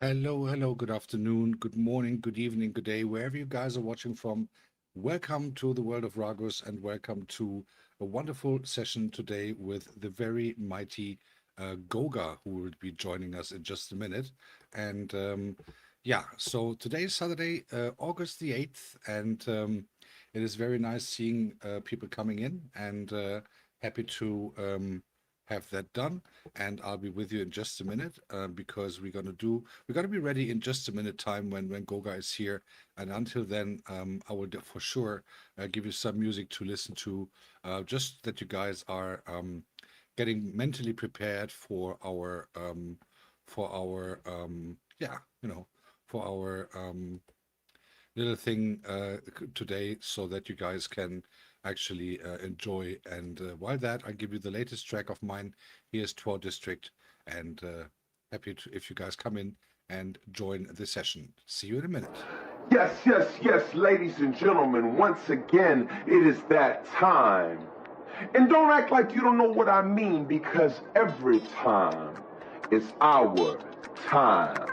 Hello, hello, good afternoon, good morning, good evening, good day, wherever you guys are watching from. Welcome to the world of Ragus and welcome to a wonderful session today with the very mighty Goga, who will be joining us in just a minute. And yeah, so today is Saturday, August the 8th, and it is very nice seeing people coming in and happy to have that done. And I'll be with you in just a minute because we're gonna be ready in just a minute time when Goga is here. And until then, I will for sure give you some music to listen to, just that you guys are getting mentally prepared for our yeah, for our little thing today, so that you guys can actually enjoy. And while that, I give you the latest track of mine. Here's 12 District, and happy to, if you guys come in and join the session. See you in a minute. Yes, yes, yes, ladies and gentlemen, once again, it is that time. And don't act like you don't know what I mean, because every time is our time.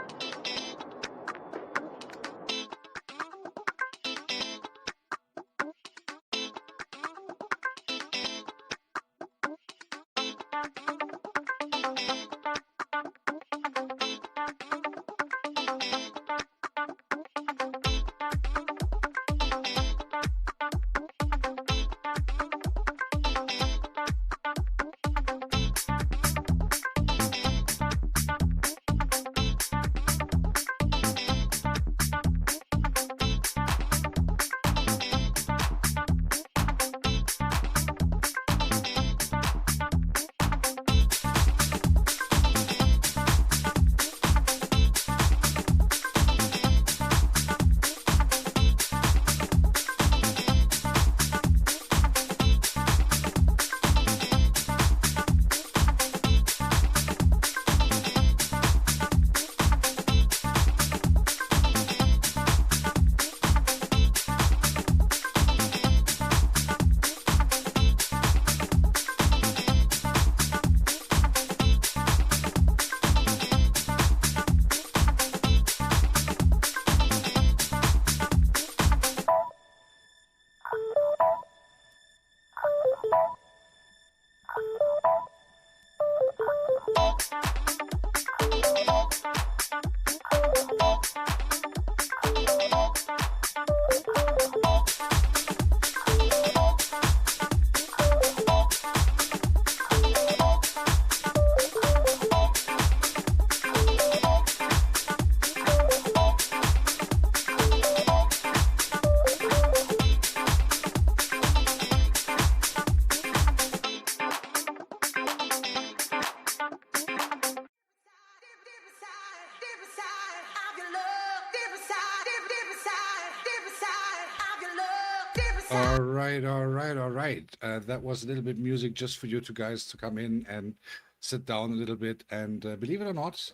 All right, all right, all right. That was a little bit music just for you two guys to come in and sit down a little bit. And believe it or not,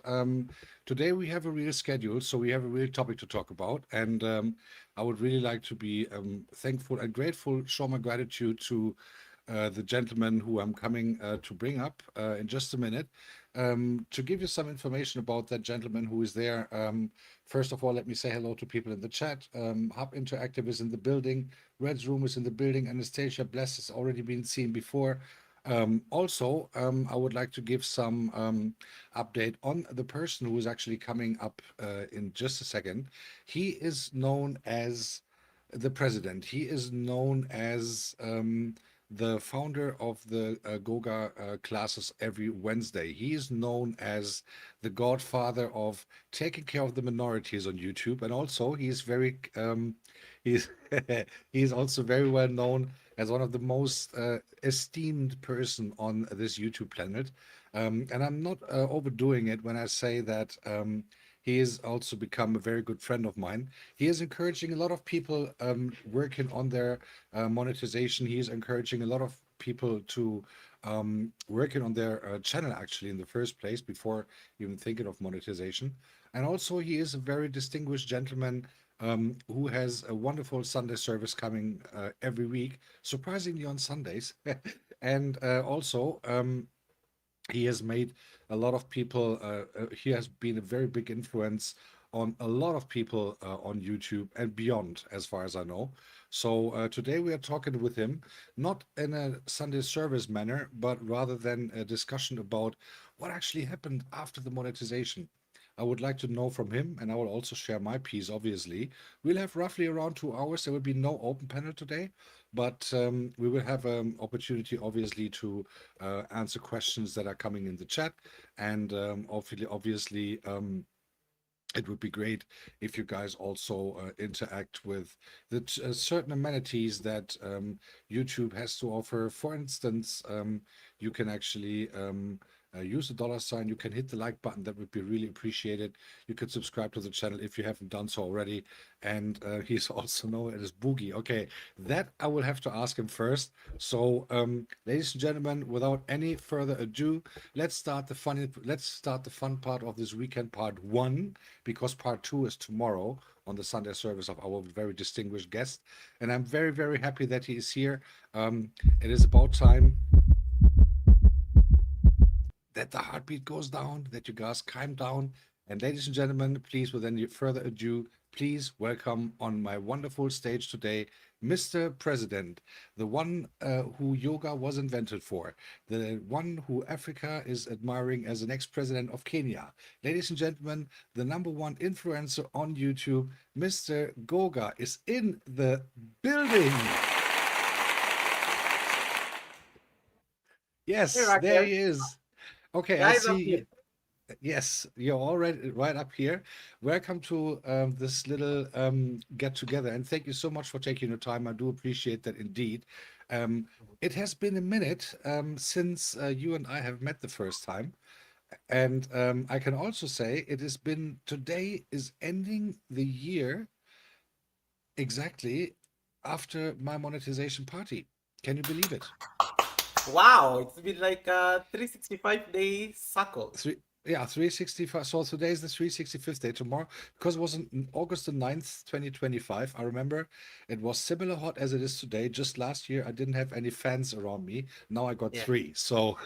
today we have a real schedule, so we have a real topic to talk about. And I would really like to be thankful and grateful, show my gratitude to the gentleman who I'm coming to bring up in just a minute. To give you some information about that gentleman who is there, first of all, let me say hello to people in the chat. Hub Interactive is in the building. Red's Room is in the building. Anastasia Bless has already been seen before. Also, I would like to give some update on the person who is actually coming up in just a second. He is known as the president. He is known as the founder of the Goga classes every Wednesday. He is known as the godfather of taking care of the minorities on YouTube, and also he's very he's he's also very well known as one of the most esteemed person on this YouTube planet. And I'm not overdoing it when I say that he has also become a very good friend of mine. He is encouraging a lot of people working on their monetization. He is encouraging a lot of people to working on their channel actually in the first place before even thinking of monetization. And also, he is a very distinguished gentleman who has a wonderful Sunday service coming every week, surprisingly on Sundays. And also, He has made a lot of people, he has been a very big influence on a lot of people on YouTube and beyond, as far as I know. So today we are talking with him, not in a Sunday service manner, but rather than a discussion about what actually happened after the monetization. I would like to know from him, and I will also share my piece, obviously. We'll have roughly around 2 hours. There will be no open panel today, but we will have an opportunity, obviously, to answer questions that are coming in the chat. And obviously, it would be great if you guys also interact with the certain amenities that YouTube has to offer. For instance, you can actually use the dollar sign. You can hit the like button. That would be really appreciated. You could subscribe to the channel if you haven't done so already. And he's also known as Boogie. Okay, that I will have to ask him first. So, ladies and gentlemen, without any further ado, let's start the fun part of this weekend, part one, because part two is tomorrow on the Sunday service of our very distinguished guest. And I'm very, very happy that he is here. It is about time that the heartbeat goes down, that you guys calm down. And ladies and gentlemen, please, without any further ado, please welcome on my wonderful stage today, Mr. President, the one who yoga was invented for, the one who Africa is admiring as the next president of Kenya. Ladies and gentlemen, the number one influencer on YouTube, Mr. Goga, is in the building. Hey, Yes, there Ragus. he is. Okay, I Guys, I'm here. see. Yes, you're already right up here. Welcome to this little get together, and thank you so much for taking your time. I do appreciate that indeed. Um, it has been a minute since you and I have met the first time, and I can also say it has been today is ending the year exactly after my monetization party. Can you believe it? Wow, it's been like a 365-day cycle. Three, yeah, 365. So today is the 365th day. Tomorrow, because it was on August the 9th, 2025. I remember it was similar hot as it is today. Just last year, I didn't have any fans around me. Now I got Yeah. three. So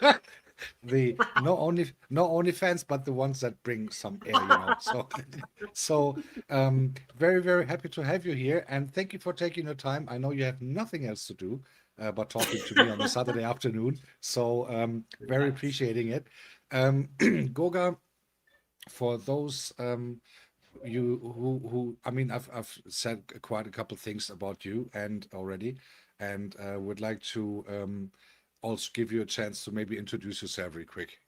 the not only fans, but the ones that bring some air. So so very, very happy to have you here. And thank you for taking your time. I know you have nothing else to do. But talking to me on a Saturday afternoon. So very Relax. appreciating it. Goga, for those you who I mean, I've said quite a couple things about you and already, and would like to also give you a chance to maybe introduce yourself real quick.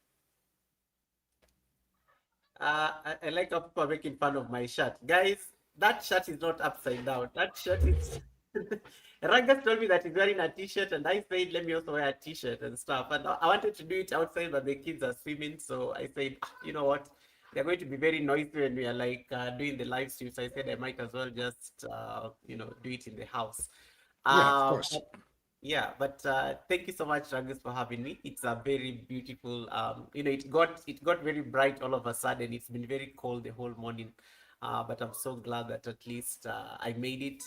I like how people are making fun of my shirt. Guys, that shirt is not upside down. That shirt is. Ragas told me that he's wearing a t-shirt, and I said, let me also wear a t-shirt and stuff. And I wanted to do it outside, but the kids are swimming. So I said, "Ah, you know what? They're going to be very noisy when we are like doing the live stream." So I said I might as well just, do it in the house. Yeah, of Uh, course. Yeah, but thank you so much, Ragus, for having me. It's a very beautiful. It got very bright all of a sudden. It's been very cold the whole morning, but I'm so glad that at least I made it.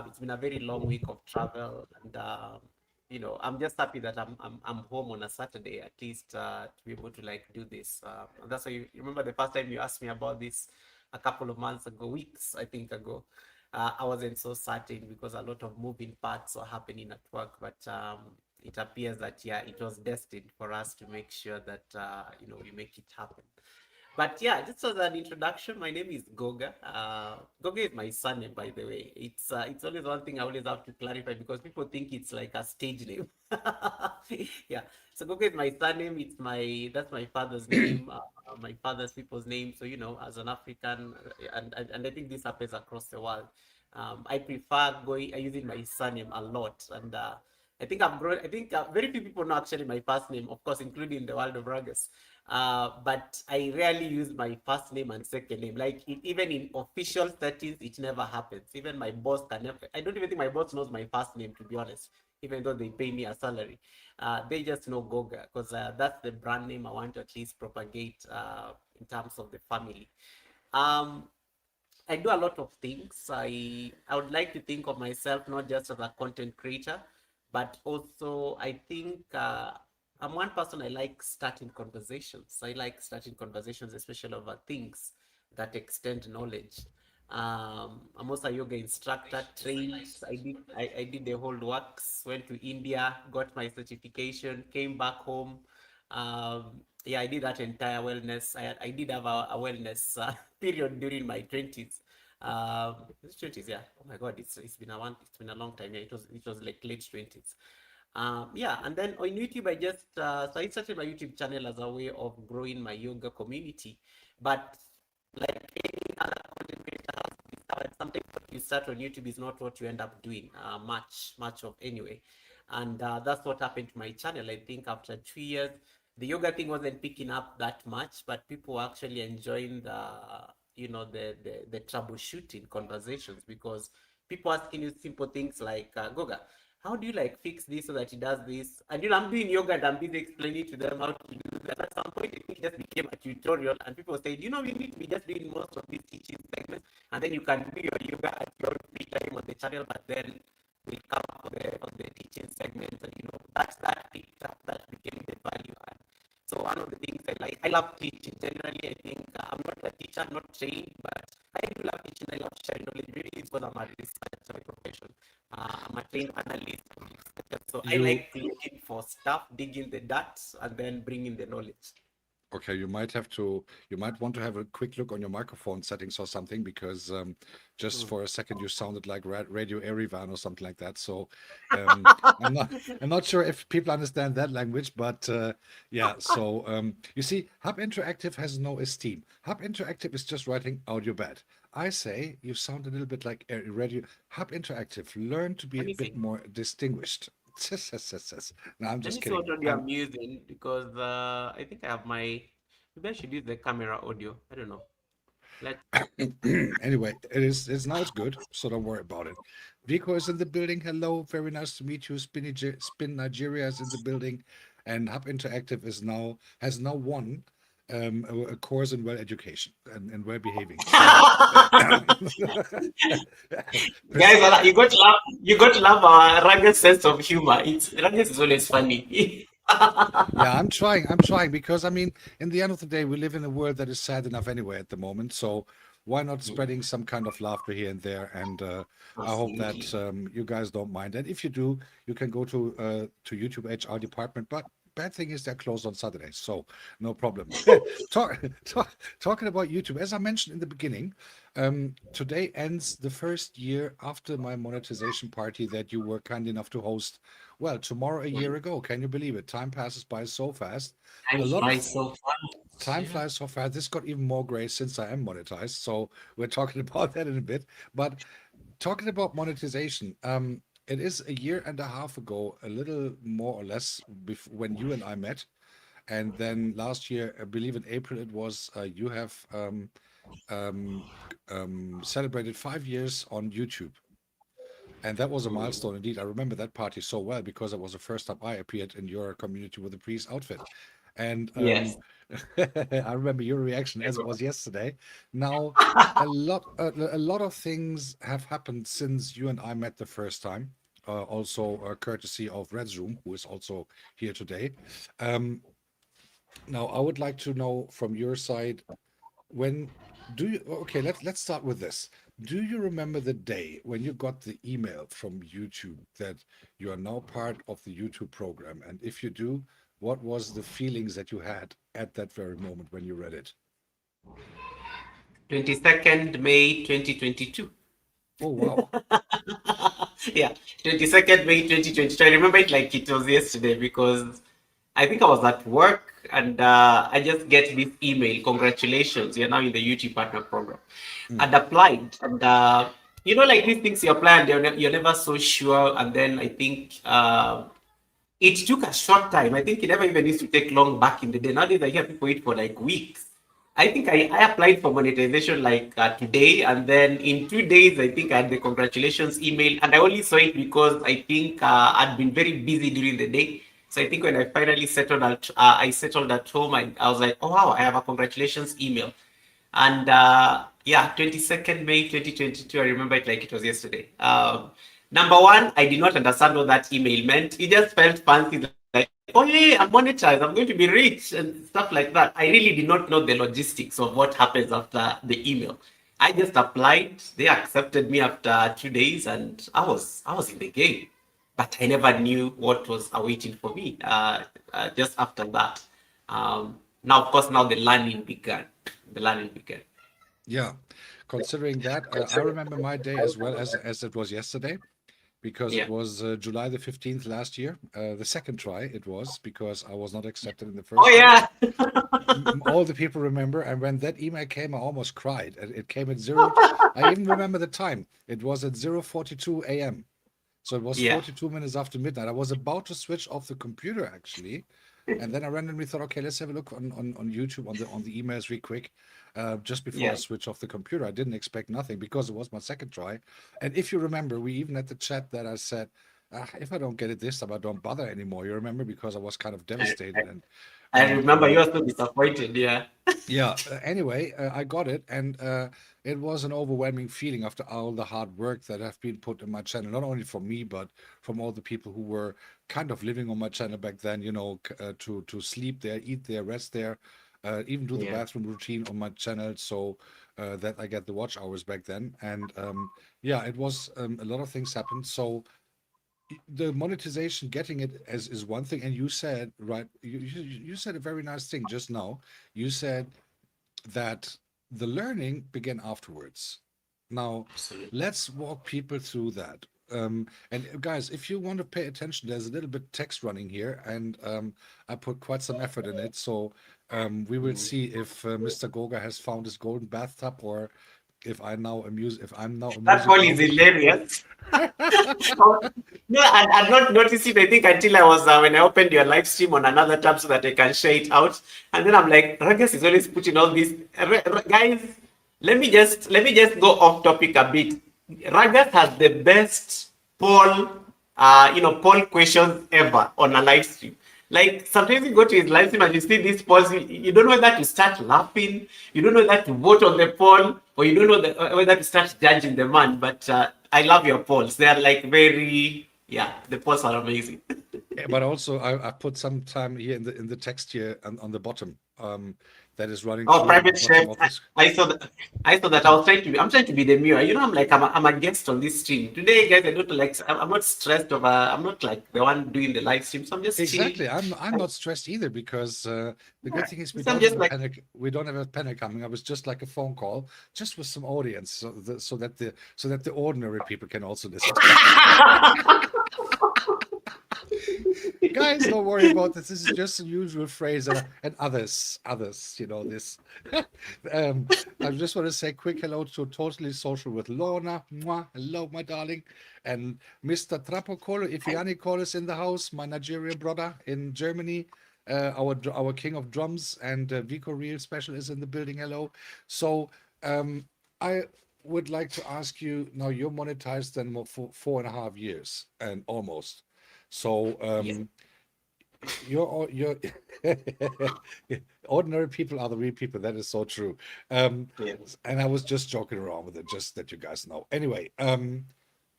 It's been a very long week of travel, and I'm just happy that I'm home on a Saturday at least to be able to like do this. And that's why you remember the first time you asked me about this a couple of months ago, weeks I think ago. I wasn't so certain because a lot of moving parts were happening at work, but it appears that yeah, it was destined for us to make sure that we make it happen. But yeah, just as an introduction, my name is Goga. Goga is my surname, by the way. It's always one thing I always have to clarify because people think it's like a stage name. Yeah, so Goga is my surname. That's my father's name, my father's people's name. So as an African, and I think this happens across the world. I prefer using my surname a lot, and I think I've grown. I think very few people know actually my first name, of course, including the world of Ragus. But I rarely use my first name and second name. Like even in official settings, it never happens. Even my boss can never. I don't even think my boss knows my first name, to be honest. Even though they pay me a salary, they just know Goga because that's the brand name I want to at least propagate in terms of the family. Um, I do a lot of things. I would like to think of myself not just as a content creator, but also I think I'm one person, I like starting conversations. I like starting conversations, especially over things that extend knowledge. I'm also a yoga instructor, trained. I did the whole works, went to India, got my certification, came back home. Yeah, I did that entire wellness. I did have a wellness period during my 20s. 20s, yeah. Oh my God, it's been a long time. Yeah, it was like late 20s. Yeah, and then on YouTube, so I started my YouTube channel as a way of growing my yoga community. But like any other content creator has discovered, sometimes what you start on YouTube is not what you end up doing much of anyway. And that's what happened to my channel. I think after 2 years, the yoga thing wasn't picking up that much, but people were actually enjoying the troubleshooting conversations, because people asking you simple things like, Goga, how do you like fix this so that it does this? And I'm doing yoga and I'm busy explaining to them how to do that. At some point, I think it just became a tutorial, and people said, you need to be just doing most of these teaching segments, and then you can do your yoga at your free time on the channel, but then we come on the teaching segments, and that picked up, that became the value add. So one of the things I love teaching generally. I think I'm not a teacher, I'm not trained, but I do love teaching. I love sharing knowledge. Really, it's because I'm a researcher by profession. I'm a trained analyst. So I You like looking for stuff, digging the dirt, and then bringing the knowledge. Okay, you might want to have a quick look on your microphone settings or something, because just Hmm. for a second you sounded like Radio Erivan or something like that. So I'm not I'm not sure if people understand that language, but yeah. So you see, Hub Interactive has no esteem. Hub Interactive is just writing audio bad. I say you sound a little bit like Radio Hub Interactive. Learn to be Let a me bit see. more distinguished. No, I'm Let just me see kidding. what audio I'm using, because I think I have maybe I should use the camera audio. I don't know. Let's Anyway, it's now it's good, so don't worry about it. Vico is in the building. Hello, very nice to meet you. Spin Nigeria is in the building, and Hub Interactive has now won a course in well education and well behaving. So Guys, percent. you got to love our Ragus sense of humor. Ragus is always funny. Yeah, I'm trying because I mean, in the end of the day, we live in a world that is sad enough anyway at the moment. So why not spreading some kind of laughter here and there? And I hope that Absolutely. you guys don't mind. And if you do, you can go to YouTube HR department. But bad thing is they're closed on Saturdays, so no problem. Talking about YouTube, as I mentioned in the beginning, today ends the first year after my monetization party that you were kind enough to host. Well, tomorrow a year ago. Can you believe it? Time passes by so fast. A Time lot of flies so fast. time Yeah. flies so fast. This got even more grace since I am monetized. So we're talking about that in a bit. But talking about monetization, it is a year and a half ago, a little more or less, when you and I met. And then last year, I believe in April it was, you have um, celebrated 5 years on YouTube. And that was a Mm. milestone indeed. I remember that party so well because it was the first time I appeared in your community with a priest outfit. And Yes. I remember your reaction as it was yesterday. Now, a lot of things have happened since you and I met the first time. Also, courtesy of Red's Room, who is also here today. Um, Now, I would like to know from your side, when do you okay, let's start with this. Do you remember the day when you got the email from YouTube that you are now part of the YouTube program? And if you do, what was the feelings that you had at that very moment when you read it? 22nd May 2022. Oh, wow. Yeah, 22nd May 2022. I remember it like it was yesterday, because I think I was at work, and I just get this email. Congratulations, you're now in the YouTube partner program. Mm, And applied. And like these things you apply and you're never so sure. And then I think it took a short time. I think it never even used to take long back in the day. Nowadays, I hear people wait for like weeks. I think I applied for monetization like today, and then in 2 days, I think I had the congratulations email, and I only saw it because I think I'd been very busy during the day. So I think when I finally I settled at home. I was like, oh wow, I have a congratulations email, and yeah, 22nd May 2022. I remember it like it was yesterday. Number one, I did not understand what that email meant. It just felt fancy, like oh yeah, I'm monetized, I'm going to be rich and stuff like that. I really did not know the logistics of what happens after the email. I just applied, they accepted me after 2 days, and I was in the game. But I never knew what was awaiting for me just after that. Now, of course, now the learning began. The learning began. Yeah, considering that, I remember my day as well as it was yesterday, because it Yeah. was July the 15th last year. The second try it was, because I was not accepted in the Oh first one. yeah. All the people remember, and when that email came, I almost cried. It came at zero. I even remember the time. It was at 0:42 a.m. So it was Yeah. 42 minutes after midnight. I was about to switch off the computer actually, and then I randomly thought, okay, let's have a look on YouTube on the emails real quick, just before I Yeah. switch off the computer. I didn't expect nothing because it was my second try. And if you remember, we even had the chat that I said, if I don't get it this time, I don't bother anymore. You remember, because I was kind of I, devastated, I, I and remember you were so disappointed. Yeah. yeah. Anyway, I got it, and it was an overwhelming feeling after all the hard work that have been put in my channel, not only from me, but from all the people who were kind of living on my channel back then. To sleep there, eat there, rest there, even do the Yeah. bathroom routine on my channel, so that I get the watch hours back then. And yeah, it was a lot of things happened. So the monetization, getting it as is one thing, and you said, right, you said a very nice thing just now. You said that the learning began afterwards. Now, Absolutely. let's walk people through that. And guys, if you want to pay attention, there's a little bit text running here, and I put quite some effort in it. So we will Mm. see if Mr. Goga has found his golden bathtub, or if I'm now That amusing call all is the. hilarious. Oh, no, I'd not noticed it, I think, until I was when I opened your live stream on another tab so that I can share it out. And then I'm like, Ragus is always putting all these guys. Let me just go off topic a bit. Ragus has the best poll, poll questions ever on a live stream. Like sometimes you go to his live stream and you see these polls, you don't know whether to start laughing, you don't know whether to vote on the poll, or you don't know whether to start judging the man. But I love your polls. They are like very, yeah, the polls are amazing. But also, I put some time here in the text here on the bottom, that is running Oh, through on the private bottom chef. of this. I saw that. I saw that. I'm trying to be the mirror. I'm a guest on this stream today, guys. I don't like. I'm not stressed over. I'm not like the one doing the live stream. So I'm just chill. Exactly. I'm not stressed either, because the good Yeah. thing is we So I'm don't have just a like. panic. We don't have a panic coming. I was just like a phone call, just with some audience, so that the ordinary people can also listen to it. Guys, don't worry about this. This is just a usual phrase, and others, this. um, I just want to say quick hello to Totally Social with Lorna. Mwah. Hello, my darling. And Mr. Trapocolo, Ifiani is in the house, my Nigerian brother in Germany. Our king of drums, and Vico Real Special is in the building. Hello. So I would like to ask you now. You're monetized then for 4.5 years and almost. So Yes. you're ordinary people are the real people. That is so true. Um, Yes. and I was just joking around with it, just that you guys know. Anyway,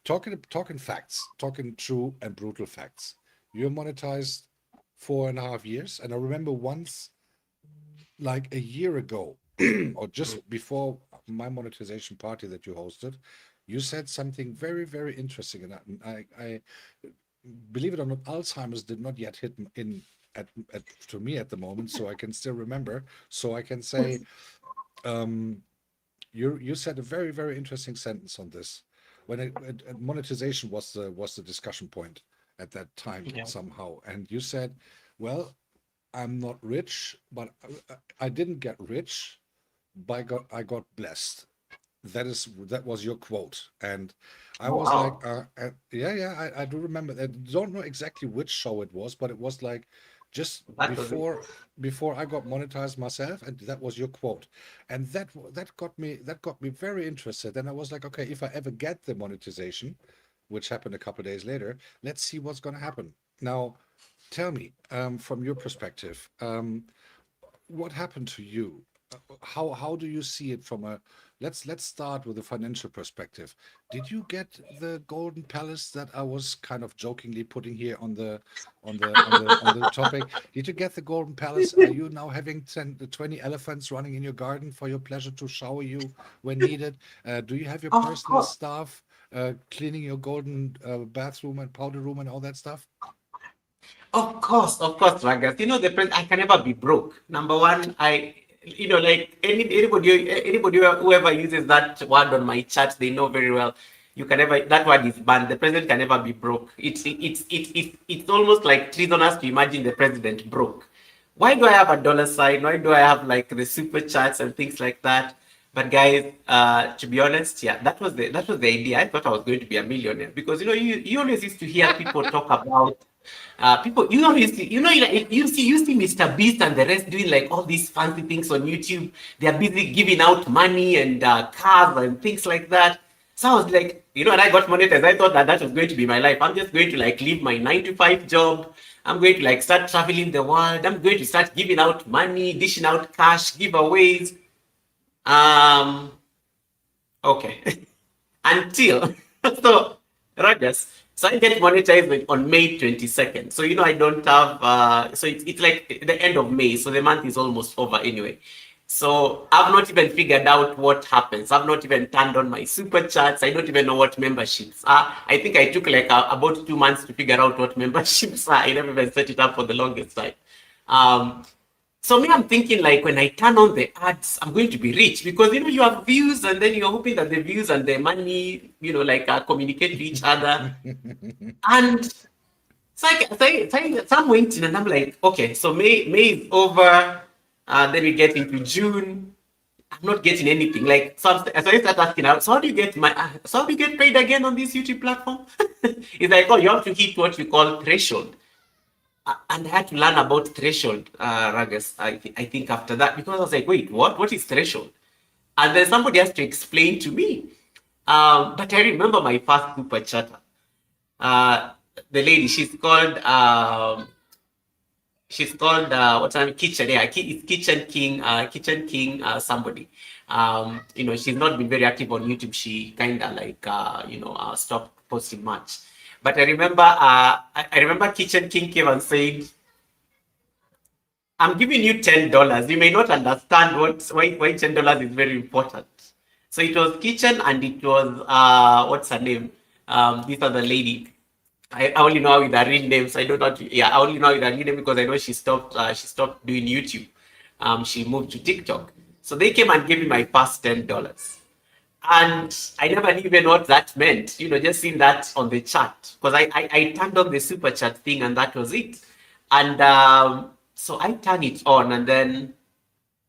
talking facts, talking true and brutal facts. You're monetized 4.5 years, and I remember once, like a year ago, or Mm. just before my monetization party that you hosted, you said something very, very interesting, and I believe it or not, Alzheimer's did not yet hit in at to me at the moment, so I can still remember. So I can say, um, you said a very, very interesting sentence on this, when monetization was the discussion point at that time Yeah. somehow, and you said, "Well, I'm not rich, but I didn't get rich, but I got blessed." That was your quote, and I Oh, was like, wow. yeah, yeah, I do remember. I don't know exactly which show it was, but it was like just That was it. before I got monetized myself, and that was your quote, and that got me very interested. And I was like, okay, if I ever get the monetization, which happened a couple of days later, let's see what's going to happen. Now, tell me, from your perspective, what happened to you? how do you see it from a let's start with a financial perspective. Did you get the golden palace that I was kind of jokingly putting here on the topic? Did you get the golden palace? Are you now having 20 elephants running in your garden for your pleasure to shower you when needed? Do you have your Of personal course. staff cleaning your golden bathroom and powder room and all that stuff? Of course, Ragas. You know, I can never be broke. Number one, like anybody whoever uses that word on my chat, they know very well. You can never, that word is banned. The president can never be broke. It's almost like treasonous to imagine the president broke. Why do I have a dollar sign? Why do I have like the super chats and things like that? But guys, to be honest, yeah, that was the idea. I thought I was going to be a millionaire because you always used to hear people talk about people. You see Mr. Beast and the rest doing like all these fancy things on YouTube. They are busy giving out money and cars and things like that. So I was like, when I got monetized, I thought that was going to be my life. I'm just going to like leave my 9 to 5 job. I'm going to like start traveling the world. I'm going to start giving out money, dishing out cash, giveaways. Um, okay. Until so Ragas. So I get monetized on May 22nd. So I don't have so it's like the end of May. So the month is almost over anyway. So I've not even figured out what happens. I've not even turned on my super chats. I don't even know what memberships are. I think I took like about 2 months to figure out what memberships are. I never even set it up for the longest time. So me, I'm thinking like when I turn on the ads, I'm going to be rich because you have views and then you're hoping that the views and the money, communicate to each other. And so I'm waiting and I'm like, okay, so May is over. Then we get into June. I'm not getting anything. Like so I start asking out, so how do you get paid again on this YouTube platform? It's like, oh, you have to hit what we call threshold. And I had to learn about threshold, Ragus, I think after that, because I was like, wait, what is threshold? And then somebody has to explain to me. But I remember my first super chatter. The lady, she's called what's her name? Kitchen, yeah, it's Kitchen King, somebody. She's not been very active on YouTube. She kind of like stopped posting much. But I remember Kitchen King came and said, I'm giving you $10. You may not understand why $10 is very important. So it was Kitchen and it was what's her name? This other lady. I only know her with her real name, so I don't know. Yeah, I only know her with her real name because I know she stopped doing YouTube. She moved to TikTok. So they came and gave me my first $10. And I never even knew what that meant, just seeing that on the chat. Because I turned on the super chat thing and that was it. And so I turned it on and then,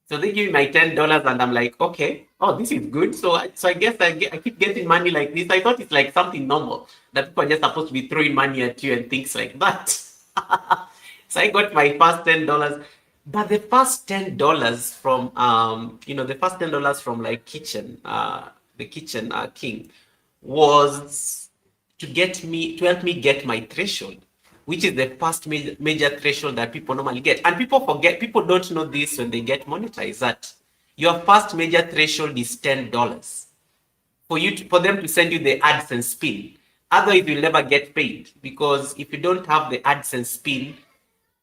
so they give me my $10 and I'm like, okay, oh, this is good. So I guess I keep getting money like this. I thought it's like something normal that people are just supposed to be throwing money at you and things like that. So I got my first $10. But the first $10 from like the kitchen king was to help me get my threshold, which is the first major threshold that people normally get. And people don't know this when they get monetized, that your first major threshold is $10 for them to send you the AdSense spin. Otherwise, you'll never get paid, because if you don't have the AdSense spin,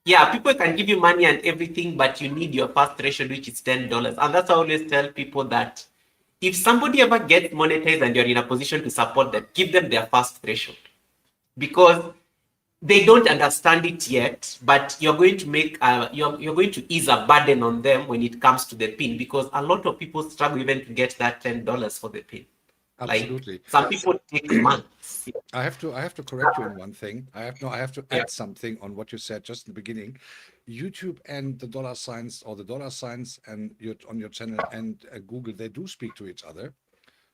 yeah, people can give you money and everything, but you need your first threshold, which is $10. And that's why I always tell people that if somebody ever gets monetized and you're in a position to support them, give them their first threshold, because they don't understand it yet, but you're going to you're going to ease a burden on them when it comes to the pin, because a lot of people struggle even to get that $10 for the pin. Like Absolutely. some people take months. I have to correct you in one thing. I have to Yeah. add something on what you said just in the beginning. YouTube and the dollar signs, or the dollar signs and on your channel and Google, they do speak to each other.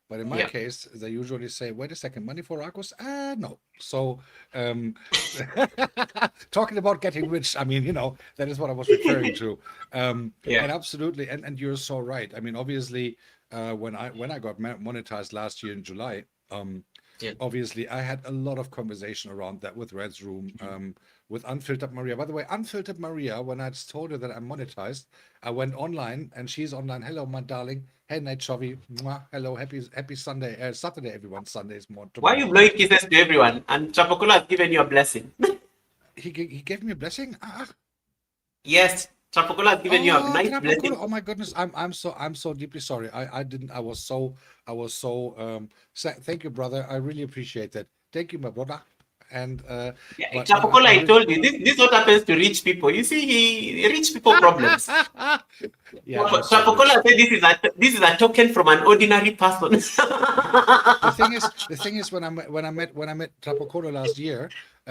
But in my Yeah. case, they usually say, wait a second, money for Ragus? No. So talking about getting rich, I mean, that is what I was referring to. Yeah. And absolutely, and you're so right. I mean, obviously, when I got monetized last year in July, Yeah. obviously I had a lot of conversation around that with Red's room, with Unfiltered Maria. By the way, Unfiltered Maria, when I just told her that I'm monetized, I went online and she's online. Hello, my darling. Hey, Night Chovy. Mwah. Hello, happy Sunday, Saturday, everyone. Sunday's more Why are you tomorrow. blowing kisses to everyone? And Chapocola has given you a blessing. He gave me a blessing. Yes, Chapocola has given you a Oh, nice Trapakura. blessing. Oh my goodness. I'm so deeply sorry. I didn't. I was so thank you, brother. I really appreciate that. Thank you, my brother. And Yeah, but Chapocola, I I really told you, this is what happens to rich people. You see, rich people problems. yeah, not so Chapocola rich. said this is a token from an ordinary person. The thing is, when I met Trapakura last year,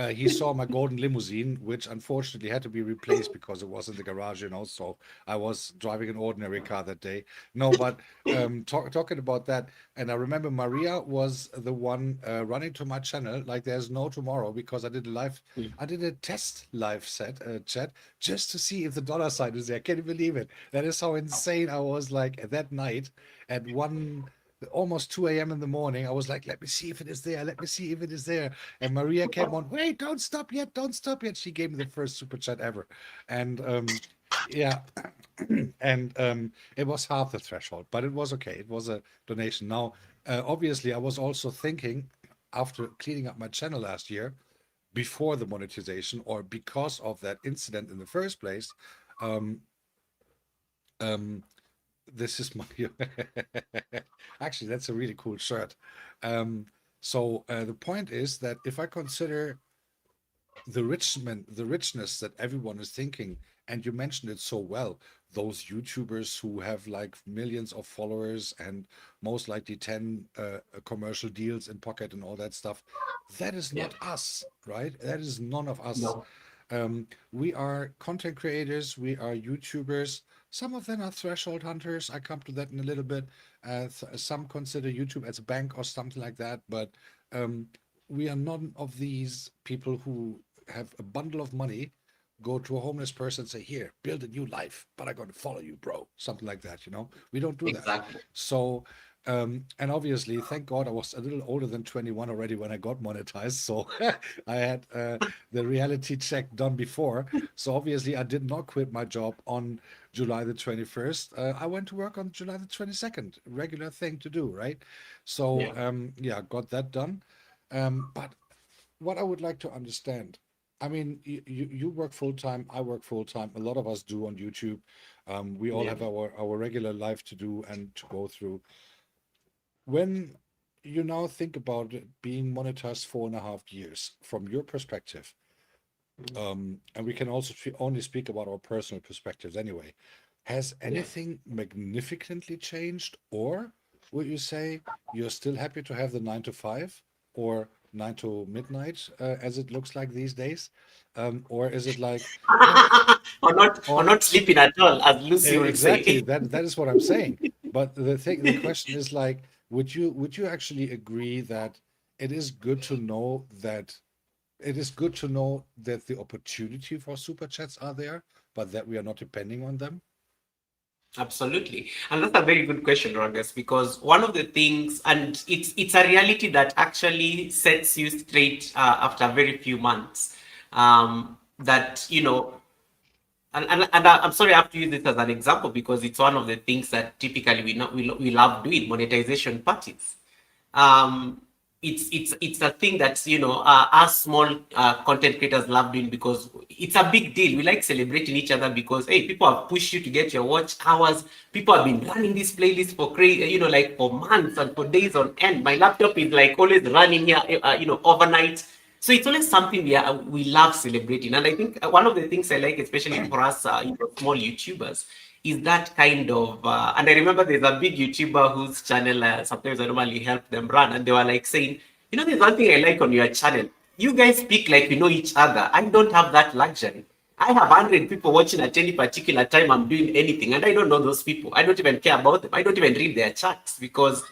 he saw my golden limousine, which unfortunately had to be replaced because it was in the garage, So I was driving an ordinary car that day. No, but talking about that, and I remember Maria was the one running to my channel like there's no tomorrow because I did a test live chat just to see if the dollar sign is there. Can you believe it? That is how insane I was like that night at almost 2 a.m. in the morning. I was like, let me see if it is there. Let me see if it is there. And Maria came on, wait, don't stop yet. Don't stop yet. She gave me the first super chat ever. And yeah, and it was half the threshold, but it was okay. It was a donation. Now, obviously, I was also thinking after cleaning up my channel last year, before the monetization or because of that incident in the first place, um, um, this is my actually that's a really cool shirt. The point is that if I consider the richness that everyone is thinking, and you mentioned it so well, those YouTubers who have like millions of followers and most likely 10 commercial deals in pocket and all that stuff, that is Yeah. not us, right? That is none of us. No. We are content creators, we are YouTubers. Some of them are threshold hunters. I come to that in a little bit. Some consider YouTube as a bank or something like that, but um, we are none of these people who have a bundle of money, go to a homeless person and say, here, build a new life, but I'm going to follow you, bro. Something like that. We don't do that. Exactly. So, and obviously, thank God I was a little older than 21 already when I got monetized. So I had the reality check done before. So obviously, I did not quit my job on July the 21st. I went to work on July the 22nd, regular thing to do, right? So, Yeah. yeah, got that done. But what I would like to understand, I mean, you work full time, I work full time. A lot of us do on YouTube. We all Yeah. have our regular life to do and to go through. When you now think about it being monetized 4.5 years, from your perspective, and we can also only speak about our personal perspectives anyway, has Yeah. anything magnificently changed, or would you say you're still happy to have the 9 to 5 or 9 to midnight, as it looks like these days? Or is it like, oh, or or not sleeping at all, as Lucy will exactly say. that is what I'm saying. But the question is like, would you actually agree that it is good to know that the opportunity for super chats are there, but that we are not depending on them? Absolutely. And that's a very good question, Ragus, because one of the things, and it's a reality that actually sets you straight after very few months. That, and I'm sorry I have to use this as an example because it's one of the things that typically we love doing, monetization parties. um it's a thing that us small content creators love doing because it's a big deal. We like celebrating each other because hey, people have pushed you to get your watch hours. People have been running this playlist for crazy, like for months and for days on end. My laptop is like always running here, overnight. So it's always something we love celebrating. And I think one of the things I like, especially for us, small YouTubers, is that kind of. And I remember there's a big YouTuber whose channel sometimes I normally help them run, and they were like saying, there's one thing I like on your channel. You guys speak like you know each other. I don't have that luxury. I have 100 people watching at any particular time I'm doing anything, and I don't know those people. I don't even care about them. I don't even read their chats because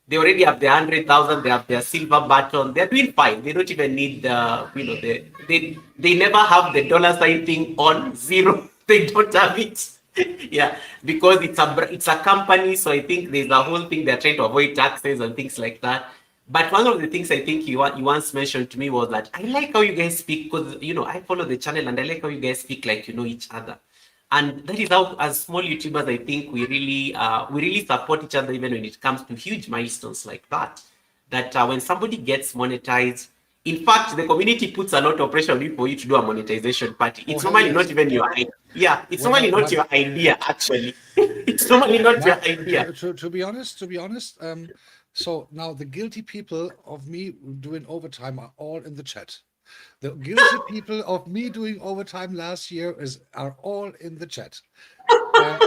they already have their 100,000. They have their silver button. They're doing fine. They don't even need they never have the dollar sign thing on zero. They don't have it. Yeah, because it's a company. So I think there's a whole thing they're trying to avoid taxes and things like that. But one of the things I think you once mentioned to me was that I like how you guys speak, because I follow the channel and I like how you guys speak like you know each other. And that is how, as small YouTubers, I think we really support each other even when it comes to huge milestones like that. That when somebody gets monetized, in fact, the community puts a lot of pressure on you for you to do a monetization party. Oh It's hell normally not yes. even your idea. Yeah, it's When normally I not when your idea actually. It's normally not your now idea. to be honest, so now the guilty people of me doing overtime are all in the chat. The guilty people of me doing overtime last year are all in the chat. Uh,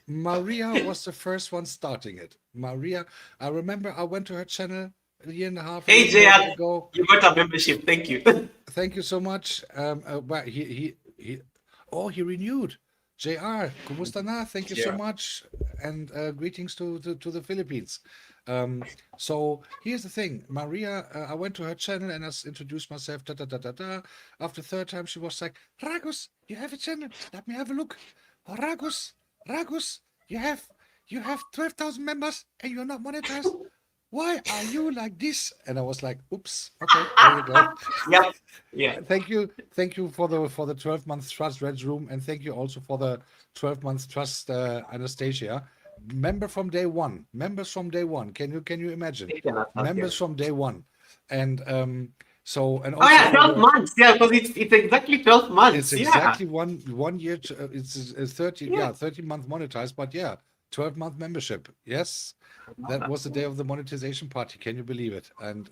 Maria was the first one starting it. Maria, I remember I went to her channel a year and a half, a Hey year and a half JR, ago. you got a membership. Thank you. Thank you so much. But he renewed. JR, kumusta na? Thank you so Yeah. much, and greetings to the Philippines. So here's the thing, Maria. I went to her channel and I introduced myself. Da da da da da. After third time, she was like, "Ragus, you have a channel. Let me have a look. Oh, Ragus, you have 12,000 members and you're not monetized. Why are you like this?" And I was like, "Oops, okay, there you go." Yeah. Yeah. Thank you for the 12 months trust, Red Room, and thank you also for the 12 months trust, Anastasia. Members from day one. Can you imagine? Take an associate. Members from day one, and and Oh also yeah, for 12 your. months. Yeah, because it's exactly 12 It's months. Yeah. exactly one year. It's a 30, Yeah. 30-month monetized, but yeah, 12-month membership. Yes, that was the day of the monetization party. Can you believe it? And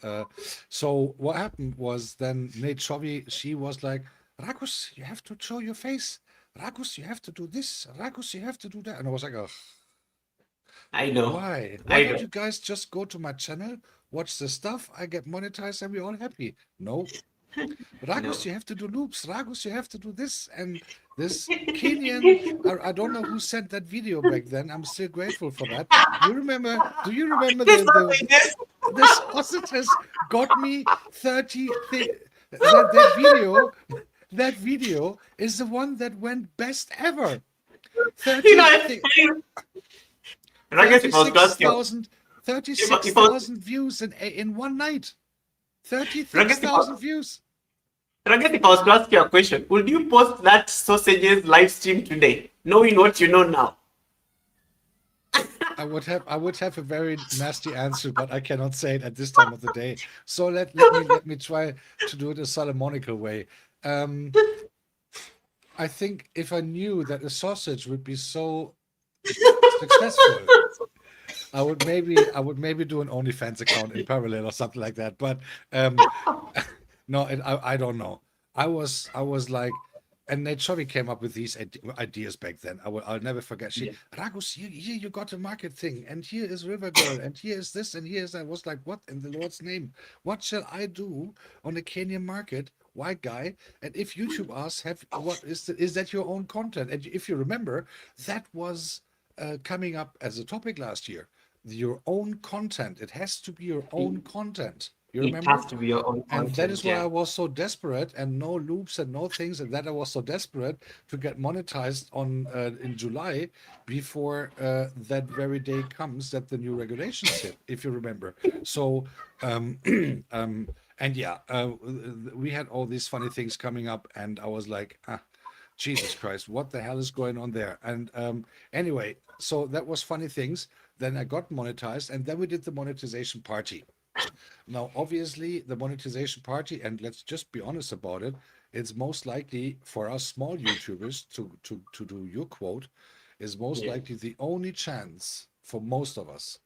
so what happened was then Nate Chovy, she was like, "Ragus, you have to show your face. Ragus, you have to do this. Ragus, you have to do that." And I was like, "Oh, I know. why? Why I don't know. you guys just go to my channel, watch the stuff, I get monetized, and we're all happy?" No, Ragus, No. you have to do loops. Ragus, you have to do this and this. Kenyan, I don't know who sent that video back then. I'm still grateful for that. You remember? Do you remember This the sausages. the sausages got me 30 that video? That video is the one that went best ever. You 30 know, thi- Ragus, if I was to ask you, 36,000 if I was, views in one night. Ragus, if I, 36,000 views. Ragus, if I was to ask you a question, would you post that sausages live stream today, knowing what you know now? I would have a very nasty answer, but I cannot say it at this time of the day. So let me try to do it a Solomonical way. Um, I think if I knew that a sausage would be so successful, I would maybe do an OnlyFans account in parallel or something like that. But um, no, I don't know. I was like, and Nate Chovy came up with these ideas back then. I'll never forget. Yeah. Ragus, here you got a market thing, and here is River Girl, and here is this, and here is that. I was like, what in the Lord's name? What shall I do on the Kenyan market? White guy, and if YouTube asks, is that your own content? And if you remember, that was coming up as a topic last year. Your own content. It has to be your It, own content. You it has remember? to be your own And that is content. why Yeah. I was so desperate, and no loops and no things, and that I was so desperate to get monetized on in July before that very day comes that the new regulations hit, if you remember. So, um, and yeah, we had all these funny things coming up, and I was like, Jesus Christ, what the hell is going on there? And anyway, so that was funny things. Then I got monetized, and then we did the monetization party. Now, obviously, the monetization party, and let's just be honest about it, it's most likely for us small YouTubers to do your quote, is most Yeah. likely the only chance for most of us.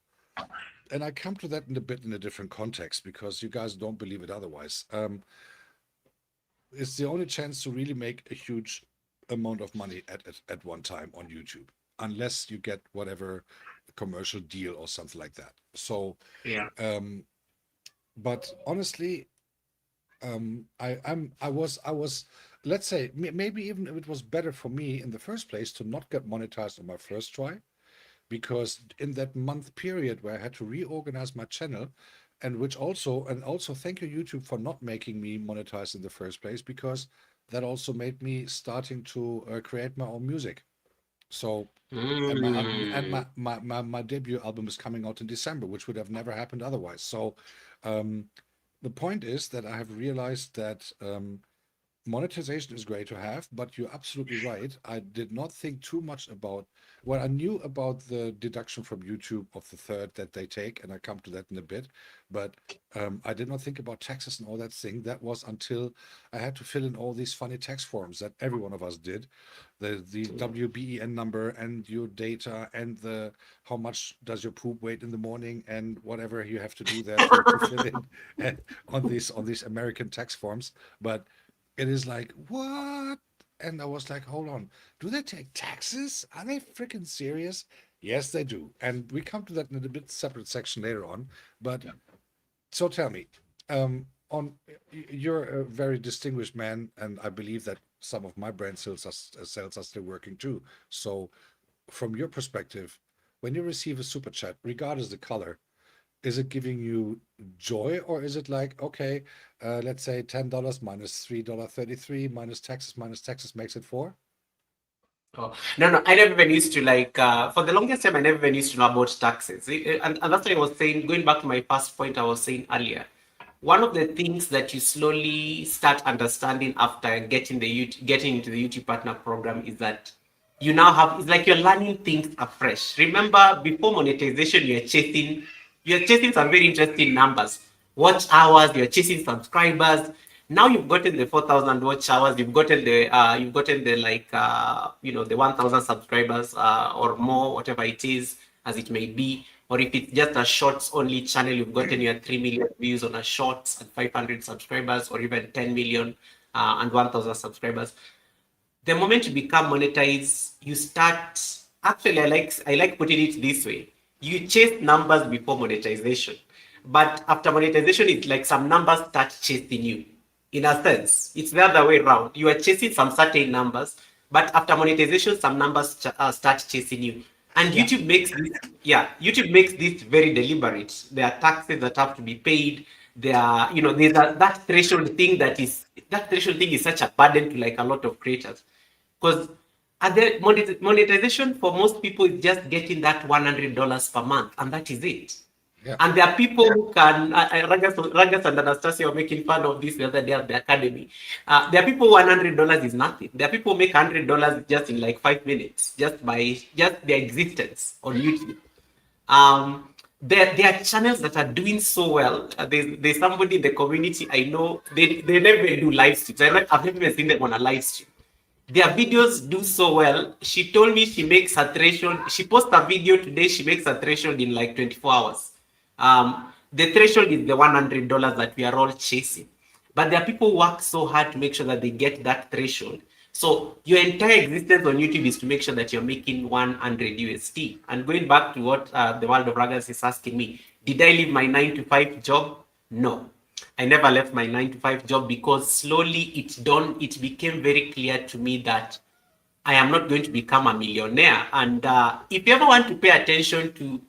And I come to that in a bit in a different context because you guys don't believe it otherwise. It's the only chance to really make a huge amount of money at one time on YouTube, unless you get whatever commercial deal or something like that. So, Yeah. um, but honestly, I was let's say maybe even if it was better for me in the first place to not get monetized on my first try, because in that month period where I had to reorganize my channel, and also thank you YouTube for not making me monetize in the first place, because that also made me starting to create my own music. So, my debut album is coming out in December, which would have never happened otherwise. So, um, the point is that I have realized that monetization is great to have, but you're absolutely right. I did not think too much about, well, I knew about the deduction from YouTube of the third that they take, and I come to that in a bit, but I did not think about taxes and all that thing. That was until I had to fill in all these funny tax forms that every one of us did, the WBEN number and your data and the how much does your poop weight in the morning and whatever you have to do there to fill in and on these American tax forms. But it is like, what? And I was like, hold on, do they take taxes? Are they freaking serious? Yes, they do. And we come to that in a bit separate section later on. But so tell me, on you're a very distinguished man, and I believe that some of my brand sales are still working too. So from your perspective, when you receive a super chat, regardless the color, is it giving you joy, or is it like, okay, let's say $10 minus $3.33 minus taxes makes it four? Oh, no, no, I never even used to like, for the longest time, I never even used to know about taxes. And that's what I was saying, going back to my first point I was saying earlier. One of the things that you slowly start understanding after getting into the YouTube Partner Program is that you now have, it's like you're learning things afresh. Remember, before monetization, you're chasing some very interesting numbers. Watch hours, you're chasing subscribers. Now you've gotten the 4,000 watch hours, you've gotten the like, the 1,000 subscribers or more, whatever it is, as it may be. Or if it's just a shorts only channel, you've gotten your 3 million views on a shorts and 500 subscribers, or even 10 million and 1,000 subscribers. The moment you become monetized, you start, actually, I like putting it this way. You chase numbers before monetization. But after monetization, it's like some numbers start chasing you. In a sense, it's the other way around. You are chasing some certain numbers, but after monetization, some numbers start chasing you. And YouTube makes this very deliberate. There are taxes that have to be paid. There are, that threshold thing is such a burden to like a lot of creators. Because at the monetization for most people is just getting that $100 per month, and that is it. Yeah. And there are people who can, Ragus and Anastasia were making fun of this the other day at the academy. There are people who $100 is nothing. There are people who make $100 just in like 5 minutes, just their existence on YouTube. There are channels that are doing so well. There's somebody in the community I know, they never do live streams. I've never even seen them on a live stream. Their videos do so well. She told me she makes a threshold. She posts a video today, she makes a threshold in like 24 hours. The threshold is the $100 that we are all chasing. But there are people who work so hard to make sure that they get that threshold. So your entire existence on YouTube is to make sure that you're making 100 USD. And going back to what the world of Ragas is asking me, did I leave my 9-to-5 job? No. I never left my 9-to-5 job because slowly it became very clear to me that I am not going to become a millionaire. And if you ever want to pay attention to,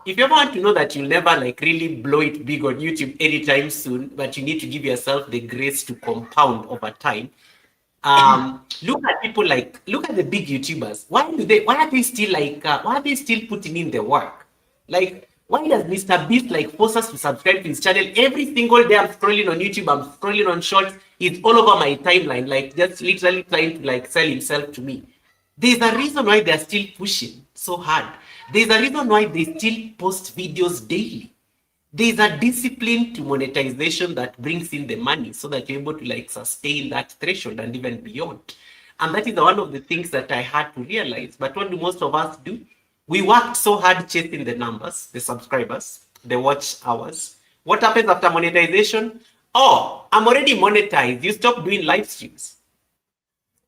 if you ever want to know that you'll never like really blow it big on YouTube anytime soon, but you need to give yourself the grace to compound over time. Look at the big YouTubers. Why are they still putting in the work? Like, why does Mr. Beast like force us to subscribe to his channel? Every single day I'm scrolling on YouTube, I'm scrolling on shorts, it's all over my timeline, like just literally trying to like sell himself to me. There's a reason why they're still pushing so hard. There's a reason why they still post videos daily. There's a discipline to monetization that brings in the money so that you're able to like sustain that threshold and even beyond. And that is one of the things that I had to realize. But what do most of us do? We worked so hard chasing the numbers, the subscribers, the watch hours. What happens after monetization? Oh, I'm already monetized. You stop doing live streams.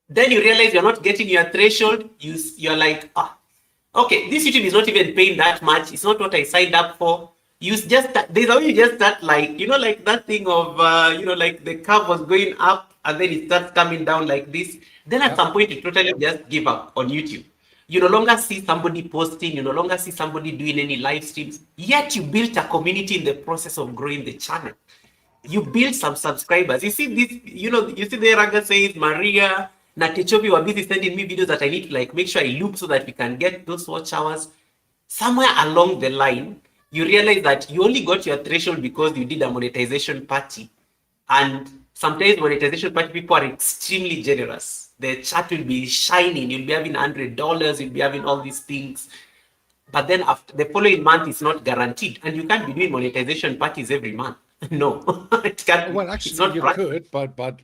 Then you realize you're not getting your threshold. You're like, okay, this YouTube is not even paying that much. It's not what I signed up for. There's how you just start like, like that thing of, like the curve was going up and then it starts coming down like this. Then at some point, you totally just give up on YouTube. You no longer see somebody posting, you no longer see somebody doing any live streams, yet you built a community in the process of growing the channel. You build some subscribers. You see this, you see the Raga says, Maria, Na Techobi were busy sending me videos that I need to like make sure I loop so that we can get those watch hours. Somewhere along the line, you realize that you only got your threshold because you did a monetization party. And sometimes monetization party people are extremely generous. The chat will be shining. You'll be having $100. You'll be having all these things. But then after the following month is not guaranteed, and you can't be doing monetization parties every month. No, it can't be. Well, It's actually, not you practical. could,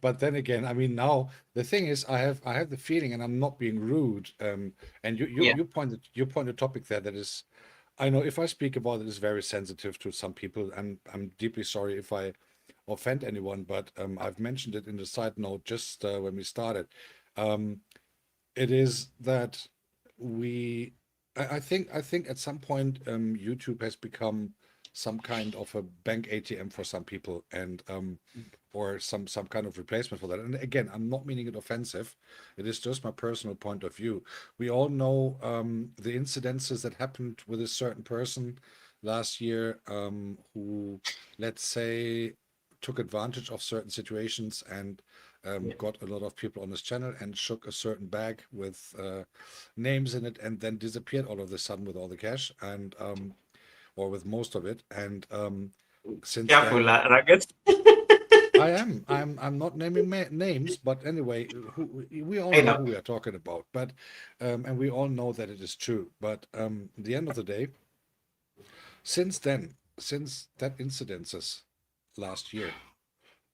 but then again, I mean, now the thing is, I have the feeling, and I'm not being rude. And Yeah. you point a topic there that is, I know if I speak about it is very sensitive to some people, and I'm deeply sorry if I offend anyone, but I've mentioned it in the side note just when we started. Um, it is that we I think at some point YouTube has become some kind of a bank ATM for some people and or some kind of replacement for that. And again, I'm not meaning it offensive. It is just my personal point of view. We all know the incidences that happened with a certain person last year who, let's say, took advantage of certain situations and got a lot of people on his channel and shook a certain bag with names in it and then disappeared all of a sudden with all the cash and or with most of it. And since Careful, then, Ragus. I'm not naming names, but anyway, we all I know know. who we are talking about. But and we all know that it is true. But at the end of the day, since then, since that incidences last year,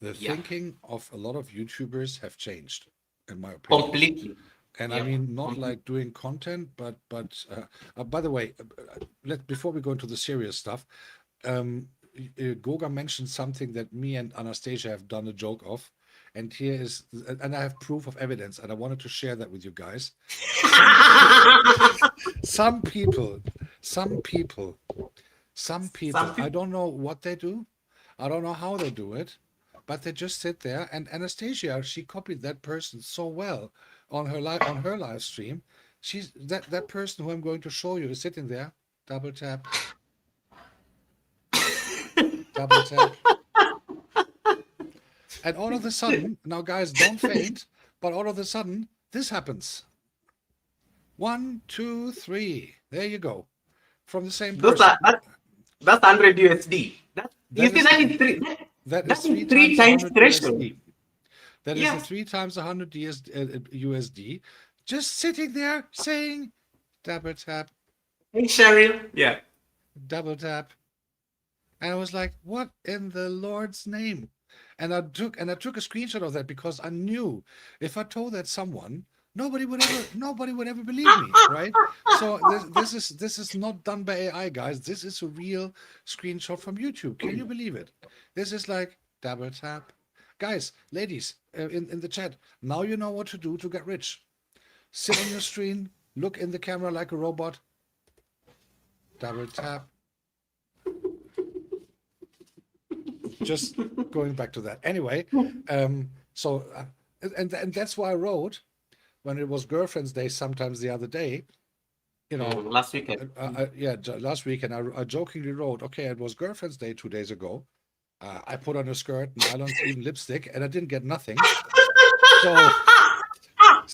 the Yeah, thinking of a lot of YouTubers have changed, in my opinion. completely. And I Yep, mean, not completely. like doing content, but by the way, let before we go into the serious stuff, Goga mentioned something that me and Anastasia have done a joke of, and here is, and I have proof of evidence, and I wanted to share that with you guys. Some, some people, some people, some Some people, I people. don't know what they do, I don't know how they do it, but they just sit there. And Anastasia, she copied that person so well on her live stream. She's that person who I'm going to show you is sitting there, double tap, double tap, and all of a sudden, now guys, don't faint, but all of a sudden, this happens. One, two, three. There you go, from the same Those are person. that's 100 USD. That you That see is that is that three is three times times 100 threshold. USD. That is the Yeah. three times 100 USD, just sitting there saying double tap, Hey Cheryl. Yeah. double tap. And I was like, what in the Lord's name? And I took a screenshot of that because I knew if I told that someone, nobody would ever believe me, right? So this is not done by AI, guys. This is a real screenshot from YouTube. Can you believe it? This is like double tap. Guys, ladies, in the chat, now you know what to do to get rich. Sit on your screen, look in the camera like a robot, double tap. Just going back to that. Anyway, so and that's why I wrote when it was Girlfriend's Day sometimes the other day, you know, Last weekend. yeah, last week, and I jokingly wrote, okay, it was Girlfriend's Day 2 days ago. I put on a skirt, nylons, even lipstick, and I didn't get nothing. So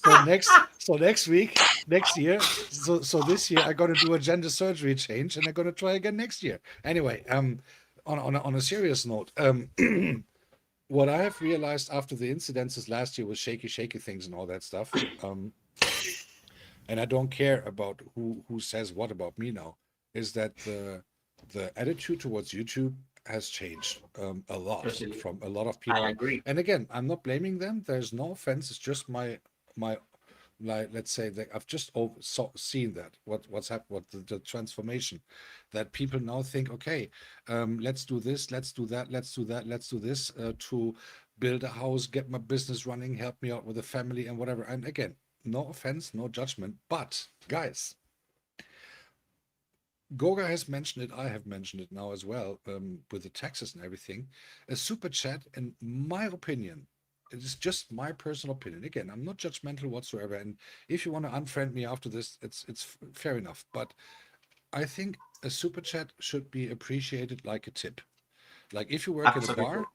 next week, next year, so this year I'm gonna do a gender surgery change, and I'm gonna try again next year. Anyway, on a serious note, what I have realized after the incidences last year was shaky things and all that stuff. And I don't care about who says what about me now, is that the attitude towards YouTube has changed a lot Totally. from a lot of I people. agree. And again, I'm not blaming them. There's no offense. It's just my like, let's say that I've just seen that what's happened, the transformation, that people now think, okay, let's do this, let's do that, let's do that, let's do this to build a house, get my business running, help me out with the family and whatever. And again, no offense, no judgment, but guys, Goga has mentioned it. I have mentioned it now as well, with the taxes and everything. A super chat, in my opinion, it is just my personal opinion. Again, I'm not judgmental whatsoever. And if you want to unfriend me after this, it's fair enough. But I think a super chat should be appreciated like a tip. Like if you work in a Absolutely. bar,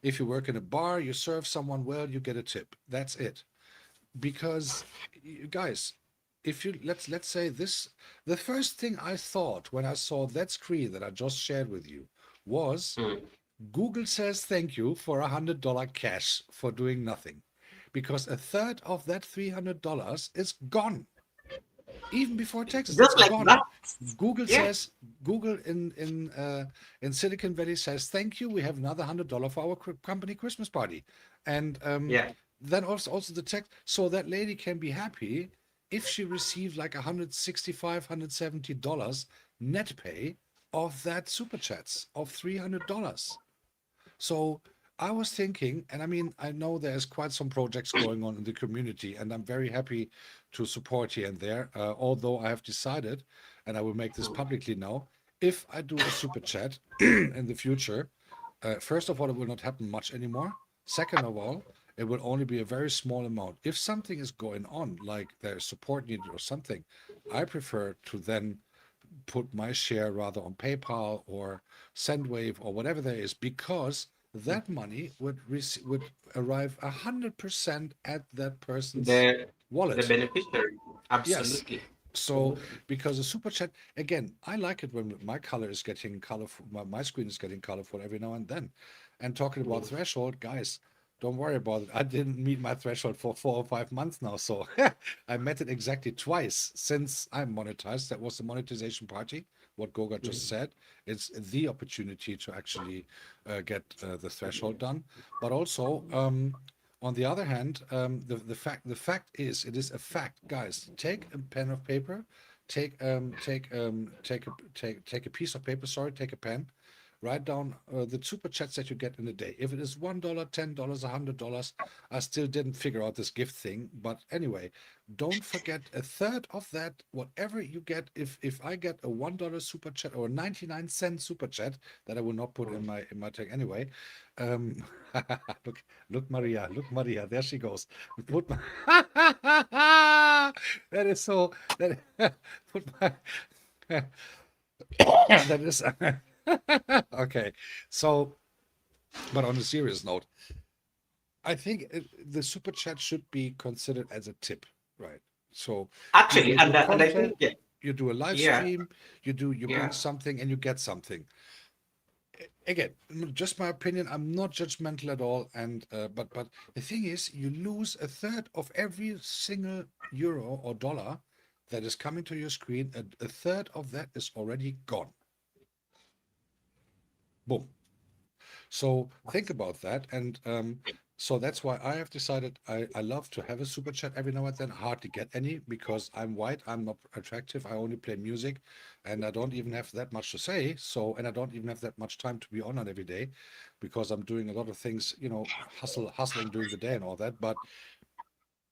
if you work in a bar, you serve someone well, you get a tip. That's it. because guys, if you let's say this, the first thing I thought when I saw that screen that I just shared with you was Mm. Google says thank you for $100 cash for doing nothing, because a third of that $300 is gone even before taxes. It's Just like gone. that. Google Yeah. says Google in Silicon Valley says thank you. We have another $100 for our company Christmas party, and Yeah. then also the tax. So that lady can be happy if she received like $165-$170 net pay of that super chats of $300. So I was thinking, and I mean, I know there's quite some projects going on in the community, and I'm very happy to support here and there. Although I have decided, and I will make this publicly now, if I do a super chat in the future, first of all, it will not happen much anymore. Second of all, it will only be a very small amount. If something is going on, like there's support needed or something, I prefer to then put my share rather on PayPal or Sendwave or whatever there is, because that money would arrive 100% at that person's The wallet. beneficiary. Yes. Absolutely. So because a super chat, again, I like it when my color is getting colorful, my screen is getting colorful every now and then. And talking about threshold, guys, don't worry about it. I didn't meet my threshold for 4 or 5 months now. So I met it exactly twice since I'm monetized. That was the monetization party, what Goga just said. It's the opportunity to actually get the threshold done. But also, on the other hand, the fact is, it is a fact, guys. Take a pen of paper, take a piece of paper. Sorry, take a pen. Write down the super chats that you get in a day. If it is $1, $10, $100, I still didn't figure out this gift thing. But anyway, don't forget a third of that, whatever you get. If I get a $1 super chat or a 99-cent super chat that I will not put in my tag anyway. Um, look, Maria, there she goes. Put my that is so that put my that is okay. So, but on a serious note, I think the super chat should be considered as a tip, right? So if Actually, you do and I think content, you do a live yeah, stream, you bring yeah. something and you get something. Again, just my opinion. I'm not judgmental at all, and but the thing is, you lose a third of every single euro or dollar that is coming to your screen. A third of that is already gone. Boom. So think about that. And so that's why I have decided I love to have a super chat every now and then. Hardly get any because I'm white, I'm not attractive, I only play music, and I don't even have that much to say. So, and I don't even have that much time to be on every day because I'm doing a lot of things, hustling during the day and all that. But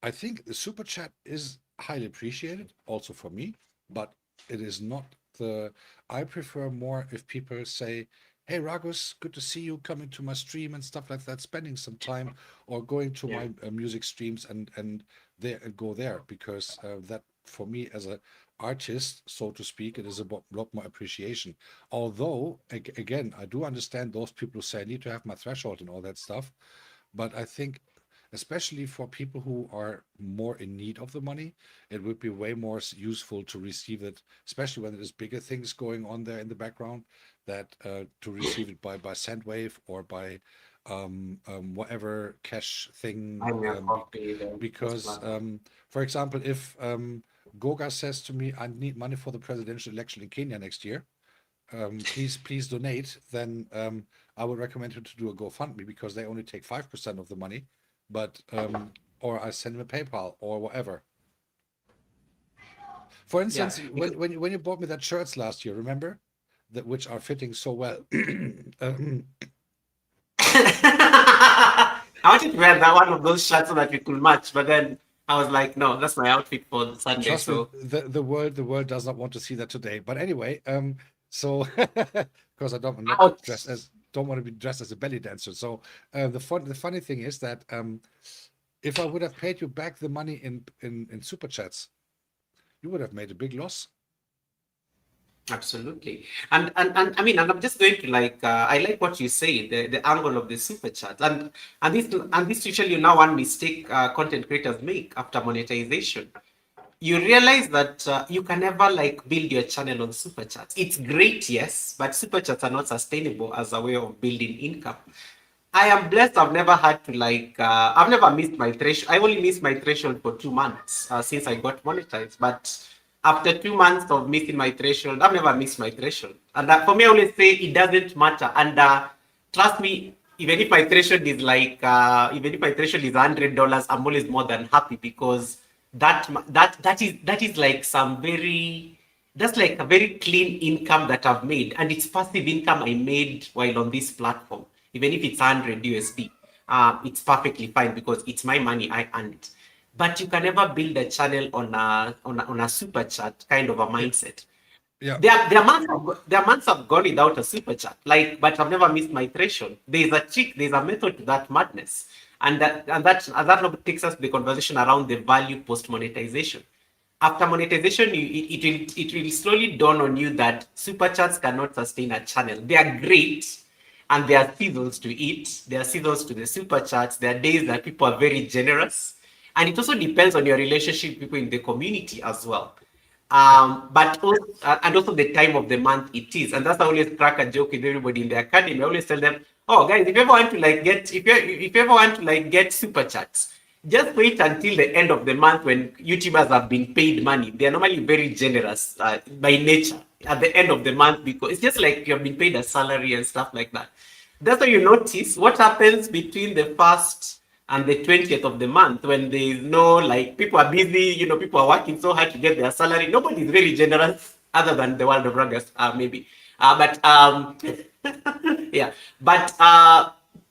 I think the super chat is highly appreciated also for me, but it is not the. I prefer more if people say, "Hey, Ragus, good to see you coming to my stream and stuff like that," spending some time or going to Yeah. my music streams and there and go there because that for me as a artist, so to speak, it is a lot more appreciation. Although again, I do understand those people who say I need to have my threshold and all that stuff, but I think especially for people who are more in need of the money, it would be way more useful to receive it, especially when there's bigger things going on there in the background, that to receive it by Sendwave or by whatever cash thing. I'm your coffee, the Because, smart. for example, if Goga says to me, "I need money for the presidential election in Kenya next year. Please donate," then I would recommend him to do a GoFundMe because they only take 5% of the money, but or I send him a PayPal or whatever. For Yeah. instance, when you bought me that shirts last year, remember that which are fitting so well. I wanted to wear that one of those shirts so that we could match, but then I was like, no, that's my outfit for Sunday. Trust me, So the world does not want to see that today. But anyway, so because I'm not out. don't want to be dressed as a belly dancer. So the funny thing is that if I would have paid you back the money in super chats, you would have made a big loss. Absolutely. And I mean, and I'm just going to like I like what you say, the angle of the super chat. And this usually now one mistake content creators make after monetization. You realize that you can never like build your channel on super chats. It's great, yes, but super chats are not sustainable as a way of building income. I am blessed. I've never had to like. I've never missed my threshold. I only missed my threshold for 2 months since I got monetized. But after 2 months of missing my threshold, I've never missed my threshold. And for me, I always say it doesn't matter. And trust me, even if my threshold is $100, I'm always more than happy because that is like some very that's like a very clean income that I've made, and it's passive income I made while on this platform. Even if it's 100 USD, it's perfectly fine because it's my money, I earned. But you can never build a channel on a super chat kind of a mindset. Yeah. There are months I've gone without a super chat, like, but I've never missed my threshold. There's a method to that madness, and that takes us to the conversation around the value post monetization. After monetization, it will slowly dawn on you that super chats cannot sustain a channel. They are great, and there are seasons to it. There are seasons to the super chats. There are days that people are very generous, and it also depends on your relationship with people in the community as well. But also, and also the time of the month it is, and that's why I always crack a joke with everybody in the academy. I always tell them, "Oh, guys, if you ever want to like get, if you ever want to like get super chats, just wait until the end of the month when YouTubers have been paid money. They are normally very generous by nature at the end of the month because it's just like you have been paid a salary and stuff like that. That's why you notice what happens between the first and the 20th of the month when there is no like people are busy, people are working so hard to get their salary. Nobody is very generous other than the world of Ragus, maybe. But yeah, but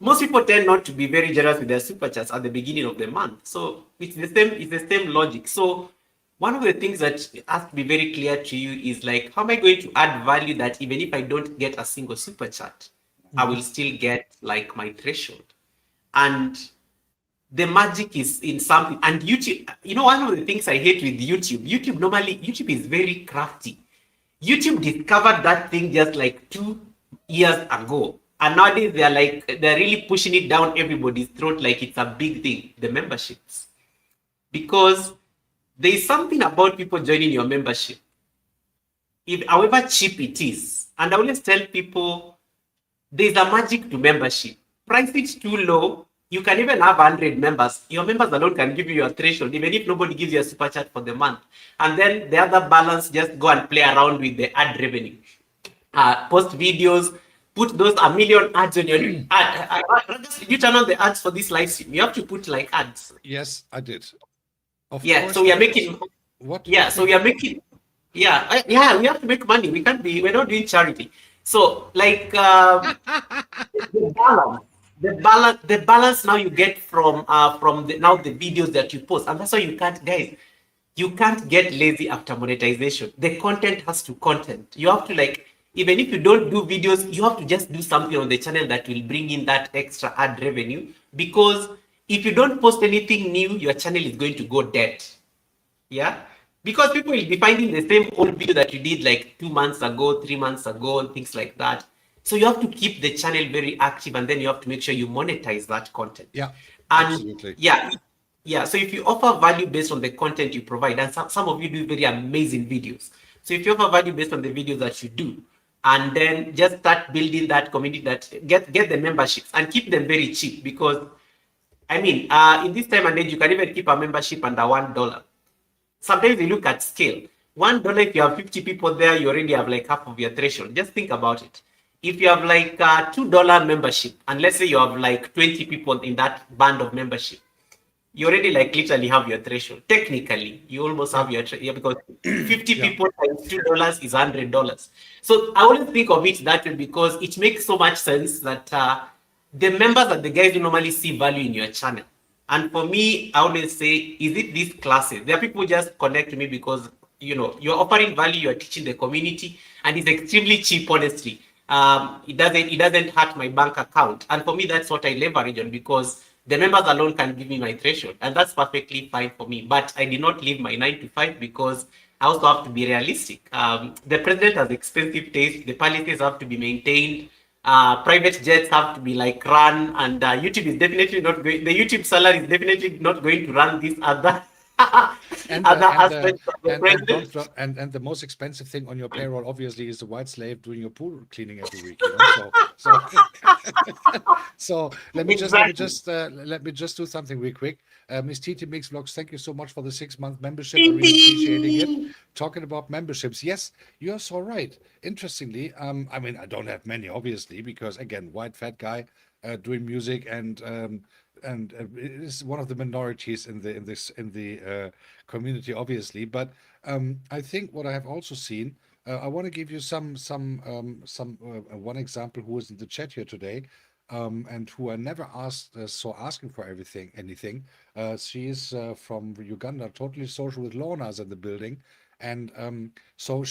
most people tend not to be very generous with their super chats at the beginning of the month. So it's the same logic. So one of the things that has to be very clear to you is like, how am I going to add value that even if I don't get a single super chat, I will still get like my threshold? And the magic is in something. And YouTube, one of the things I hate with YouTube is very crafty. YouTube discovered that thing just like 2 years ago. And nowadays they're really pushing it down everybody's throat like it's a big thing, the memberships. Because there is something about people joining your membership, however cheap it is. And I always tell people there's a magic to membership. Price it too low, you can even have 100 members. Your members alone can give you your threshold, even if nobody gives you a super chat for the month. And then the other balance, just go and play around with the ad revenue. Post videos, put those a million ads on your ad. Did you turn on the ads for this live stream? You have to put like ads. Yes, I did. Of Yeah, course so we I are did. making. What? Yeah, so we are making. Yeah, we have to make money. We're not doing charity. So like the balance, the balance now you get from the videos that you post, and that's why you can't get lazy after monetization. The content has to content. You have to like, even if you don't do videos, you have to just do something on the channel that will bring in that extra ad revenue. Because if you don't post anything new, your channel is going to go dead. Yeah, because people will be finding the same old video that you did like 2 months ago, 3 months ago, and things like that. So you have to keep the channel very active, and then you have to make sure you monetize that content. Yeah, And absolutely. yeah. So if you offer value based on the content you provide, and some of you do very amazing videos. So if you offer value based on the videos that you do, and then just start building that community, that get the memberships and keep them very cheap. Because I mean, in this time and age, you can even keep a membership under $1. Sometimes you look at scale. $1, if you have 50 people there, you already have like half of your threshold. Just think about it. If you have like a $2 membership, and let's say you have like 20 people in that band of membership, you already like literally have your threshold. Technically, you almost have your because 50 Yeah. people times $2 is $100. So I always think of it that way because it makes so much sense that the members are the guys who normally see value in your channel. And for me, I always say, is it these classes? There are people who just connect to me because you're offering value, you're teaching the community, and it's extremely cheap, honestly. It doesn't hurt my bank account. And for me, that's what I leverage on, because the members alone can give me my threshold, and that's perfectly fine for me. But I did not leave my 9 to 5 because I also have to be realistic. The president has expensive taste. The palaces have to be maintained. Private jets have to be like run, and YouTube is definitely not going. The YouTube salary is definitely not going to run this other And other and aspects of the and president. and the most expensive thing on your payroll obviously is the white slave doing your pool cleaning every week, you know. So so Exactly. let me just do something real quick. Miss Titi Mix Vlogs, thank you so much for the 6-month membership. I Ding, really appreciating it. ding. Talking about memberships, yes, you're so right. Interestingly, I mean, I don't have many, obviously, because again, white fat guy doing music, and it is one of the minorities in the community, obviously. But I think what I have also seen, I want to give you some one example who is in the chat here today, and who I never asked, so asking for anything. She is from Uganda, totally social with Lorna's in the building, and so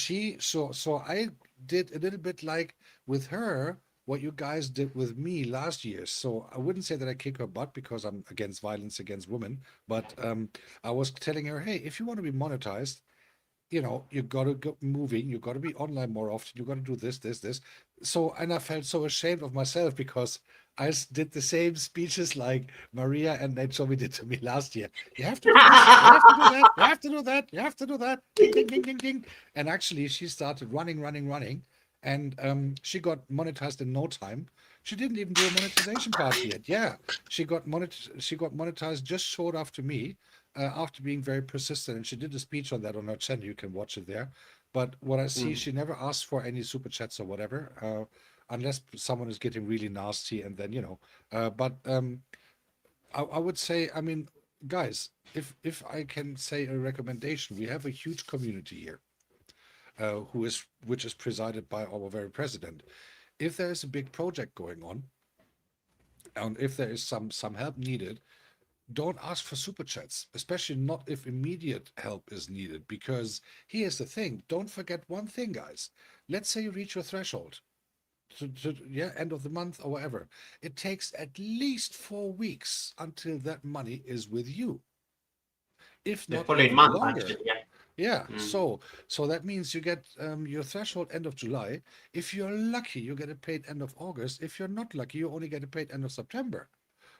I did a little bit like with her what you guys did with me last year. So I wouldn't say that I kick her butt because I'm against violence against women, but I was telling her, hey, if you want to be monetized, you know, you got to go moving, you got to be online more often, you got to do this. So, and I felt so ashamed of myself because did the same speeches like Maria and Naomi did to me last year. You have to do this, you have to do that, you have to do that, you have to do that, ding, ding, ding, ding, ding. And actually, she started running, and she got monetized in no time. She didn't even do a monetization party yet. Yeah, she got monetized just short after me, after being very persistent. And she did a speech on that on her channel. You can watch it there. But what I see, Mm. she never asked for any super chats or whatever, unless someone is getting really nasty. And then, you know, but I would say, I mean, guys, if I can say a recommendation, we have a huge community here, which is presided by our very president. If there is a big project going on, and if there is some help needed, don't ask for super chats, especially not if immediate help is needed. Because here's the thing: don't forget one thing, guys. Let's say you reach your threshold, yeah, end of the month or whatever. It takes at least 4 weeks until that money is with you, if The not following even month, longer. actually, yeah. Yeah, Mm. so that means you get your threshold end of July. If you're lucky, you get it paid end of August. If you're not lucky, you only get it paid end of September.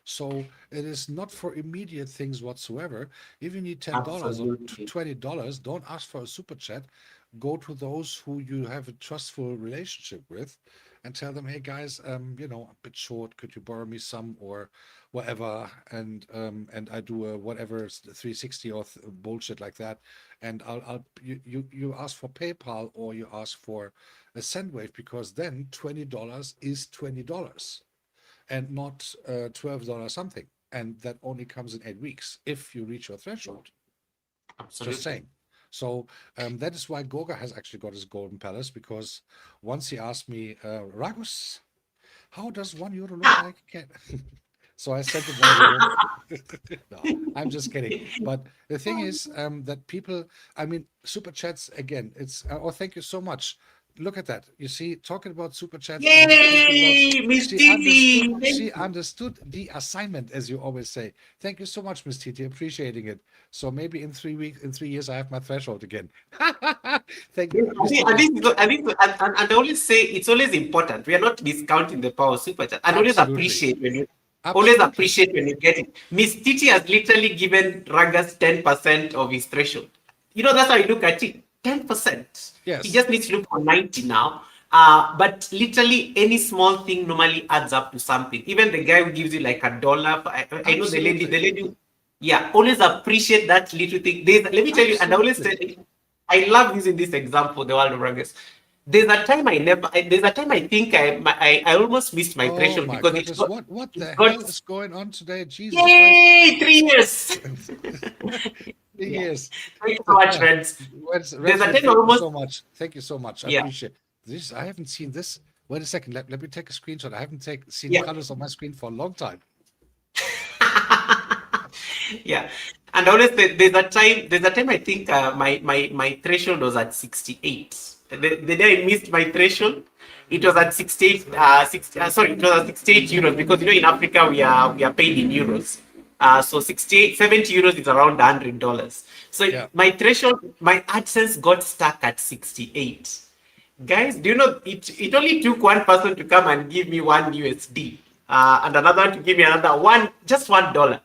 So it is not for immediate things whatsoever. If you need $10 or Absolutely. $20, don't ask for a super chat. Go to those who you have a trustful relationship with and tell them, hey guys, you know, a bit short, could you borrow me some or whatever? And I do a whatever 360 or bullshit like that. And you ask for PayPal or you ask for a Sendwave, because then $20 is $20 and not $12 something. And that only comes in 8 weeks if you reach your threshold. Just Absolutely. saying. So that is why Goga has actually got his golden palace, because once he asked me, Ragus, how does €1 look like a cat? So I sent him €1. No, I'm just kidding. But the thing is that people, I mean, super chats again. It's oh, thank you so much. Look at that. You see, talking about super chats and Miss TT Vlogs, Yay, Miss Titi! she Thank you. understood the assignment, as you always say. Thank you so much, Miss TT. Appreciating it. So maybe in 3 weeks, in 3 years, I have my threshold again. Thank you, Yes, Miss TT. and I always say it's always important. We are not discounting the power of super chat. And Absolutely, always absolutely. appreciate when you get it. Miss Titi has literally given Ragas 10% of his threshold. You know, that's how you look at it. 10%. He Yes, just needs to look for 90 now. But literally any small thing normally adds up to something. Even the guy who gives you like $1. I know absolutely, the lady, yeah, always appreciate that little thing. Let me tell you, and I always absolutely. say, I love using this example, the world of Ragas. There's a time I think I almost missed my Oh threshold my because goodness, what it the got hell is going on today? Jesus Christ. yay 3 years. Yeah. Yes. Thank you so much, friends. There's a Redsman, time I thank you almost so much. Thank you so much. I yeah appreciate this. I haven't seen this. Wait a second. Let me take a screenshot. I haven't seen yeah colors on my screen for a long time. yeah. And honestly, there's a time I think my threshold was at 68. The day I missed my threshold, it was at 68. Sorry, it was at 68 euros because in Africa we are paid in euros. So 68, 70 euros is around $100. So Yeah. my threshold, my AdSense got stuck at 68. Guys, do you know it only took one person to come and give me one USD, and another one to give me another one, just $1.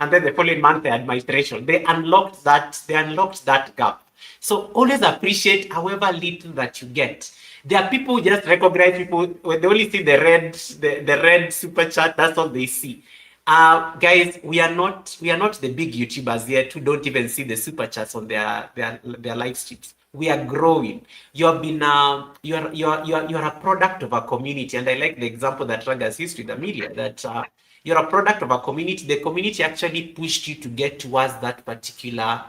And then the following month they had my threshold. They unlocked that gap. So always appreciate however little that you get. There are people who just recognize people when they only see the red super chat, that's all they see. Guys, we are not the big YouTubers yet who don't even see the super chats on their live streams. We are growing. You have been you're a product of a community, and I like the example that Ragas used with Amelia, that you're a product of a community. The community actually pushed you to get towards that particular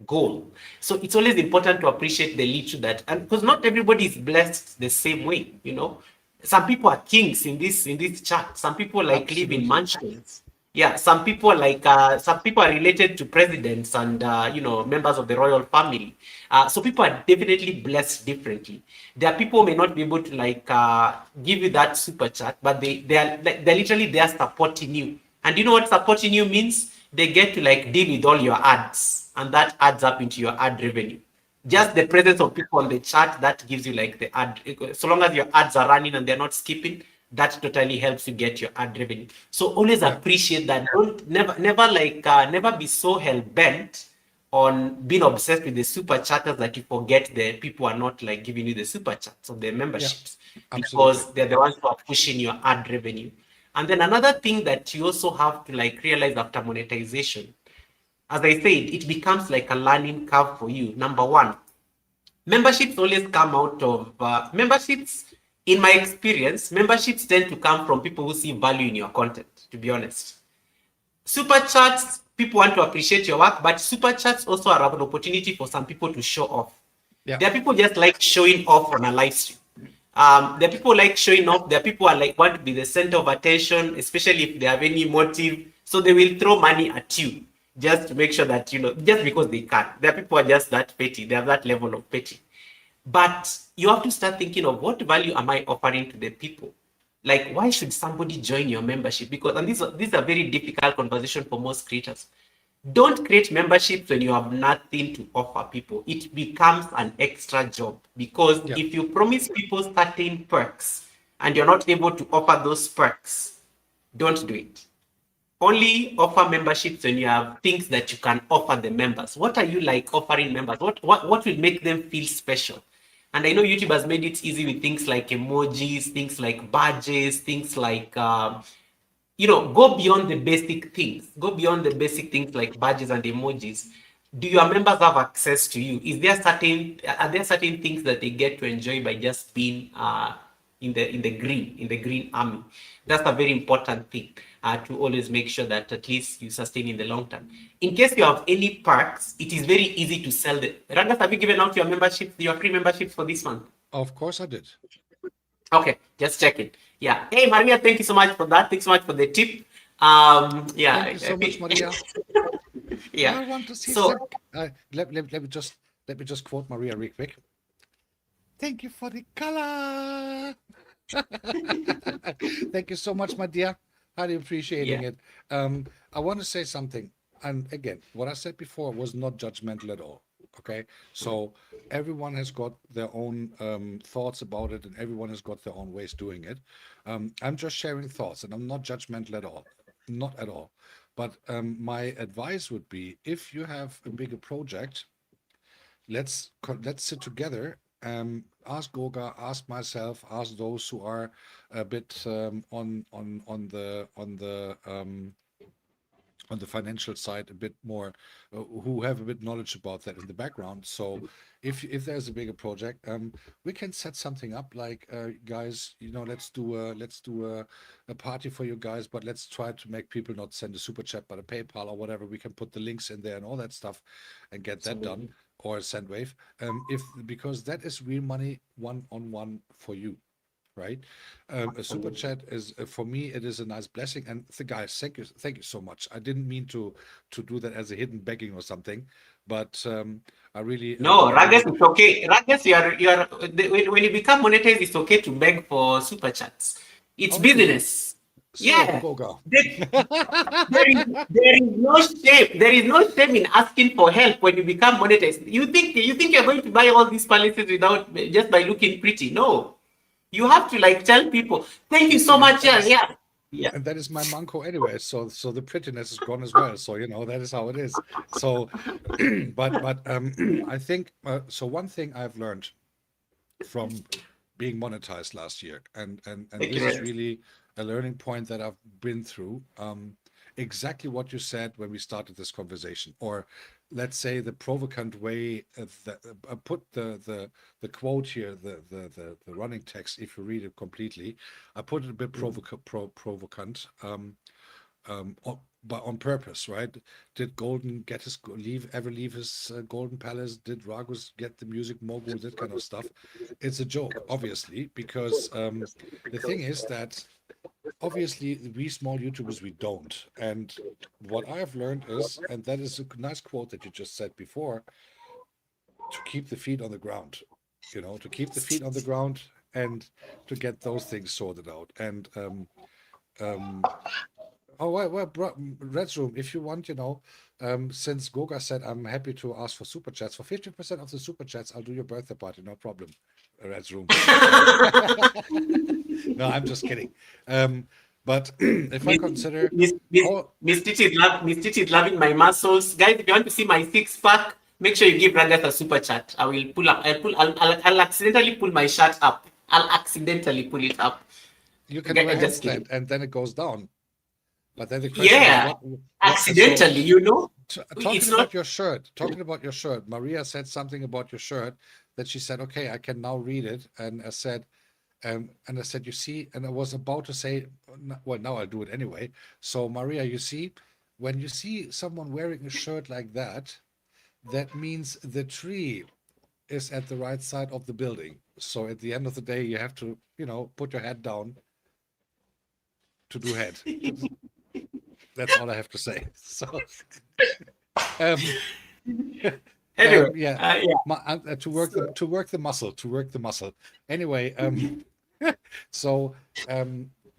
goal. So it's always important to appreciate the little that, and because not everybody is blessed the same way, you know. Some people are kings in this chat. Some people live in Absolutely. mansions. Yeah, some people are related to presidents and members of the royal family. So people are definitely blessed differently. There are people who may not be able to give you that super chat, but they're literally there supporting you. And you know what supporting you means? They get to deal with all your ads, and that adds up into your ad revenue. Just the presence of people on the chat, that gives you the ad. So long as your ads are running and they're not skipping, that totally helps you get your ad revenue. So always appreciate that. Don't never be so hell bent on being obsessed with the super chatters that you forget the people are not giving you the super chats of their memberships, because they're the ones who are pushing your ad revenue. And then another thing that you also have to realize after monetization, as I said, it becomes like a learning curve for you. Number one, memberships always come out of memberships. In my experience, memberships tend to come from people who see value in your content, to be honest. Super chats, people want to appreciate your work, but super chats also are an opportunity for some people to show off. There are people just like showing off on a live stream. There are people like showing off. There are people who are want to be the center of attention, especially if they have any motive. So they will throw money at you just to make sure that, just because they can. There are people who are just that petty. They have that level of petty. But you have to start thinking of what value am I offering to the people? Why should somebody join your membership? Because, and this is a very difficult conversation for most creators. Don't create memberships when you have nothing to offer people. It becomes an extra job, because if you promise people certain perks and you're not able to offer those perks, don't do it. Only offer memberships when you have things that you can offer the members. What are you offering members? What will make them feel special? And I know YouTube has made it easy with things like emojis, things like badges, things like go beyond the basic things. Go beyond the basic things like badges and emojis. Do your members have access to you? Are there certain things that they get to enjoy by just being in the green army? That's a very important thing to always make sure that at least you sustain in the long term. In case you have any perks, it is very easy to sell them. Ragas, have you given out your membership, your free membership for this month? Of course I did. Okay, just checking. Yeah. Hey, Maria, thank you so much for that. Thanks so much for the tip. Yeah. Thank you so much, Maria. Yeah. I want to see So, let me just quote Maria real quick. Thank you for the color. Thank you so much, my dear. Highly appreciating it. I want to say something. And again, what I said before was not judgmental at all. Okay. So everyone has got their own thoughts about it, and everyone has got their own ways doing it. I'm just sharing thoughts, and I'm not judgmental at all. Not at all. But my advice would be, if you have a bigger project, let's sit together. Ask Goga, ask myself, ask those who are a bit on the financial side a bit more, who have a bit knowledge about that in the background. So if there's a bigger project, we can set something up guys, let's do a party for you guys, but let's try to make people not send a super chat but a PayPal or whatever. We can put the links in there and all that stuff and get that done, or a Sendwave, because that is real money one-on-one for you. Right, a super chat is for me, it is a nice blessing. And the guys, thank you so much. I didn't mean to do that as a hidden begging or something, but I really no, Ragus, it's okay. Ragus, when you become monetized, it's okay to beg for super chats. It's business. So, Yeah. Goga. There is no shame. There is no shame in asking for help when you become monetized. You think you're going to buy all these palaces without just by looking pretty? No. You have to like tell people, thank you so And much. that Yeah, is yeah. Yeah. and that is my manco anyway. So the prettiness is gone as well. So that is how it is. So, but I think so. One thing I've learned from being monetized last year, and this is Okay. really a learning point that I've been through. Exactly what you said when we started this conversation, or let's say the provocant way that put the quote here, the running text. If you read it completely, I put it a bit provocant. But on purpose, right? Did Golden get his leave his Golden Palace? Did Ragus get the music mogul? That kind of stuff. It's a joke, obviously, because the thing is that obviously we small YouTubers we don't. And what I have learned is, and that is a nice quote that you just said before, to keep the feet on the ground. To keep the feet on the ground and to get those things sorted out. And um, oh, Red's Room, if you want, since Goga said I'm happy to ask for super chats, for 50% of the super chats, I'll do your birthday party, no problem, Red's Room. No, I'm just kidding. But if I consider all, Miss Titi is loving my muscles. Guys, if you want to see my six pack, make sure you give Ragas a super chat. I will pull up. I'll accidentally pull my shirt up. I'll accidentally pull it up. you can do a Just kidding. handstand and then it goes down. But then the question is, Yeah, accidentally, talking it's about not. your shirt, Maria said something about your shirt that she said, okay, I can now read it. And I said, you see, and I was about to say, well, now I'll do it anyway. So, Maria, you see, when you see someone wearing a shirt like that, that means the tree is at the right side of the building. So at the end of the day, you have to, put your head down to do head. That's all I have to say. So, um, Anyway, yeah, yeah. to work the muscle. Anyway, so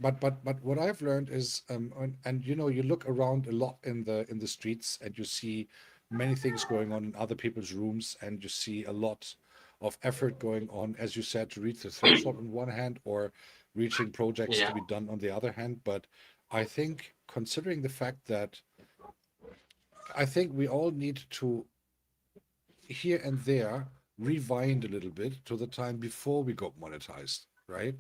but what I've learned is and you look around a lot in the streets and you see many things going on in other people's rooms and you see a lot of effort going on, as you said, to reach the threshold on one hand or reaching projects to Yeah. be done on the other hand. But I think considering the fact that I think we all need to here and there rewind a little bit to the time before we got monetized, right?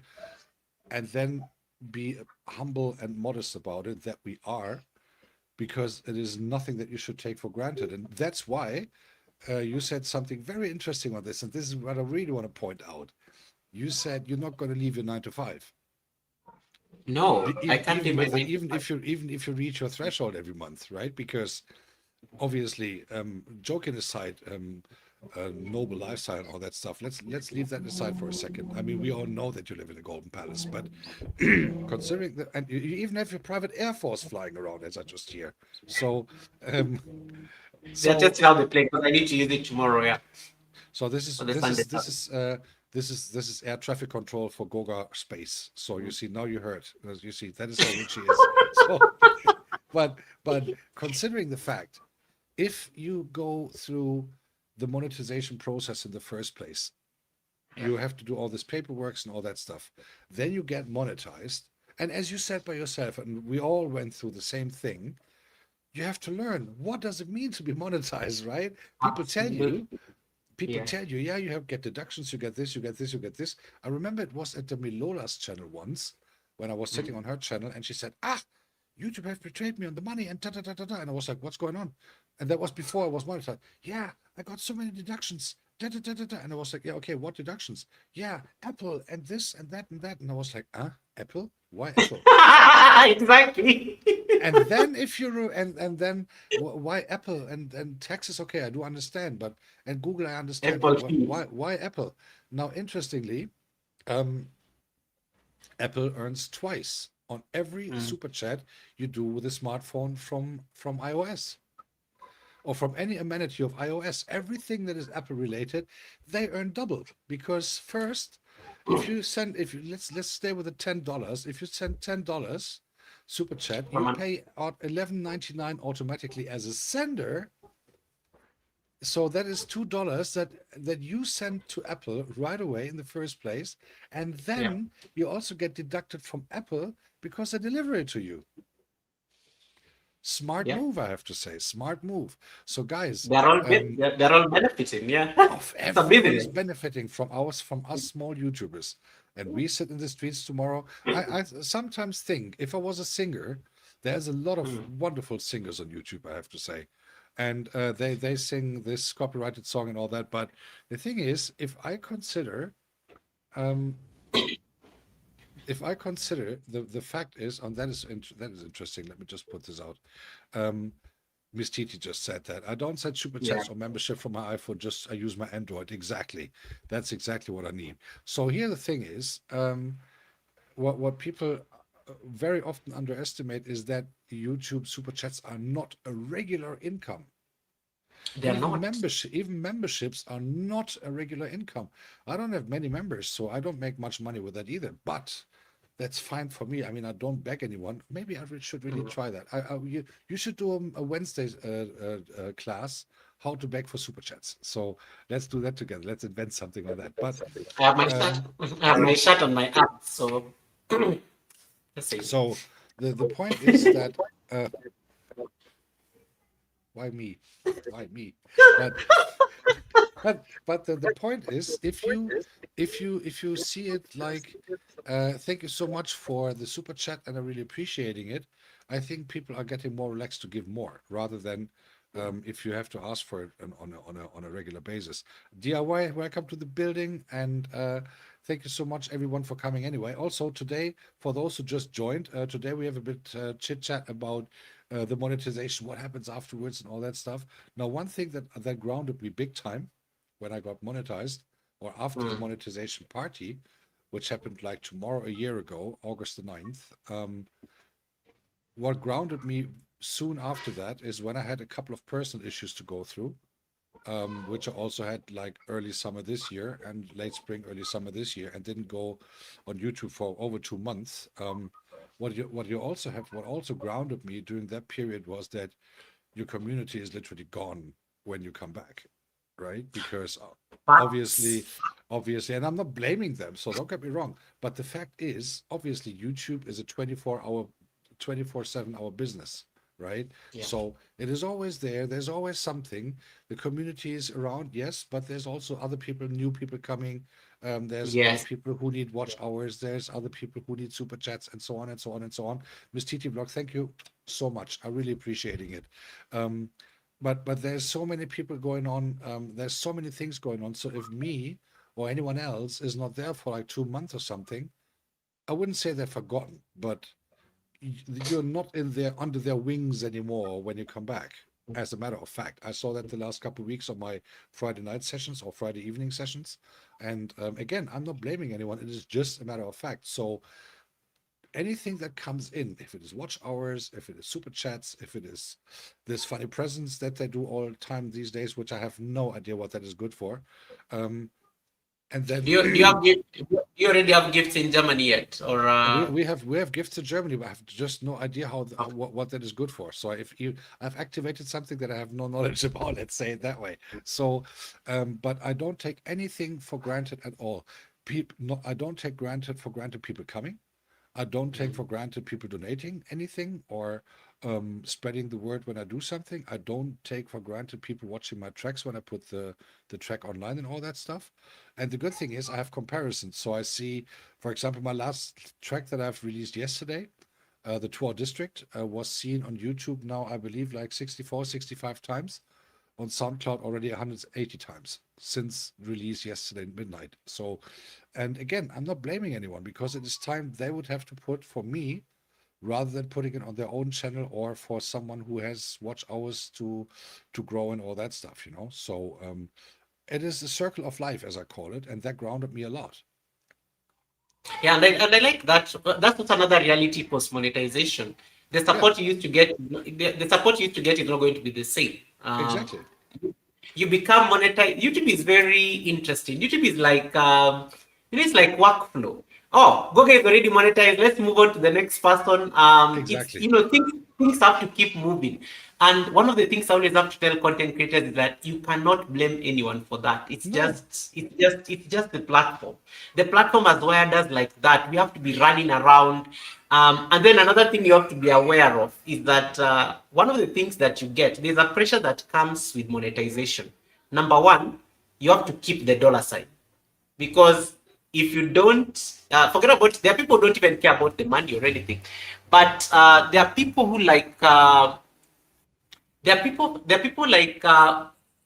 And then be humble and modest about it that we are, because it is nothing that you should take for granted. And that's why you said something very interesting on this. And this is what I really want to point out. You said you're not going to leave your 9 to 5. No, I Even can't even even with wait. even if you reach your threshold every month, right? Because obviously, joking aside, noble lifestyle and all that stuff. Let's leave that aside for a second. I mean, we all know that you live in a golden palace, but considering that, and you even have your private air force flying around, as I just hear. So, um, They're so testing out the plane because I need to use it tomorrow. Yeah, so this is for the this Sunday is this service. is this is air traffic control for Goga space. So you see now you heard, as you see that is how rich he is. So, but considering the fact, if you go through the monetization process in the first place, you have to do all this paperwork and all that stuff. Then you get monetized. And as you said by yourself, and we all went through the same thing, you have to learn what does it mean to be monetized, right? Absolutely. People Yeah. tell you, yeah, you have get deductions, you get this, you get this, you get this. I remember it was at the Milola's channel once when I was sitting on her channel and she said, YouTube have betrayed me on the money and da da da da da. And I was like, what's going on? And that was before I was monetized. Yeah, I got so many deductions. Da, da, da, da, da. And I was like, yeah, okay, what deductions? Yeah, Apple and this and that and that. And I was like, Apple? Why Apple? Exactly. And then if you and then why Apple and taxes? Okay, I do understand, but and Google I understand, Apple but fees. why Apple? Now, interestingly, um, Apple earns twice on every Mm. super chat you do with a smartphone from iOS or from any amenity of iOS. Everything that is Apple related, they earn double because first, if you let's stay with the $10. If you send $10 super chat, From you an, pay out $11.99 automatically as a sender. So that is $2 that you send to Apple right away in the first place, and yeah. then you also get deducted from Apple because they deliver it to you. Smart Yeah. move, I have to say. Smart move. So guys, They're all benefiting. Yeah. It's a everyone is business. benefiting from us small YouTubers. And we sit in the streets tomorrow. I sometimes think if I was a singer, there's a lot of wonderful singers on YouTube, I have to say. And they sing this copyrighted song and all that. But the thing is, um, the fact is, and that is interesting. Let me just put this out. Miss Titi just said that. I don't set super Yeah. chats or membership from my iPhone, just I use my Android. Exactly. That's exactly what I need. So here the thing is, what people very often underestimate is that YouTube super chats are not a regular income. They're not. Even memberships are not a regular income. I don't have many members, so I don't make much money with that either. But that's fine for me. I mean, I don't beg anyone. Maybe I should really try that. You should do a Wednesday class, how to beg for super chats. So let's do that together. Let's invent something like that. But I have my shirt. um, I have my shirt on my app. So let's see. so the point is that why me? Why me? But but the point is, if you see it like, thank you so much for the super chat, and I'm really appreciating it. I think people are getting more relaxed to give more rather than if you have to ask for it on a regular basis. DIY, welcome to the building, and thank you so much everyone for coming anyway. Also today, for those who just joined, today we have a bit chit chat about the monetization, what happens afterwards, and all that stuff. Now, one thing that grounded me big time when I got monetized, or after the monetization party, which happened like tomorrow, a year ago, August the 9th. What grounded me soon after that is when I had a couple of personal issues to go through, which I also had like early summer this year and late spring, early summer this year, and didn't go on YouTube for over 2 months. What also grounded me during that period was that your community is literally gone when you come back, right? Because obviously, and I'm not blaming them, so don't get me wrong. But the fact is, obviously, YouTube is a 24/7 hour business, right? Yeah. So it is always there. There's always something. The community is around, yes, but there's also other people, new people coming. There's other Yes. people who need watch hours. There's other people who need super chats, and so on and so on and so on. Miss TT Blog, thank you so much. I'm really appreciating it. But there's so many people going on. There's so many things going on. So if me or anyone else is not there for like 2 months or something, I wouldn't say they're forgotten, but you're not in there under their wings anymore when you come back. As a matter of fact, I saw that the last couple of weeks of my Friday night sessions or Friday evening sessions. And again, I'm not blaming anyone. It is just a matter of fact. So anything that comes in, if it is watch hours, if it is super chats, if it is this funny presents that they do all the time these days, which I have no idea what that is good for. And then Do you already have gifts in Germany yet, or we have gifts in Germany, but I have just no idea what that is good for. So I've activated something that I have no knowledge about. Let's say it that way. So, but I don't take anything for granted at all. I don't take for granted people coming. I don't take for granted people donating anything or spreading the word when I do something. I don't take for granted people watching my tracks when I put the track online and all that stuff. And the good thing is I have comparisons. So I see, for example, my last track that I've released yesterday, the Tour District, was seen on YouTube now, I believe, like 64, 65 times. On SoundCloud already 180 times since release yesterday at midnight. So, and again, I'm not blaming anyone because it is time they would have to put for me rather than putting it on their own channel or for someone who has watch hours to grow and all that stuff, you know. So it is the circle of life, as I call it, and that grounded me a lot. yeah, and I like that. That's also another reality post monetization. The support you used to get, the support you used to get is not going to be the same. Exactly. You become monetized. YouTube is very interesting. YouTube is like it's like workflow. Oh, Goga is already monetized. Let's move on to the next person. It's Exactly. things have to keep moving, and one of the things I always have to tell content creators is that you cannot blame anyone for that. No. It's just the platform. The platform has wired us like that. We have to be running around. And then another thing you have to be aware of is that one of the things that you get, there's a pressure that comes with monetization. Number one, you have to keep the dollar sign, because if you don't forget about, there are people who don't even care about the money or anything, but there are people who like there are people like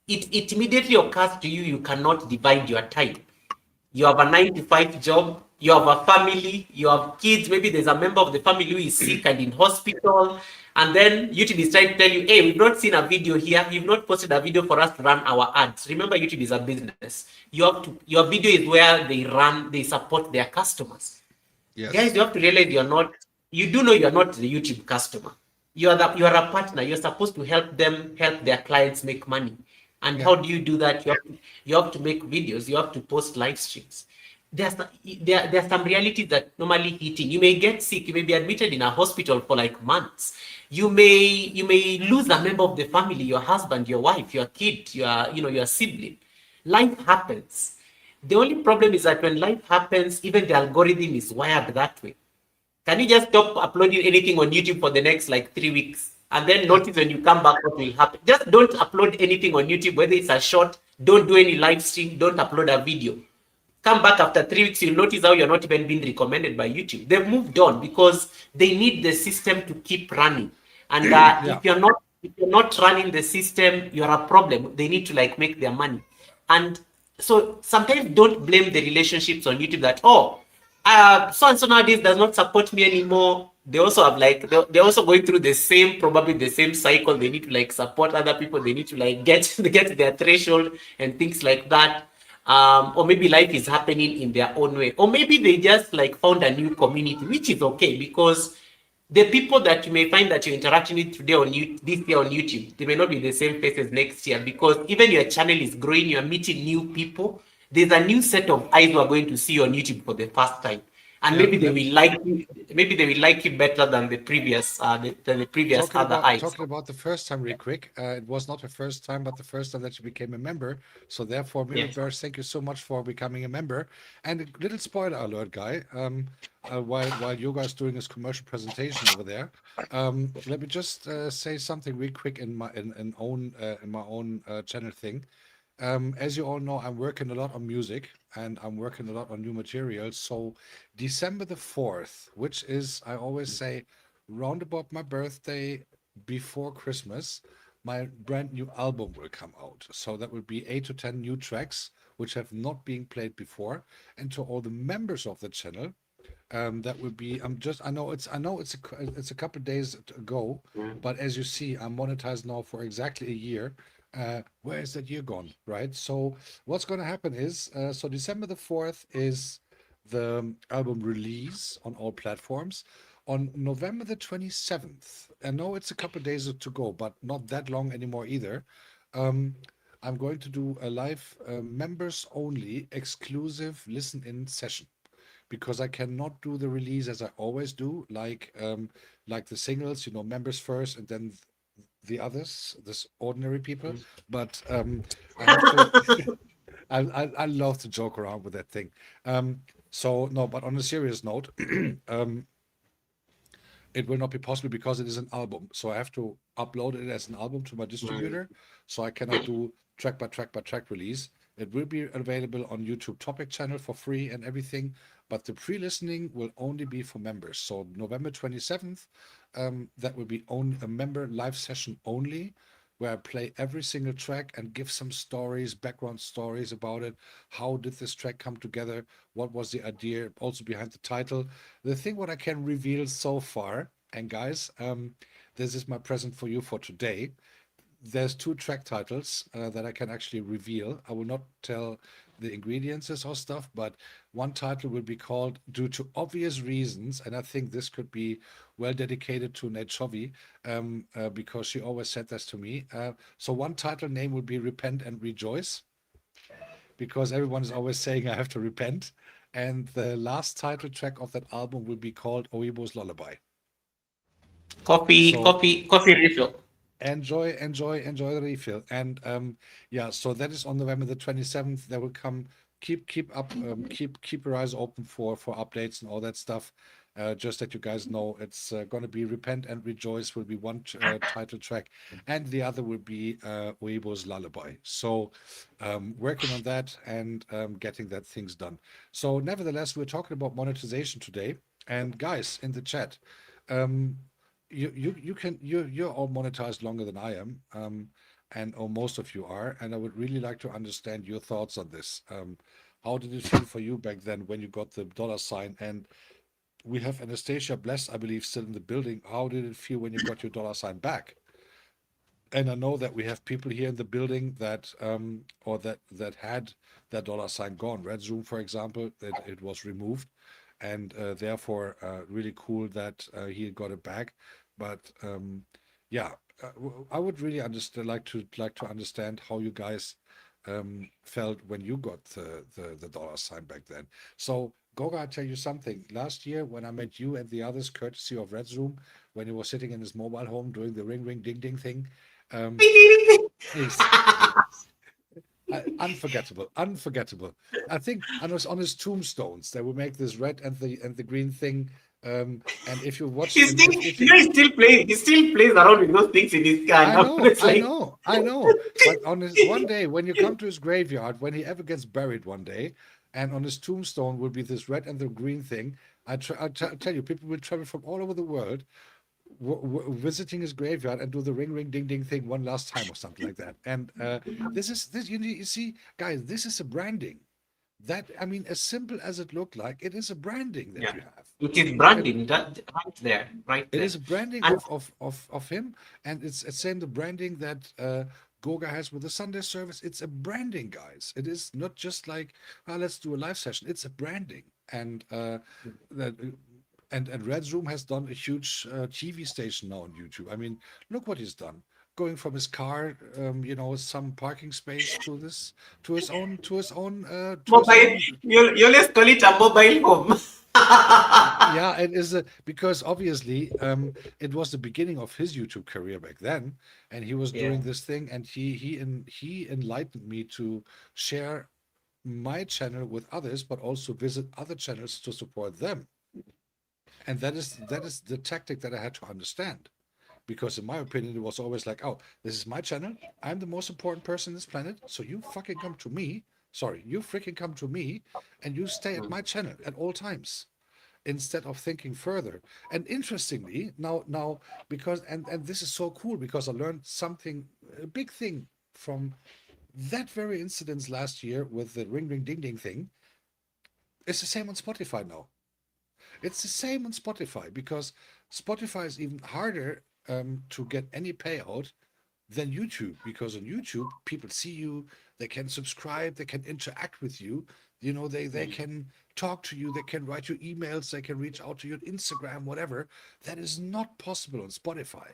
it immediately occurs to you, you cannot divide your time. You have a 9 to 5 job, you have a family, you have kids, maybe there's a member of the family who is sick and in hospital, and then YouTube is trying to tell you, hey, we've not seen a video here, you've not posted a video for us to run our ads. Remember, YouTube is a business. Your video is where they support their customers. Guys, Yes. you have to realize you do know you're not the YouTube customer. You are a partner. You're supposed to help them help their clients make money. And Yeah. how do you do that? You have to make videos, you have to post live streams. There's some realities that normally hitting. You may get sick, you may be admitted in a hospital for like months. You may lose a member of the family, your husband, your wife, your kid, your sibling. Life happens. The only problem is that when life happens, even the algorithm is wired that way. Can you just stop uploading anything on YouTube for the next like 3 weeks? And then Yeah. notice when you come back what will happen. Just don't upload anything on YouTube, whether it's a short, don't do any live stream, don't upload a video. Come back after 3 weeks, you'll notice how you're not even being recommended by YouTube. They've moved on because they need the system to keep running. And Yeah. if you're not running the system, you're a problem. They need to like make their money. And so sometimes don't blame the relationships on YouTube that, oh, so and so nowadays does not support me anymore. They also have like they're also going through the same, probably the same cycle. They need to like support other people. They need to like get their threshold and things like that. Or maybe life is happening in their own way, or maybe they just like found a new community, which is okay, because the people that you may find that you're interacting with today this year on YouTube, they may not be the same faces next year, because even your channel is growing, you're meeting new people. There's a new set of eyes who are going to see you on YouTube for the first time, and Yeah. maybe they will like you. Maybe they will like you better than the previous other eyes. Talking about the first time real quick. It was not the first time, but the first time that you became a member. So therefore, Mary Yes. Burst, thank you so much for becoming a member. And a little spoiler alert, guy. While Yoga is doing his commercial presentation over there, let me just say something real quick in my own channel thing. As you all know, I'm working a lot on music and I'm working a lot on new materials. So December the 4th, which is, I always say, round about my birthday before Christmas, my brand new album will come out. So that will be 8 to 10 new tracks, which have not been played before. And to all the members of the channel, that would be I know it's a couple days to go, but as you see, I'm monetized now for exactly a year. Where is that year gone, right? So what's going to happen is, so December the 4th is the album release on all platforms. On November the 27th, I know it's a couple days to go, but not that long anymore either. um, I'm going to do a live, members only exclusive listen in session, because I cannot do the release as I always do, like the singles, members first and then the others, this ordinary people. But I have to. I love to joke around with that thing. So no, but on a serious note, um, it will not be possible because it is an album. So I have to upload it as an album to my distributor. So I cannot do track by track by track release. It will be available on YouTube topic channel for free and everything, but the pre-listening will only be for members. So November 27th, that will be a member live session only, where I play every single track and give some stories, background stories about it. How did this track come together? What was the idea also behind the title? The thing what I can reveal so far, and guys, this is my present for you for today. There's two track titles that I can actually reveal. I will not tell the ingredients or stuff, but one title will be called Due to Obvious Reasons, and I think this could be well dedicated to Nate Chovy, because she always said this to me. So one title name will be Repent and Rejoice, because everyone is always saying I have to repent. And the last title track of that album will be called Oibo's Lullaby. Coffee, So coffee, coffee refill. enjoy the refill. And yeah, so that is on November the 27th. There will come, keep up, keep your eyes open for updates and all that stuff. Just that you guys know, it's going to be Repent and Rejoice will be one title track, and the other will be Weibo's Lullaby. So working on that and getting that things done. So nevertheless, we're talking about monetization today. And guys in the chat, um, you're all monetized longer than I am, and or most of you are, and I would really like to understand your thoughts on this. How did it feel for you back then when you got the dollar sign? And we have Anastasia Bless, I believe, still in the building. How did it feel when you got your dollar sign back? And I know that we have people here in the building that or that had their dollar sign gone. Red Zoom, for example, it was removed, and therefore really cool that he got it back. But yeah, I would really understand like to understand how you guys felt when you got the dollar sign back then. So Goga, I tell you something. Last year when I met you and the others, courtesy of Red Zoom, when he was sitting in his mobile home doing the ring ring ding ding thing, um, is unforgettable, unforgettable. I think on his tombstones they will make this red and the green thing. And if you watch, He's and still, if you you, know, he's still playing. He still plays around with those things in his car. I Now know, it's I like, know, I know. But on his one day, when you come to his graveyard, when he ever gets buried one day, and on his tombstone will be this red and the green thing. I tell you, people will travel from all over the world visiting his graveyard and do the ring ring ding ding thing one last time or something like that. And this is this you see, guys, this is a branding. That I mean, as simple as it looked like, it is a branding that yeah, you have. it is And branding that right there, right it there. is a branding And of him, and it's same the branding that Goga has with the Sunday service. It's a branding, guys. It is not just like, let's do a live session. It's a branding, and that and Red Room has done a huge TV station now on YouTube. I mean, look what he's done. Going from his car, some parking space to this, to his mobile, own. you let's call it a mobile home. Yeah, it is because obviously it was the beginning of his YouTube career back then, and he was Yeah. doing this thing, and he enlightened me to share my channel with others, but also visit other channels to support them. And that is the tactic that I had to understand. Because in my opinion, it was always like, oh, this is my channel. I'm the most important person on this planet. So you fucking come to me. Sorry, you freaking come to me and you stay at my channel at all times instead of thinking further. And interestingly, now because and this is so cool because I learned something, a big thing from that very incident last year with the ring ring ding ding thing. It's the same on Spotify now. It's the same on Spotify because Spotify is even harder to get any payout than YouTube, because on YouTube people see you, they can subscribe, they can interact with you, they can talk to you, they can write you emails, they can reach out to you on Instagram, whatever. That is not possible on Spotify.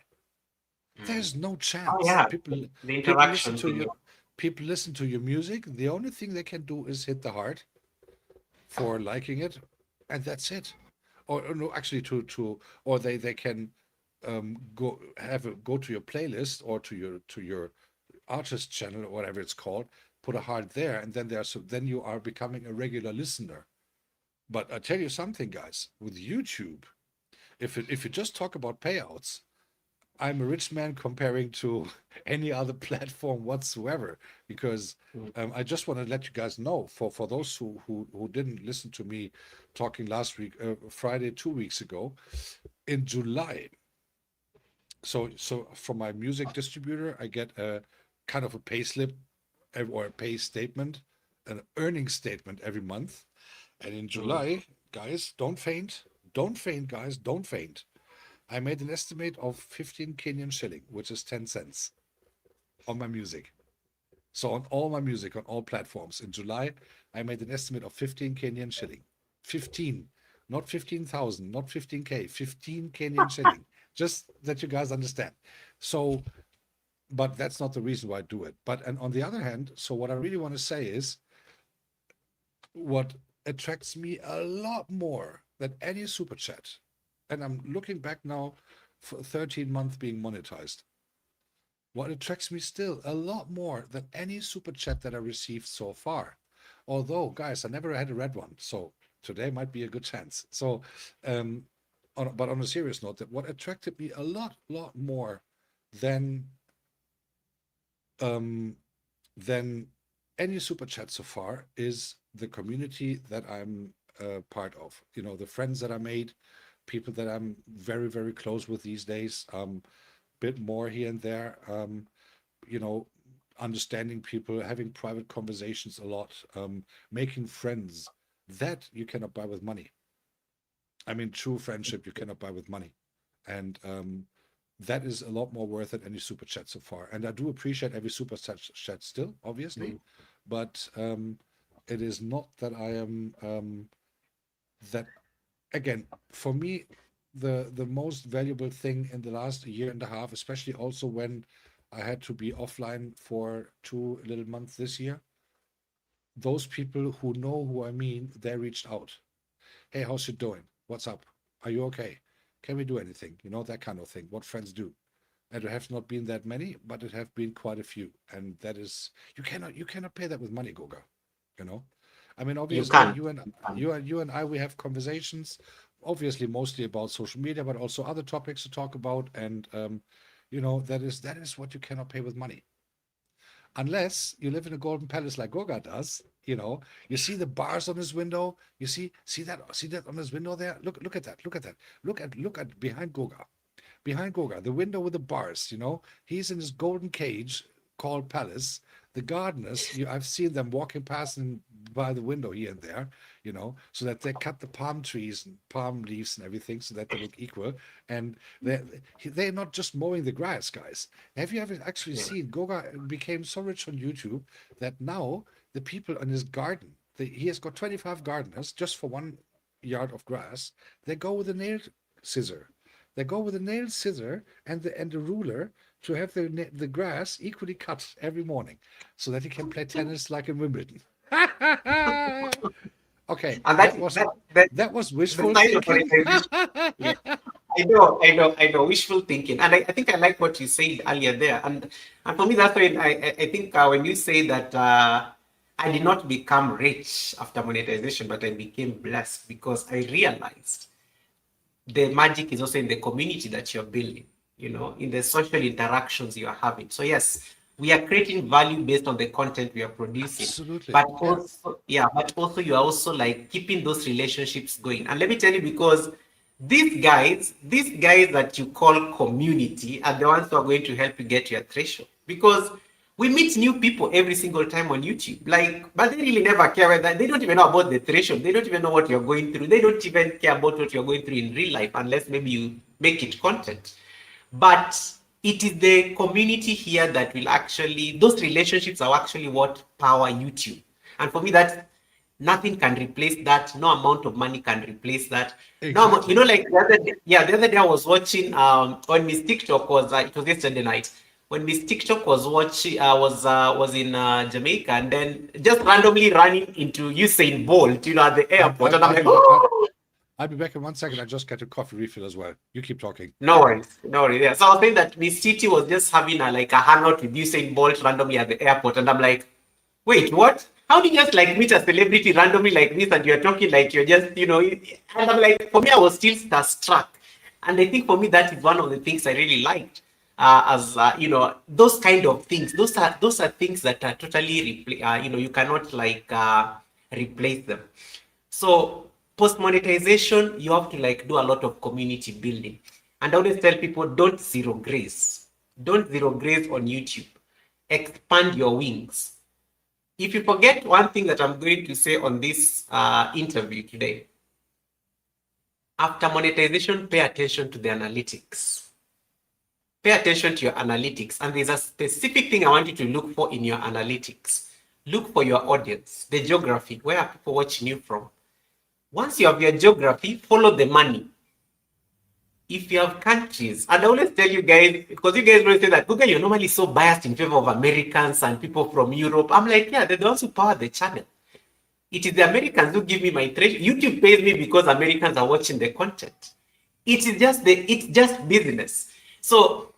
There's no Oh chance. yeah, the People listen interaction to thing. your people listen to your music. The only thing they can do is hit the heart for liking it, and that's it. Or no, actually, or they can go to your playlist or to your artist channel or whatever it's called, put a heart there, and then you are becoming a regular listener. But I tell you something, guys, with YouTube, if you just talk about payouts, I'm a rich man comparing to any other platform whatsoever, because I just want to let you guys know, for those who didn't listen to me talking last week, Friday 2 weeks ago, in July. So from my music distributor, I get a kind of a pay slip or a pay statement, an earnings statement every month. And in July, guys, don't faint, guys, don't faint. I made an estimate of 15 Kenyan shilling, which is 10 cents on my music. So on all my music, on all platforms, in July, I made an estimate of 15 Kenyan shilling. 15, not 15,000, not 15K, 15 Kenyan shilling. Just that you guys understand. So, but that's not the reason why I do it. But and on the other hand, so what I really want to say is what attracts me a lot more than any super chat, and I'm looking back now for 13 months being monetized, what attracts me still a lot more than any super chat that I received so far. Although, guys, I never had a red one, so today might be a good chance. So, um, but on a serious note, that what attracted me a lot more than um, than any super chat so far is the community that I'm part of. You know, the friends that I made, people that I'm very close with these days. Bit more here and there. You know, understanding people, having private conversations a lot, making friends that you cannot buy with money. I mean, true friendship you cannot buy with money, and that is a lot more worth it than any super chat so far. And I do appreciate every super chat still, obviously, but it is not that I am that again for me the most valuable thing in the last year and a half, especially also when I had to be offline for 2 little months this year. Those people who know who I mean, they reached out. Hey, how's you doing? What's up? Are you okay? Can we do anything? You know, that kind of thing. What friends do. And there have not been that many, but it have been quite a few. And that is you cannot pay that with money, Goga. You know? I mean, You obviously can. you and I we have conversations, obviously mostly about social media, but also other topics to talk about. And you know, that is what you cannot pay with money. Unless you live in a golden palace like Goga does, you know, you see the bars on his window. You see that on his window there. Look at that. Look at that. Look at behind Goga. Behind Goga, the window with the bars. You know, he's in his golden cage called palace. The gardeners, I've seen them walking past and by the window here and there, you know, so that they cut the palm trees and palm leaves and everything so that they look equal. And they're not just mowing the grass, guys. Have you ever actually seen Goga became so rich on YouTube that now the people in his garden, he has got 25 gardeners just for 1 yard of grass. They go with a nail scissor. They go with a nail scissor and the ruler to have the grass equally cut every morning so that he can play tennis like in Wimbledon. Okay, And that was that that was the wishful sign of thinking. monetization. Yeah. I know. Wishful thinking, and I think I like what you said earlier there, and for me that's when I think when you say that I did not become rich after monetization, but I became blessed because I realized the magic is also in the community that you're building, you know, in the social interactions you are having. So yes, we are creating value based on the content we are producing, Absolutely. but Yeah. also, yeah, but also you are also like keeping those relationships going. And let me tell you, because these guys that you call community are the ones who are going to help you get your threshold. Because we meet new people every single time on YouTube. Like, but they really never care whether they don't even know about the threshold. They don't even know what you're going through. They don't even care about what you're going through in real life unless maybe you make it content. But it is the community here that will actually, those relationships are actually what power YouTube. And for me, that nothing can replace that. No amount of money can replace that. No, you Exactly. know, like the other day I was watching on Miss TikTok was it was yesterday night when Miss TikTok was watching was in Jamaica and then just randomly running into Usain Bolt, you know, at the I, airport, I, and I'm I'll like, be back. oh, I'll be back in 1 second. I just get a coffee refill as well. You keep talking. no worries, no worries. Yeah. So I was saying that Miss Titi was just having a like a hangout with Usain Bolt randomly at the airport, and I'm like, wait, what? How do you just like meet a celebrity randomly like this and you're talking like you're just, you know, and I'm like, for me, I was still starstruck. And I think for me, that is one of the things I really liked. As you know, those kind of things, those are things that are totally, you know, you cannot like replace them. So post monetization, you have to like do a lot of community building. And I always tell people, don't zero grace. Don't zero grace on YouTube. Expand your wings. If you forget one thing that I'm going to say on this interview today, after monetization, pay attention to the analytics. Pay attention to your analytics. And there's a specific thing I want you to look for in your analytics. Look for your audience, the geography. Where are people watching you from? Once you have your geography, follow the money. If you have countries, and I always tell you guys, because you guys always say that, Google, you're normally so biased in favor of Americans and people from Europe. I'm like, yeah, they're the ones who power the channel. It is the Americans who give me my treasure. YouTube pays me because Americans are watching the content. It's just business. So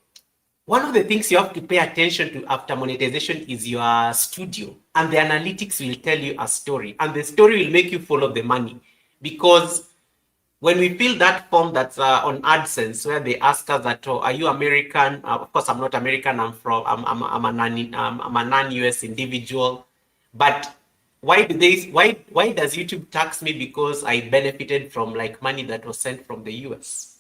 one of the things you have to pay attention to after monetization is your studio, and the analytics will tell you a story, and the story will make you follow the money. Because when we fill that form that's on AdSense, where they ask us that, oh, are you American? Of course, I'm not American. I'm a non-US individual. But why does YouTube tax me because I benefited from like money that was sent from the US?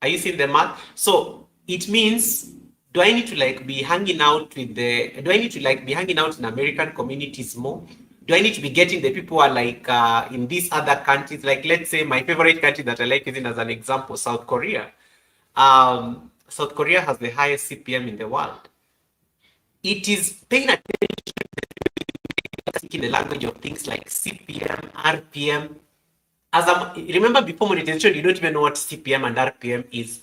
Are you seeing the math? So it means, do I need to like be hanging out with do I need to like be hanging out in American communities more? Do I need to be getting the people who are like in these other countries? Like, let's say my favorite country that I like using as an example, South Korea. South Korea has the highest CPM in the world. It is paying attention in the language of things like CPM, RPM. Remember, before monetization, you don't even know what CPM and RPM is.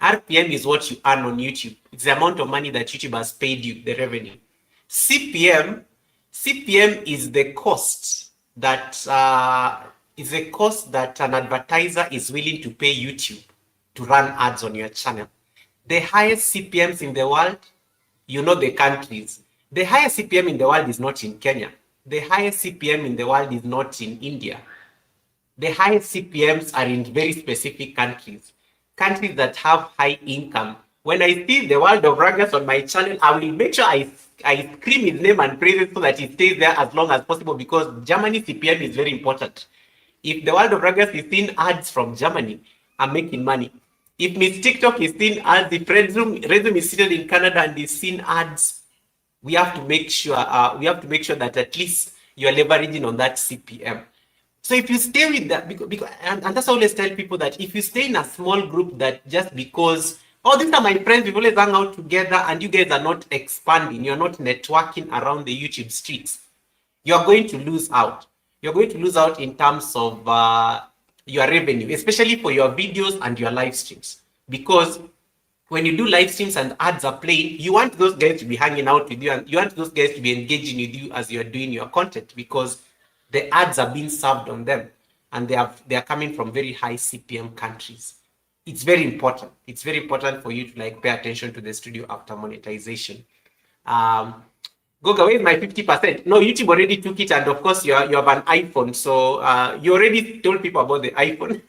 RPM is what you earn on YouTube. It's the amount of money that YouTube has paid you, the revenue. CPM is the cost that an advertiser is willing to pay YouTube to run ads on your channel. The highest CPMs in the world, you know the countries. The highest CPM in the world is not in Kenya. The highest CPM in the world is not in India. The highest CPMs are in very specific countries that have high income. When I see the world of Ragus on my channel, I will make sure I scream his name and praise it so that he stays there as long as possible, because Germany CPM is very important. If the world of Ragus is seeing ads from Germany, I'm making money. If Miss TikTok is seeing ads, if Resume is seated in Canada and is seeing ads, we have to make sure that at least you're leveraging on that CPM. So if you stay with that, and that's why I always tell people that if you stay in a small group that just because, oh, these are my friends, we always hang out together, and you guys are not expanding, you're not networking around the YouTube streets, you're going to lose out. You're going to lose out in terms of your revenue, especially for your videos and your live streams. Because when you do live streams and ads are playing, you want those guys to be hanging out with you, and you want those guys to be engaging with you as you're doing your content, because the ads are being served on them, and they are coming from very high CPM countries. It's very important. It's very important for you to like pay attention to the studio after monetization. Goga, where is my 50%? No, YouTube already took it, and of course you have an iPhone, so you already told people about the iPhone.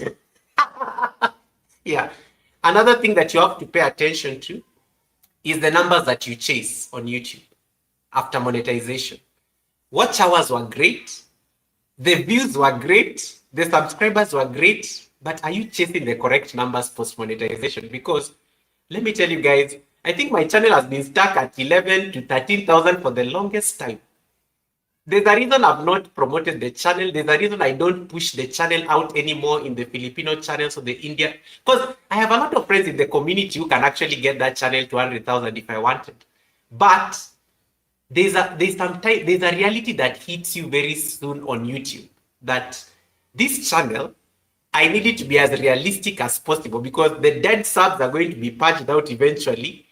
Yeah. Another thing that you have to pay attention to is the numbers that you chase on YouTube after monetization. Watch hours were great. The views were great, the subscribers were great, but are you chasing the correct numbers post monetization? Because let me tell you guys, I think my channel has been stuck at 11 to 13,000 for the longest time. There's a reason I've not promoted the channel. There's a reason I don't push the channel out anymore in the Filipino channels or the India. Because I have a lot of friends in the community who can actually get that channel to 100,000 if I wanted. But there's a reality that hits you very soon on YouTube, that this channel, I need it to be as realistic as possible, because the dead subs are going to be purged out eventually.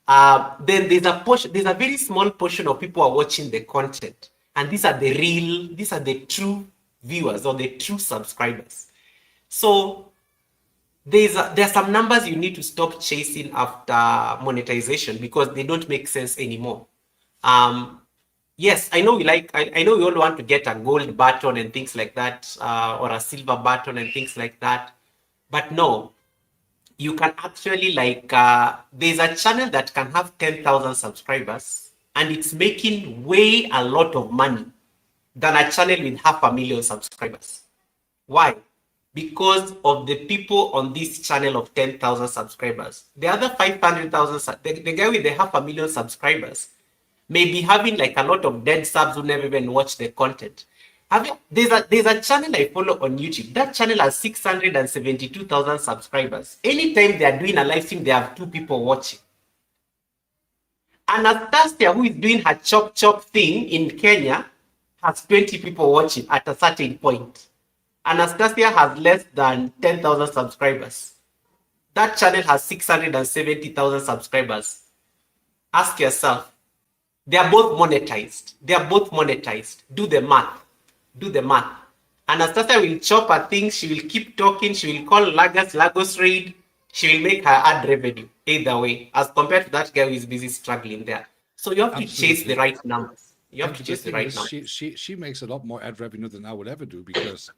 Then there's a very small portion of people who are watching the content, and these are the true viewers or the true subscribers. So there are some numbers you need to stop chasing after monetization, because they don't make sense anymore. Yes, I know I know we all want to get a gold button and things like that, or a silver button and things like that. But no, you can actually there's a channel that can have 10,000 subscribers and it's making way a lot of money than a channel with 500,000 subscribers. Why? Because of the people on this channel of 10,000 subscribers. The other 500,000, the guy with the 500,000 subscribers may be having like a lot of dead subs who never even watch the content. There's a channel I follow on YouTube. That channel has 672,000 subscribers. Anytime they are doing a live stream, they have 2 people watching. Anastasia, who is doing her chop thing in Kenya, has 20 people watching at a certain point. Anastasia has less than 10,000 subscribers. That channel has 670,000 subscribers. Ask yourself, They are both monetized. They are both monetized. Do the math. Do the math. Anastasia will chop her things. She will keep talking. She will call Lagos raid. She will make her ad revenue either way, as compared to that guy who is busy struggling there. So you have to chase the Absolutely. right numbers. You have And to the good chase the thing right is numbers. she makes a lot more ad revenue than I would ever do because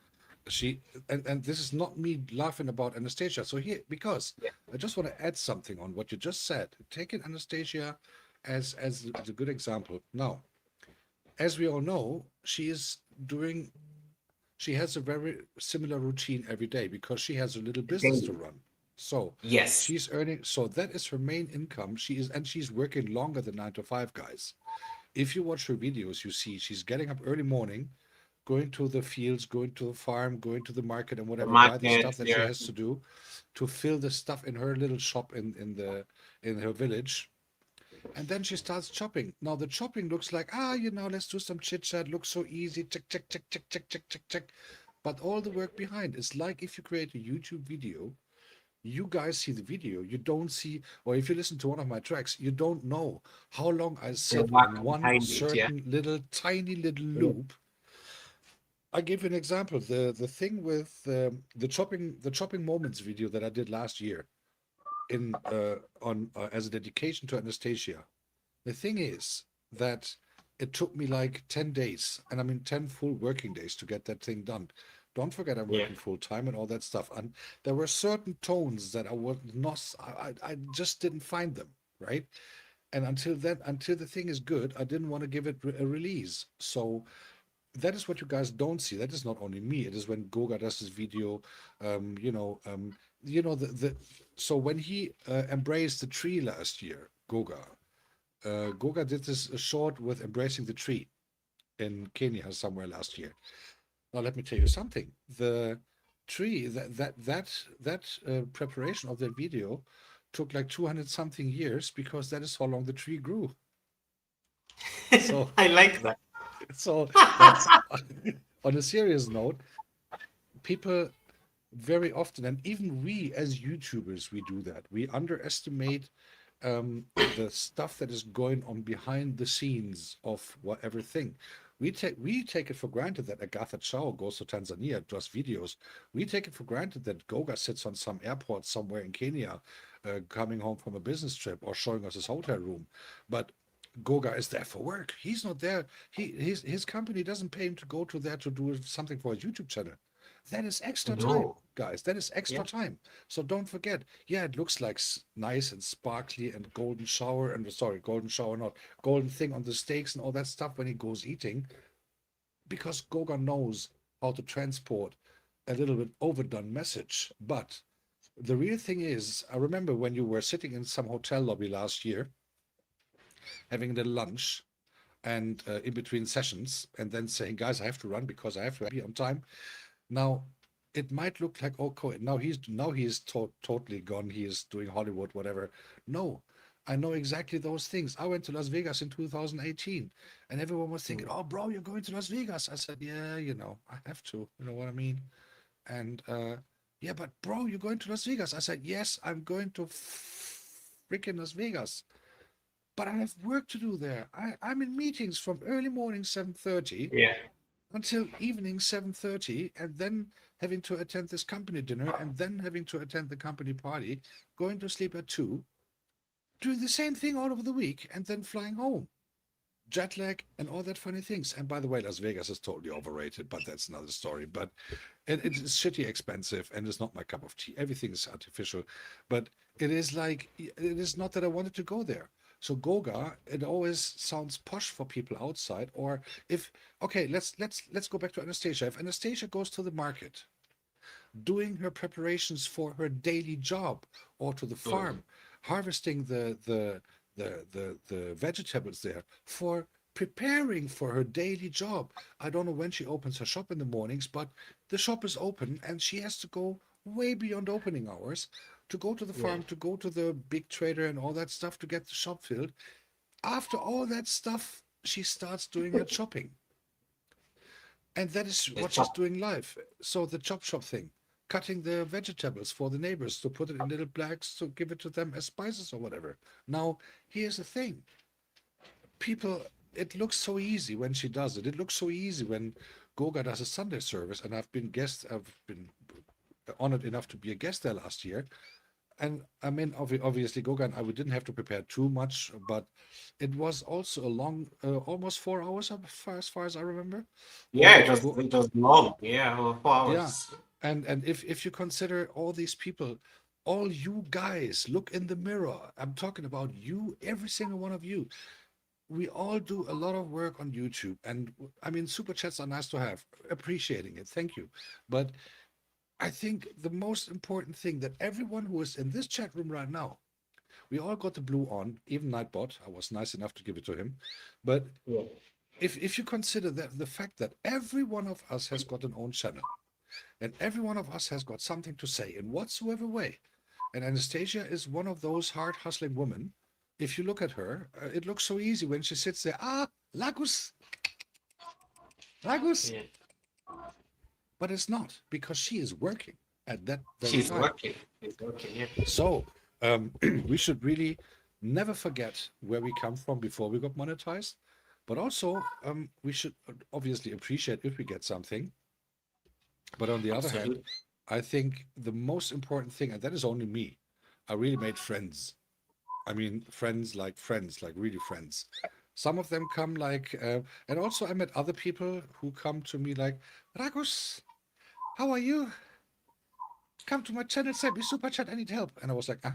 she and this is not me laughing about Anastasia. So here because Yeah. I just want to add something on what you just said. Taking Anastasia as the good example. Now, as we all know, she has a very similar routine every day because she has a little business to Daily. run. So Yes. she's earning, so that is her main income. She's working longer than 9 to 5 guys. If you watch her videos, you see she's getting up early morning, going to the fields, going to the farm, going to the market and The whatever, buy the stuff market. that she Yeah. has to do to fill the stuff in her little shop in her village. And then she starts chopping. Now the chopping looks like, let's do some chit chat. Looks so easy. Tick, tick, tick, tick, tick, tick, tick, tick. But all the work behind is like if you create a YouTube video, you guys see the video. You don't see, or if you listen to one of my tracks, you don't know how long I The sit work on one behind it. Yeah. certain little tiny little Yeah. loop. I give you an example. The thing with the chopping moments video that I did last year in on as a dedication to Anastasia. The thing is that it took me like 10 days, and I mean 10 full working days to get that thing done. Don't forget I'm Yeah. working full time and all that stuff. And there were certain tones that I was not, I just didn't find them, right? And until then, until the thing is good, I didn't want to give it a release. So that is what you guys don't see. That is not only me. It is when Goga does this video, um, you know, um, the so when he embraced the tree last year, Goga did this short with embracing the tree in Kenya somewhere last year. Now let me tell you something. The tree that preparation of that video took like 200 something years because that is how long the tree grew. So I like that. so that's on a serious note, people very often, and even we as YouTubers, we do that. We underestimate the stuff that is going on behind the scenes of whatever thing. We take it for granted that Agatha Chow goes to Tanzania, does videos. We take it for granted that Goga sits on some airport somewhere in Kenya, coming home from a business trip or showing us his hotel room. But Goga is there for work. He's not there. His company doesn't pay him to go to there to do something for his YouTube channel. That is extra time, No. guys. That is Yeah. extra time. So don't forget. Yeah, it looks like nice and sparkly and golden shower and sorry, golden shower, not golden thing on the steaks and all that stuff when he goes eating, because Goga knows how to transport a little bit overdone message. But the real thing is, I remember when you were sitting in some hotel lobby last year, having a little lunch and in between sessions, and then saying, "Guys, I have to run because I have to be on time." Now, it might look like, okay, now he's totally gone. He is doing Hollywood, whatever. No, I know exactly those things. I went to Las Vegas in 2018, and everyone was thinking, "Oh, bro, you're going to Las Vegas." I said, "Yeah, I have to. You know what I mean?" And yeah, but bro, you're going to Las Vegas. I said, "Yes, I'm going to freaking Las Vegas, but I have work to do there. I'm in meetings from early morning 7:30 Yeah. until evening 7:30, and then having to attend this company dinner and then having to attend the company party, going to sleep at 2, doing the same thing all over the week, and then flying home. Jet lag and all that funny things. And by the way, Las Vegas is totally overrated, but that's another story. But it's shitty expensive and it's not my cup of tea. Everything is artificial. But it is like, it is not that I wanted to go there. So Goga, it always sounds posh for people outside. Or if okay, let's go back to Anastasia. If Anastasia goes to the market, doing her preparations for her daily job, or to the Mm. farm, harvesting the vegetables there for preparing for her daily job. I don't know when she opens her shop in the mornings, but the shop is open and she has to go way beyond opening hours to go to the Yeah. farm, to go to the big trader and all that stuff to get the shop filled. After all that stuff, she starts doing her shopping. And that is The what she's chop. doing live. So the chop shop thing, cutting the vegetables for the neighbors to put it in little bags to give it to them as spices or whatever. Now, here's the thing. people, it looks so easy when she does it. It looks so easy when Goga does a Sunday service, and I've been honored enough to be a guest there last year. And I mean, obviously, Goga and I, we didn't have to prepare too much, but it was also a long, almost 4 hours, as far as I remember. Yeah, Although, it was long. Yeah, over four yeah, hours. and if you consider all these people, all you guys, look in the mirror. I'm talking about you, every single one of you. We all do a lot of work on YouTube, and I mean, super chats are nice to have. Appreciating it, thank you. But I think the most important thing that everyone who is in this chat room right now, we all got the blue on, even Nightbot. I was nice enough to give it to him. But Yeah. if you consider that the fact that every one of us has got an own channel, and every one of us has got something to say in whatsoever way, and Anastasia is one of those hard hustling women. If you look at her, it looks so easy when she sits there. Ah, Ragus, Ragus. Yeah. But it's not, because she is working at that very She's time. working. She's working. Yeah. So we should really never forget where we come from before we got monetized. But also, we should obviously appreciate if we get something. But on the other hand, Absolutely. I think the most important thing, and that is only me, I really made friends. I mean, friends, like really friends. Some of them come like, and also I met other people who come to me like, Ragus, how are you? Come to my channel, send me super chat, I need help. And I was like, and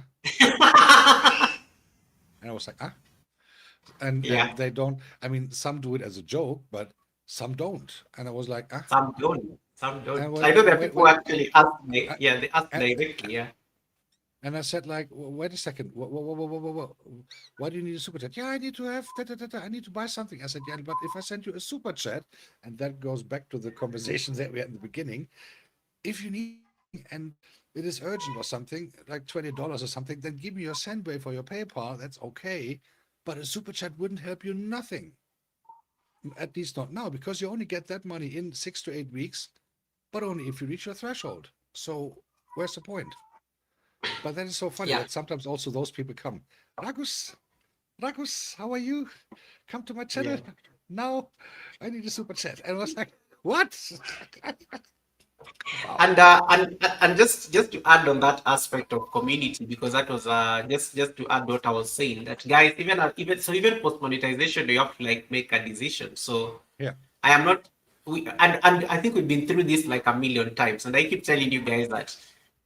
I was like, Yeah. and they don't. I mean, some do it as a joke, but some don't. And I was like, Some don't. Some and don't. wait, I know wait, that wait, people wait. actually ask me. Uh, Yeah, they ask And, directly. Yeah. and I said, like, wait a second. Why do you need a super chat? Yeah, I need to have, I need to buy something. I said, yeah, but if I send you a super chat, and that goes back to the conversation that we had in the beginning, if you need something and it is urgent or something, like $20 or something, then give me your Sendwave or your PayPal. That's okay. But a super chat wouldn't help you nothing. At least not now, because you only get that money in 6 to 8 weeks, but only if you reach your threshold. So where's the point? But that is so funny Yeah. that sometimes also those people come. Ragus, Ragus, how are you? Come to my channel Yeah. now. I need a super chat. And I was like, what? Wow. And just to add on that aspect of community, because that was just to add what I was saying, that guys, even post monetization, you have to like make a decision. So Yeah. I am not and I think we've been through this like a million times, and I keep telling you guys that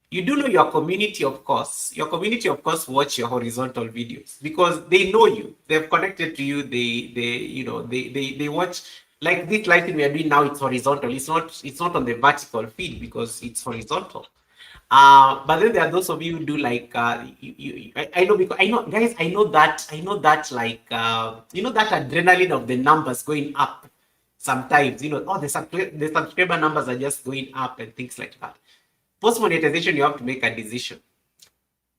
you do know your community, of course. Your community, of course, watch your horizontal videos because they know you. They've connected to you. They watch like this live thing we are doing now. It's horizontal. It's not on the vertical feed because it's horizontal. But then there are those of you who do like I know because I know guys I know that like that adrenaline of the numbers going up sometimes the subscriber numbers are just going up and things like that. Post monetization, you have to make a decision.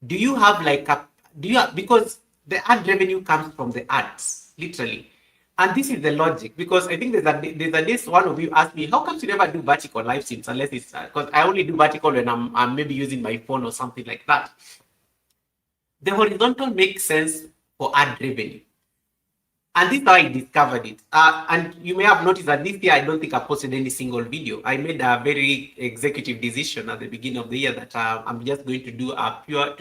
Do you have like a do you have, because the ad revenue comes from the ads literally, and this is the logic because I think there's a this one of you asked me how come you never do vertical live streams unless it's because I only do vertical when I'm maybe using my phone or something like that. The horizontal makes sense for ad revenue. And this is how I discovered it. And you may have noticed that this year I don't think I posted any single video. I made a very executive decision at the beginning of the year that I'm just going to do a pure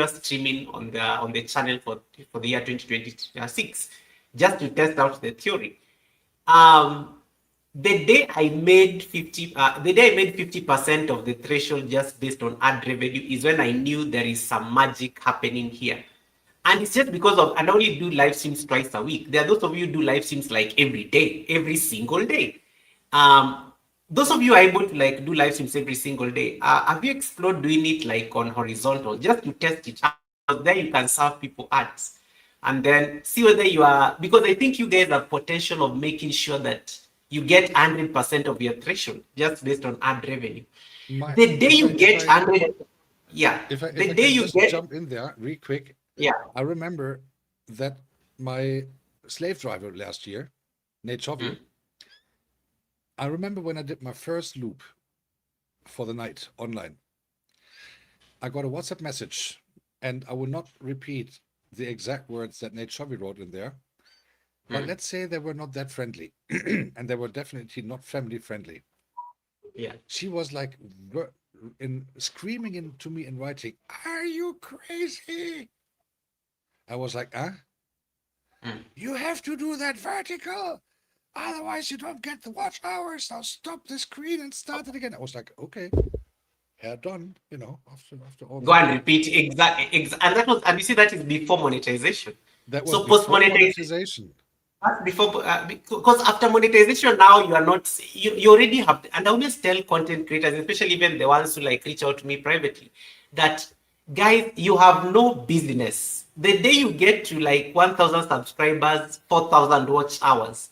streaming on the channel for the year 2026, just to test out the theory. Um, the day I made 50% of the threshold just based on ad revenue is when I knew there is some magic happening here. And it's just because of, and I only do live streams twice a week. There are those of you who do live streams like every day, every single day. Those of you are able to like do live streams every single day. Have you explored doing it like on horizontal just to test it out? Because there you can serve people ads and then see whether you are, because I think you guys have potential of making sure that you get 100% of your threshold just based on ad revenue. My The day if I you if get I 100, yeah, if the I day can you just get, jump in there real quick, yeah. I remember that my slave driver last year, Nate Hmm? Chovy, I remember when I did my first loop for the night online, I got a WhatsApp message, and I will not repeat the exact words that Nate Chovy wrote in there, But let's say they were not that friendly, and they were definitely not family friendly. Yeah. She was like in screaming into me in writing, "Are you crazy?" I was like, "Ah, Mm. you have to do that vertical, otherwise you don't get the watch hours. Now stop the screen and start it again." I was like, "Okay, hair done." After all Go that. and repeat and that was, and you see that is before monetization. That was So post before monetization, monetization. before because after monetization now you are not, you already have, and I always tell content creators, especially even the ones who like reach out to me privately, that guys, you have no business the day you get to like 1,000 subscribers, 4,000 watch hours.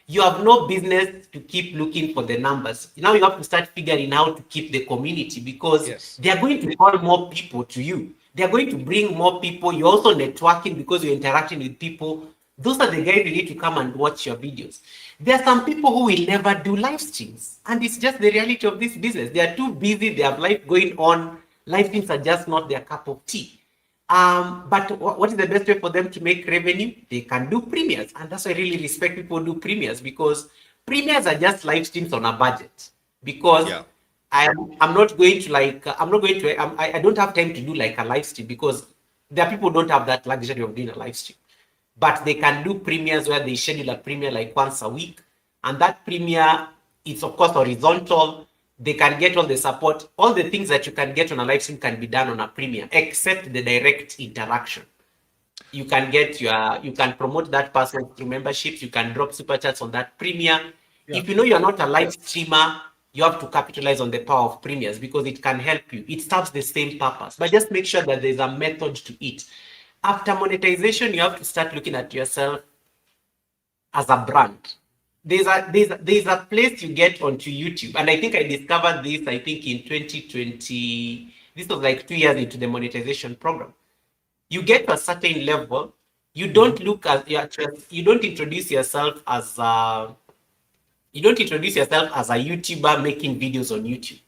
You have no business to keep looking for the numbers. Now you have to start figuring out to keep the community, because Yes. they are going to call more people to you. They are going to bring more people. You're also networking because you're interacting with people. Those are the guys you need to come and watch your videos. There are some people who will never do live streams, and it's just the reality of this business. They are too busy. They have life going on. Live streams are just not their cup of tea. But what is the best way for them to make revenue? They can do premieres. And that's why I really respect people who do premieres, because premieres are just live streams on a budget. Because Yeah. I'm not going to like, I'm not going to, I don't have time to do like a live stream, because there are people who don't have that luxury of doing a live stream. But they can do premieres where they schedule a premiere like once a week. And that premiere, it's of course horizontal. They can get all the support. All the things that you can get on a live stream can be done on a premiere, except the direct interaction. You can get you can promote that person through memberships. You can drop super chats on that premiere. Yeah. If you know you're not a live streamer, you have to capitalize on the power of premieres, because it can help you. It serves the same purpose, but just make sure that there's a method to it. After monetization, you have to start looking at yourself as a brand. There's a place you get onto YouTube, and I think I discovered this. I think in 2020, this was like 2 years into the monetization program. You get to a certain level, you Hmm. don't look at you don't introduce yourself as a YouTuber making videos on YouTube.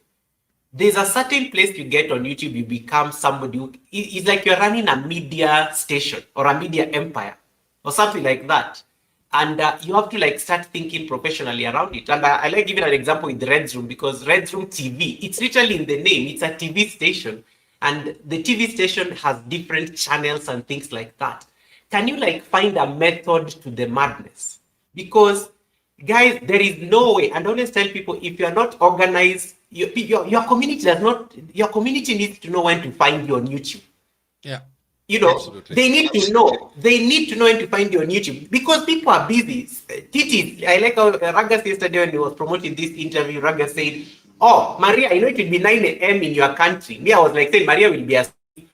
There's a certain place you get on YouTube, you become somebody who, it's like you're running a media station or a media empire or something like that. And you have to like start thinking professionally around it. And I like giving an example with Red's Room, because Red's Room TV, it's literally in the name, it's a TV station. And the TV station has different channels and things like that. Can you like find a method to the madness? Because guys, there is no way, and I always tell people, if you are not organized, your community does not, your community needs to know when to find you on YouTube. Yeah. You know, Absolutely. they need to know when to find you on YouTube, because people are busy. Titi, I like how Ragas yesterday when he was promoting this interview, Ragas said, "Oh, Maria, I know it will be 9 a.m. in your country." Me, I was like saying, Maria will be asleep.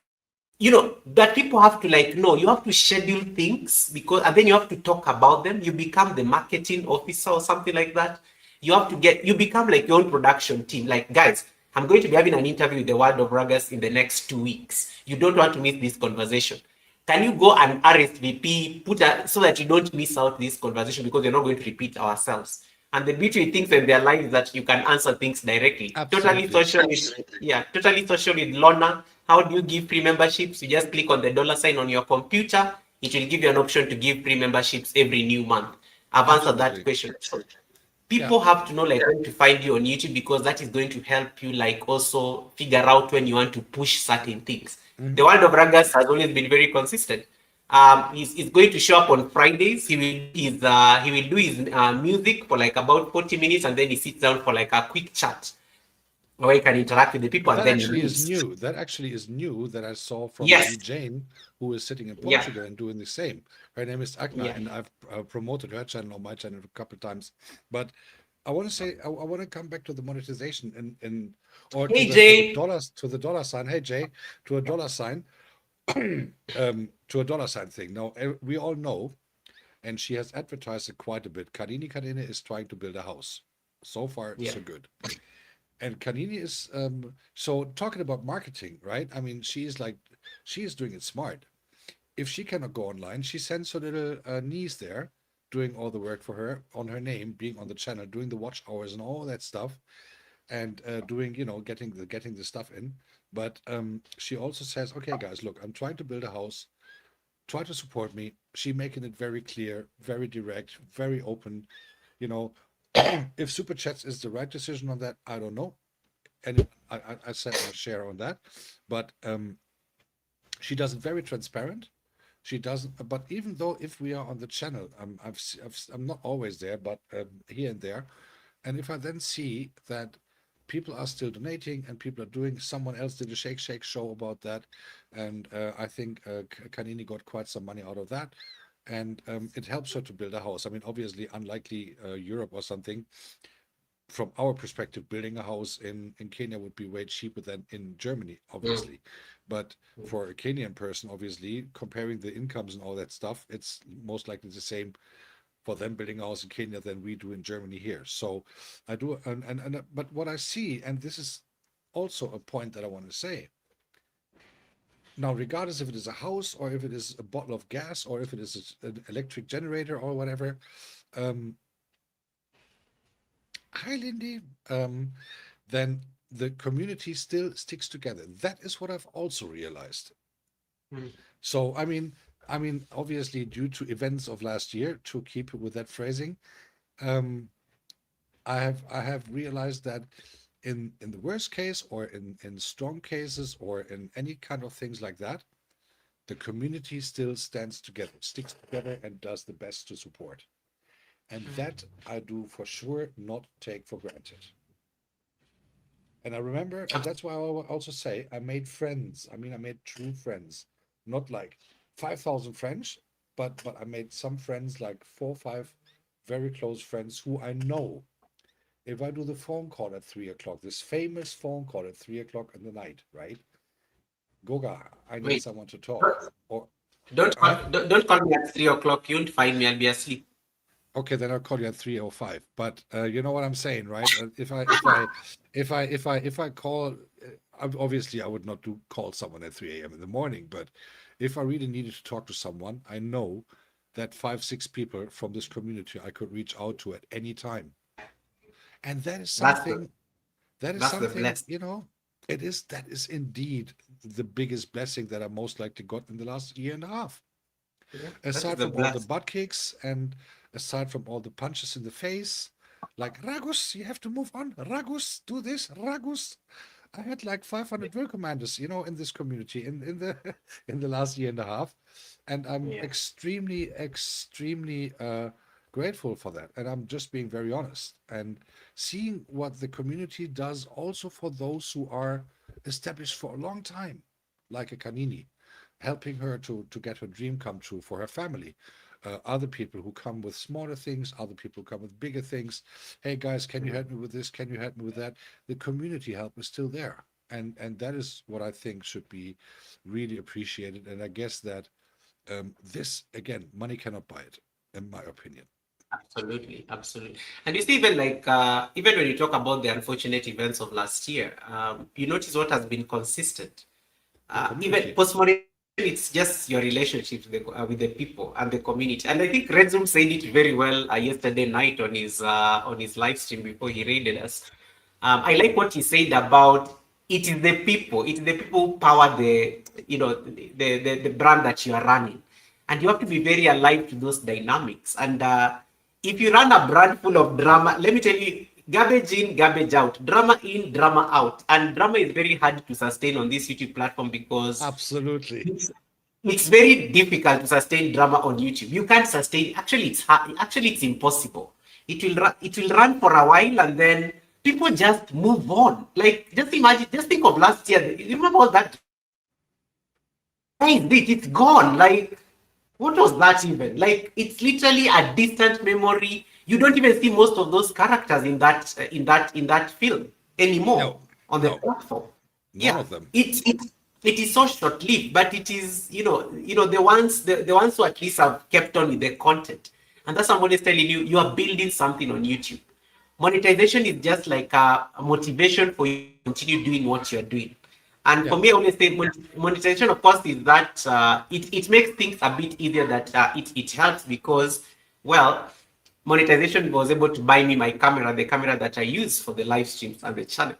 That people have to like know, you have to schedule things, because and then you have to talk about them. You become the marketing officer or something like that. You become like your own production team. Like, guys, I'm going to be having an interview with the World of Ruggers in the next 2 weeks. You don't want to miss this conversation. Can you go and RSVP, so that you don't miss out this conversation, because you're not going to repeat ourselves. And the beauty with things in their life is that you can answer things directly. Totally Absolutely. social totally social with Lorna. How do you give free memberships? You just click on the dollar sign on your computer. It will give you an option to give free memberships every new month. I've answered that Absolutely. question. So Yeah. people have to know like when to find you on YouTube, because that is going to help you like also figure out when you want to push certain things. The Hmm. World of Ragas has always been very consistent. He's going to show up on Fridays. He will do his music for like about 40 minutes, and then he sits down for like a quick chat where he can interact with the people, and That then he actually is leaves. new. That actually is new that I saw from Yes. Lady Jane, who is sitting in Yeah. Portugal and doing the same. Her name is Agna, Yeah. and I've promoted her channel on my channel a couple of times. But I want to say I want to come back to the monetization and or Hey to the Jay. dollars to the dollar sign. Hey Jay, to a dollar sign, to a dollar sign thing. Now we all know, and she has advertised it quite a bit. Karine is trying to build a house. So far, Yeah. so good. And Kanini is so talking about marketing, right? I mean, she is doing it smart. If she cannot go online, she sends her little niece there, doing all the work for her on her name, being on the channel, doing the watch hours and all that stuff, and doing getting the stuff in. But she also says, okay, guys, look, I'm trying to build a house. try to support me. She making it very clear, very direct, very open. You know, if super chats is the right decision on that, I don't know. And I said my share on that, but she does it very transparent. She doesn't, but even though if we are on the channel, I'm not always there, but here and there. And if I then see that people are still donating and people are doing, someone else did a Shake Shake show about that. And I think Kanini got quite some money out of that. And it helps her to build a house. I mean, obviously, unlikely Europe or something, from our perspective, building a house in Kenya would be way cheaper than in Germany, obviously. But for a Kenyan person, obviously, comparing the incomes and all that stuff, it's most likely the same for them building a house in Kenya than we do in Germany here. So I do, but what I see, and this is also a point that I want to say. Now, regardless if it is a house or if it is a bottle of gas or if it is an electric generator or whatever, hi, Lindy, then the community still sticks together. That is what I've also realized. So, I mean, obviously, due to events of last year, to keep with that phrasing, I have realized that in the worst case or in strong cases or in any kind of things like that, the community still stands together, sticks together, and does the best to support. And that I do for sure not take for granted. And I remember, and that's why I also say I made friends. I mean, I made true friends, not like 5,000 friends, but I made some friends, like 4 or 5 very close friends who I know. If I do the phone call at 3 o'clock, this famous phone call at 3 o'clock in the night, right? Goga, I need someone to talk. Or don't call me at 3 o'clock. You won't find me. I'll be asleep. Okay, then I'll call you at 3:05. But you know what I'm saying, right? If I call, obviously I would not call someone at 3 a.m. in the morning. But if I really needed to talk to someone, I know that 5, 6 people from this community I could reach out to at any time. And that is something. You know, that is indeed the biggest blessing that I most likely got in the last year and a half. Aside from all the butt kicks and aside from all the punches in the face, like Ragus, you have to move on. Ragus, do this. Ragus. I had like 500 will commanders, you know, in this community in the in the last year and a half, and I'm extremely grateful for that. And I'm just being very honest and seeing what the community does also for those who are established for a long time, like a Kanini, helping her to get her dream come true for her family. Other people who come with smaller things, other people come with bigger things. Hey guys, can you help me with this? Can you help me with that? The community help is still there. And that is what I think should be really appreciated. And I guess that this, again, money cannot buy it, in my opinion. Absolutely. And you see, even like even when you talk about the unfortunate events of last year, you notice what has been consistent. Even post-mortem, it's just your relationship with the people and the community. And I think Red Zoom said it very well yesterday night on his live stream before he raided us. I like what he said about it is the people who power the brand that you are running, and you have to be very alive to those dynamics. And if you run a brand full of drama, let me tell you, garbage in, garbage out, drama in, drama out. And drama is very hard to sustain on this YouTube platform because absolutely it's very difficult to sustain drama on YouTube. You can't sustain. Actually, it's hard. Actually, it's impossible. It will run for a while and then people just move on. Like, just imagine, just think of last year. You remember all that? It's gone. Like, what was that even? Like, it's literally a distant memory. You don't even see most of those characters in that film anymore on the platform. None of them. It is so short-lived, but it is the ones who at least have kept on with the content. And that's someone is telling you you are building something on YouTube. Monetization is just like a motivation for you to continue doing what you're doing. And for me, I always say monetization, of course, is that it makes things a bit easier. That it helps because, well, monetization was able to buy me my camera, the camera that I use for the live streams and the channel.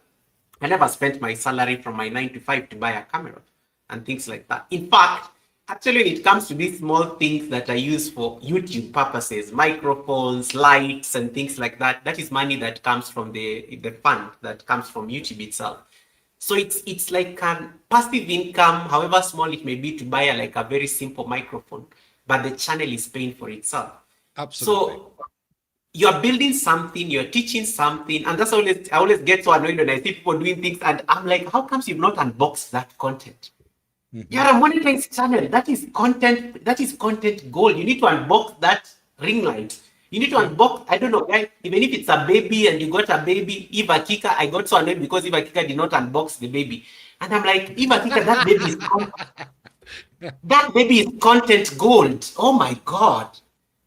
I never spent my salary from my 9 to 5 to buy a camera and things like that. In fact, Actually, when it comes to these small things that are used for YouTube purposes, microphones, lights, and things like that, that is money that comes from the fund that comes from YouTube itself. So it's like passive income, however small it may be, to buy like a very simple microphone, but the channel is paying for itself. Absolutely. So you're building something, you're teaching something, and that's always, I always get so annoyed when I see people doing things, and I'm like, how comes you've not unboxed that content? You're a monetized channel. That is content. That is content gold. You need to unbox that ring light. You need to unbox, I don't know, right? Even if it's a baby and you got a baby, Eva Kika, I got so annoyed because Eva Kika did not unbox the baby. And I'm like, Eva Kika, that baby is content gold. Oh my God.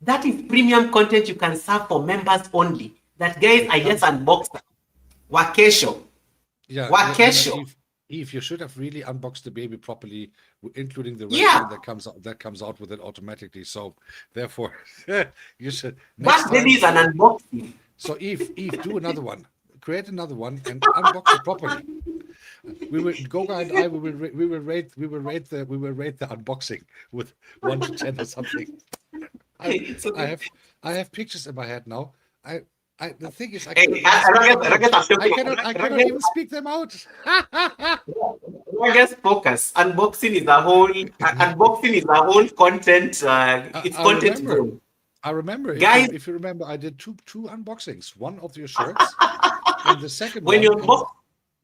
That is premium content you can serve for members only. That guys, I just unboxed Wakesho. Yeah, Wakesho. Eve, you should have really unboxed the baby properly, including the resin that comes out with it automatically. So therefore, you should next That baby is time. an unboxing. So Eve, do another one. Create another one and unbox it properly. Goga and I we will rate the unboxing with 1 to 10 or something. I have pictures in my head now. The thing is, I cannot even speak them out. Ragus focus. Unboxing is a whole content. It's content zone. I remember, guys. If you remember, I did two unboxings. One of your shirts, and the second when one. You unbox,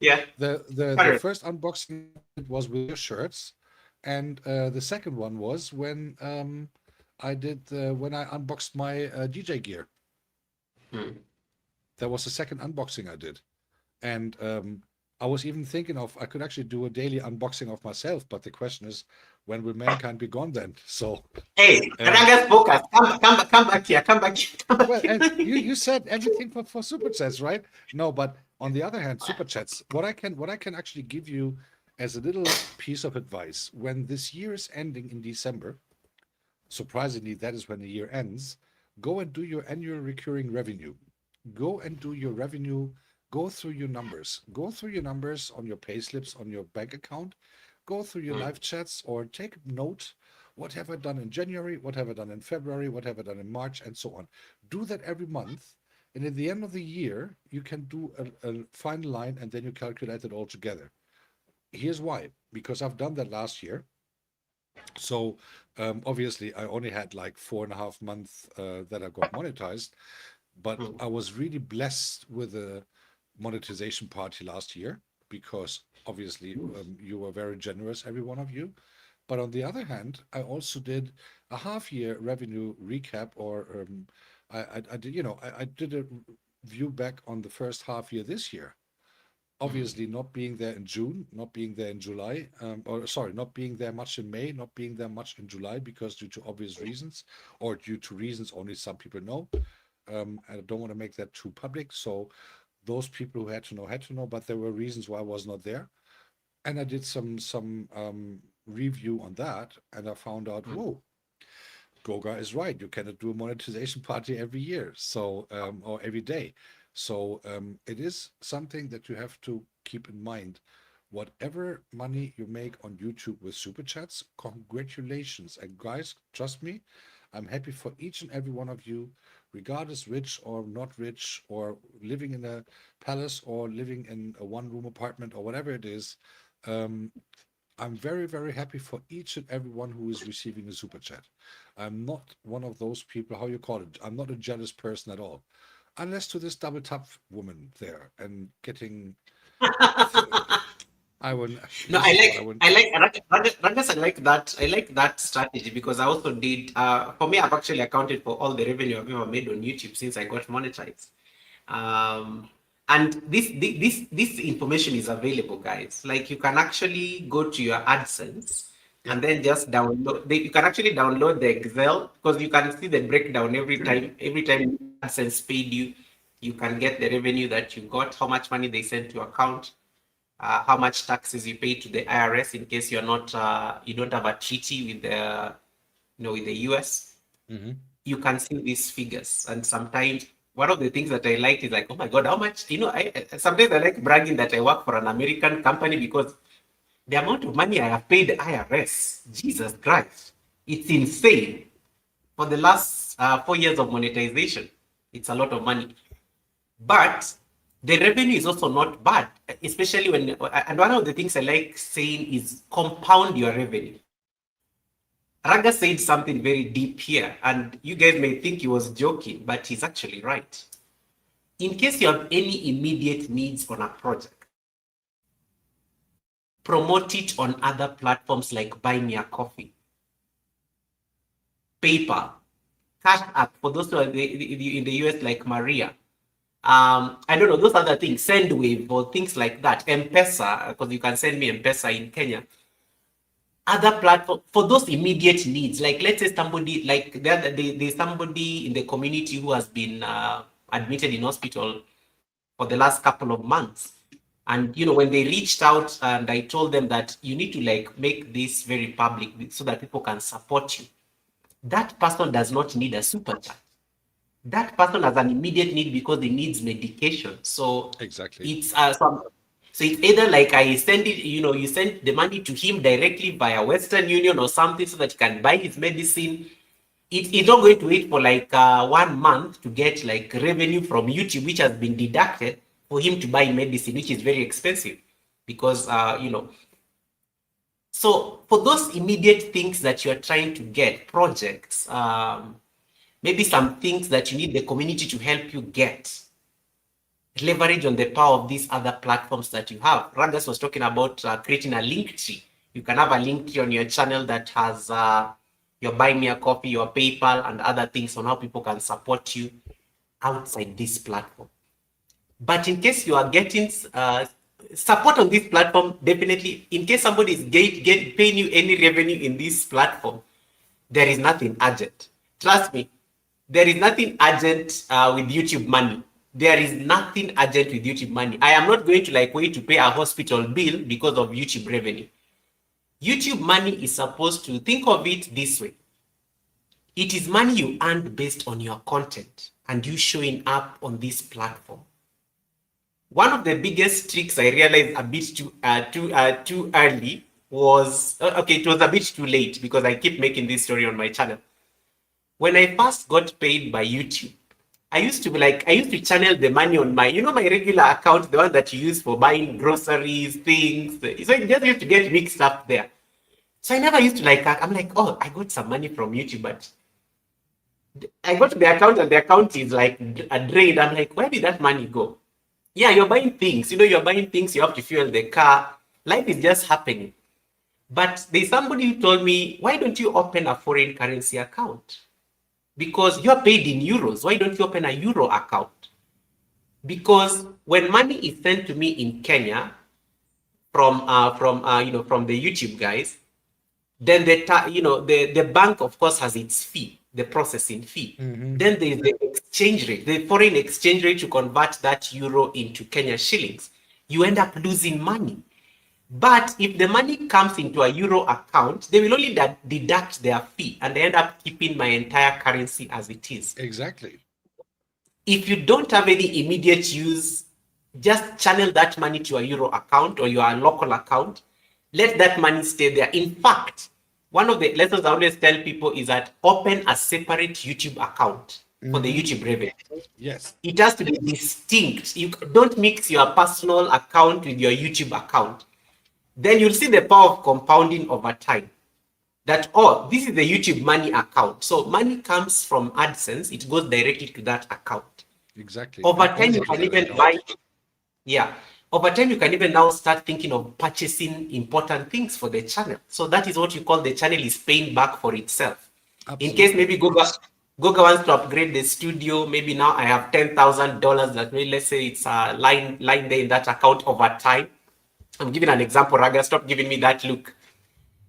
yeah. The first unboxing was with your shirts, and the second one was when when I unboxed my DJ gear. That was the second unboxing I did. And I was even thinking I could actually do a daily unboxing of myself, but the question is, when will mankind be gone then? So hey, Ragus focus. Come back here. Well, and you said everything for super chats, right? No, but on the other hand, super chats, what I can actually give you as a little piece of advice, when this year is ending in December, surprisingly, that is when the year ends, go and do your annual recurring revenue. Go and do your revenue. Go through your numbers. Go through your numbers on your pay slips, on your bank account. Go through your live chats, or take a note. What have I done in January? What have I done in February? What have I done in March? And so on. Do that every month. And at the end of the year, you can do a final line, and then you calculate it all together. Here's why. Because I've done that last year. So obviously, I only had like 4.5 months that I got monetized. But I was really blessed with the monetization party last year, because obviously you were very generous, every one of you. But on the other hand, I also did a half-year revenue recap, or I did, I did a view back on the first half year this year. Obviously, not being there in June, not being there in July, not being there much in May, not being there much in July, because due to obvious reasons, or due to reasons only some people know. I don't want to make that too public. So those people who had to know, but there were reasons why I was not there. And I did some review on that, and I found out, whoa, Goga is right. You cannot do a monetization party every year, so or every day. So it is something that you have to keep in mind. Whatever money you make on YouTube with super chats, congratulations. And guys, trust me, I'm happy for each and every one of you, regardless rich or not rich, or living in a palace or living in a one-room apartment or whatever it is. I'm very, very happy for each and everyone who is receiving a super chat. I'm not one of those people, how you call it. I'm not a jealous person at all, unless to this double tap woman there and getting. I will. No, I like that. I like that strategy, because I also did. For me, I've actually accounted for all the revenue I've ever made on YouTube since I got monetized. And this information is available, guys. Like, you can actually go to your AdSense and then just download. You can actually download the Excel, because you can see the breakdown every time. Every time AdSense paid you, you can get the revenue that you got, how much money they sent to your account. How much taxes you pay to the IRS in case you're not, you don't have a treaty with the, with the US. You can see these figures, and sometimes one of the things that I like is like, oh my God, how much? Sometimes I like bragging that I work for an American company, because The amount of money I have paid the IRS, Jesus Christ, it's insane. For the last 4 years of monetization, it's a lot of money. But the revenue is also not bad, especially when, and one of the things I like saying is compound your revenue. Raga said something very deep here, and you guys may think he was joking, but he's actually right. In case you have any immediate needs on a project, promote it on other platforms like Buy Me a Coffee, PayPal, Cash App, for those who are in the US, like Maria. I don't know, those other things, Sendwave or things like that, M-Pesa, because you can send me M-Pesa in Kenya. Other platform for those immediate needs, like let's say somebody, like there's somebody in the community who has been admitted in hospital for the last couple of months. And when they reached out and I told them that you need to like make this very public so that people can support you. That person does not need a super chat. That person has an immediate need because he needs medication. So Exactly. it's so it's either like I send it, you send the money to him directly via Western Union or something so that he can buy his medicine. It's not going to wait for like 1 month to get like revenue from YouTube, which has been deducted for him to buy medicine, which is very expensive because, So for those immediate things that you're trying to get, projects, maybe some things that you need the community to help you get, leverage on the power of these other platforms that you have. Ragus was talking about creating a link tree. You can have a link tree on your channel that has your Buy Me a Coffee, your PayPal, and other things on how people can support you outside this platform. But in case you are getting support on this platform, definitely, in case somebody is paying you any revenue in this platform, there is nothing urgent. Trust me, there is nothing urgent with YouTube money. There is nothing urgent with YouTube money. I am not going to like wait to pay a hospital bill because of YouTube revenue. YouTube money is supposed to, think of it this way. It is money you earned based on your content and you showing up on this platform. One of the biggest tricks I realized a bit too early was, okay, it was a bit too late because I keep making this story on my channel. When I first got paid by YouTube, I used to channel the money on my, my regular account, the one that you use for buying groceries, things. So it just used to get mixed up there. So I never used to I'm like, oh, I got some money from YouTube, but I go to the account and the account is like a drain. I'm like, where did that money go? Yeah, you're buying things. You're buying things, you have to fuel the car. Life is just happening. But there's somebody who told me, why don't you open a foreign currency account? Because you're paid in euros. Why don't you open a euro account? Because when money is sent to me in Kenya from the YouTube guys, then the bank of course has its fee, the processing fee. Then there's the exchange rate, the foreign exchange rate to convert that euro into Kenya shillings. You end up losing money. But if the money comes into a euro account, they will only deduct their fee and they end up keeping my entire currency as it is. Exactly. If you don't have any immediate use, just channel that money to a euro account or your local account. Let that money stay there. In fact, one of the lessons I always tell people is that open a separate YouTube account for the YouTube revenue. Yes. It has to be distinct. You don't mix your personal account with your YouTube account. Then you'll see the power of compounding over time. That, oh, this is the YouTube money account. So money comes from AdSense. It goes directly to that account. Exactly. Over time, you can even buy. Yeah. Over time, you can even now start thinking of purchasing important things for the channel. So that is what you call the channel is paying back for itself. Absolutely. In case maybe Goga wants to upgrade the studio, maybe now I have $10,000 that maybe let's say it's a line there in that account over time. I'm giving an example, Raga. Stop giving me that look.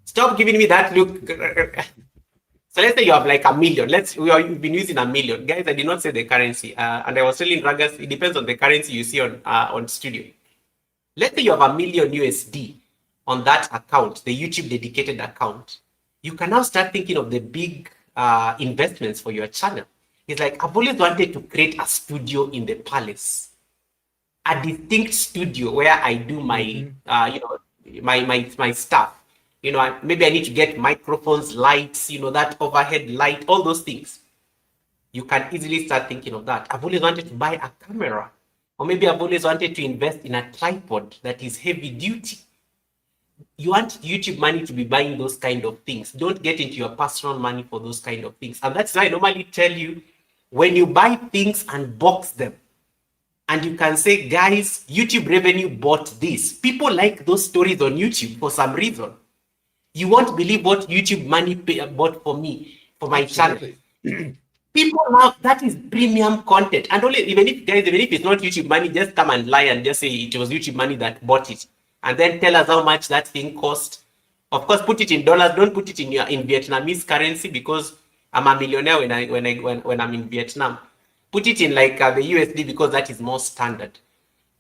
Stop giving me that look. So let's say you have like $1 million. You've been using $1 million. Guys, I did not say the currency. And I was telling Ragas, it depends on the currency you see on studio. Let's say you have $1 million USD on that account, the YouTube dedicated account. You can now start thinking of the big investments for your channel. It's like, I've always wanted to create a studio in the palace. A distinct studio where I do my, my stuff. You know, maybe I need to get microphones, lights, you know, that overhead light, all those things. You can easily start thinking of that. I've always wanted to buy a camera, or maybe I've always wanted to invest in a tripod that is heavy duty. You want YouTube money to be buying those kind of things. Don't get into your personal money for those kind of things. And that's why I normally tell you, when you buy things and box them, and you can say, guys, YouTube revenue bought this. People like those stories on YouTube for some reason. You won't believe what YouTube money bought for me, for my Absolutely. channel. People love that is premium content. And only even if it's not YouTube money, just come and lie and just say it was YouTube money that bought it. And then tell us how much that thing cost. Of course, put it in dollars, don't put it in Vietnamese currency, because I'm a millionaire when I'm in Vietnam. Put it in like the USD, because that is more standard.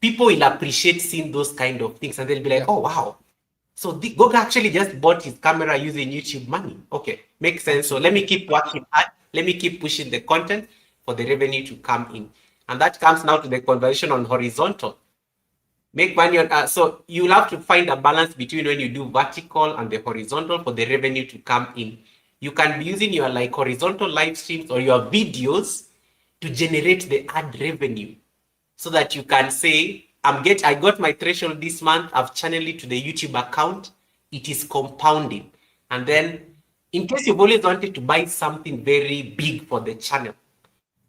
People will appreciate seeing those kind of things, and they'll be like, oh wow. So Goga actually just bought his camera using YouTube money. Okay, makes sense. So let me keep working hard. Let me keep pushing the content for the revenue to come in. And that comes now to the conversation on horizontal. Make money on, so you'll have to find a balance between when you do vertical and the horizontal for the revenue to come in. You can be using your like horizontal live streams or your videos to generate the ad revenue, so that you can say, I got my threshold this month, I've channeled it to the YouTube account, it is compounding. And then in case you've always wanted to buy something very big for the channel,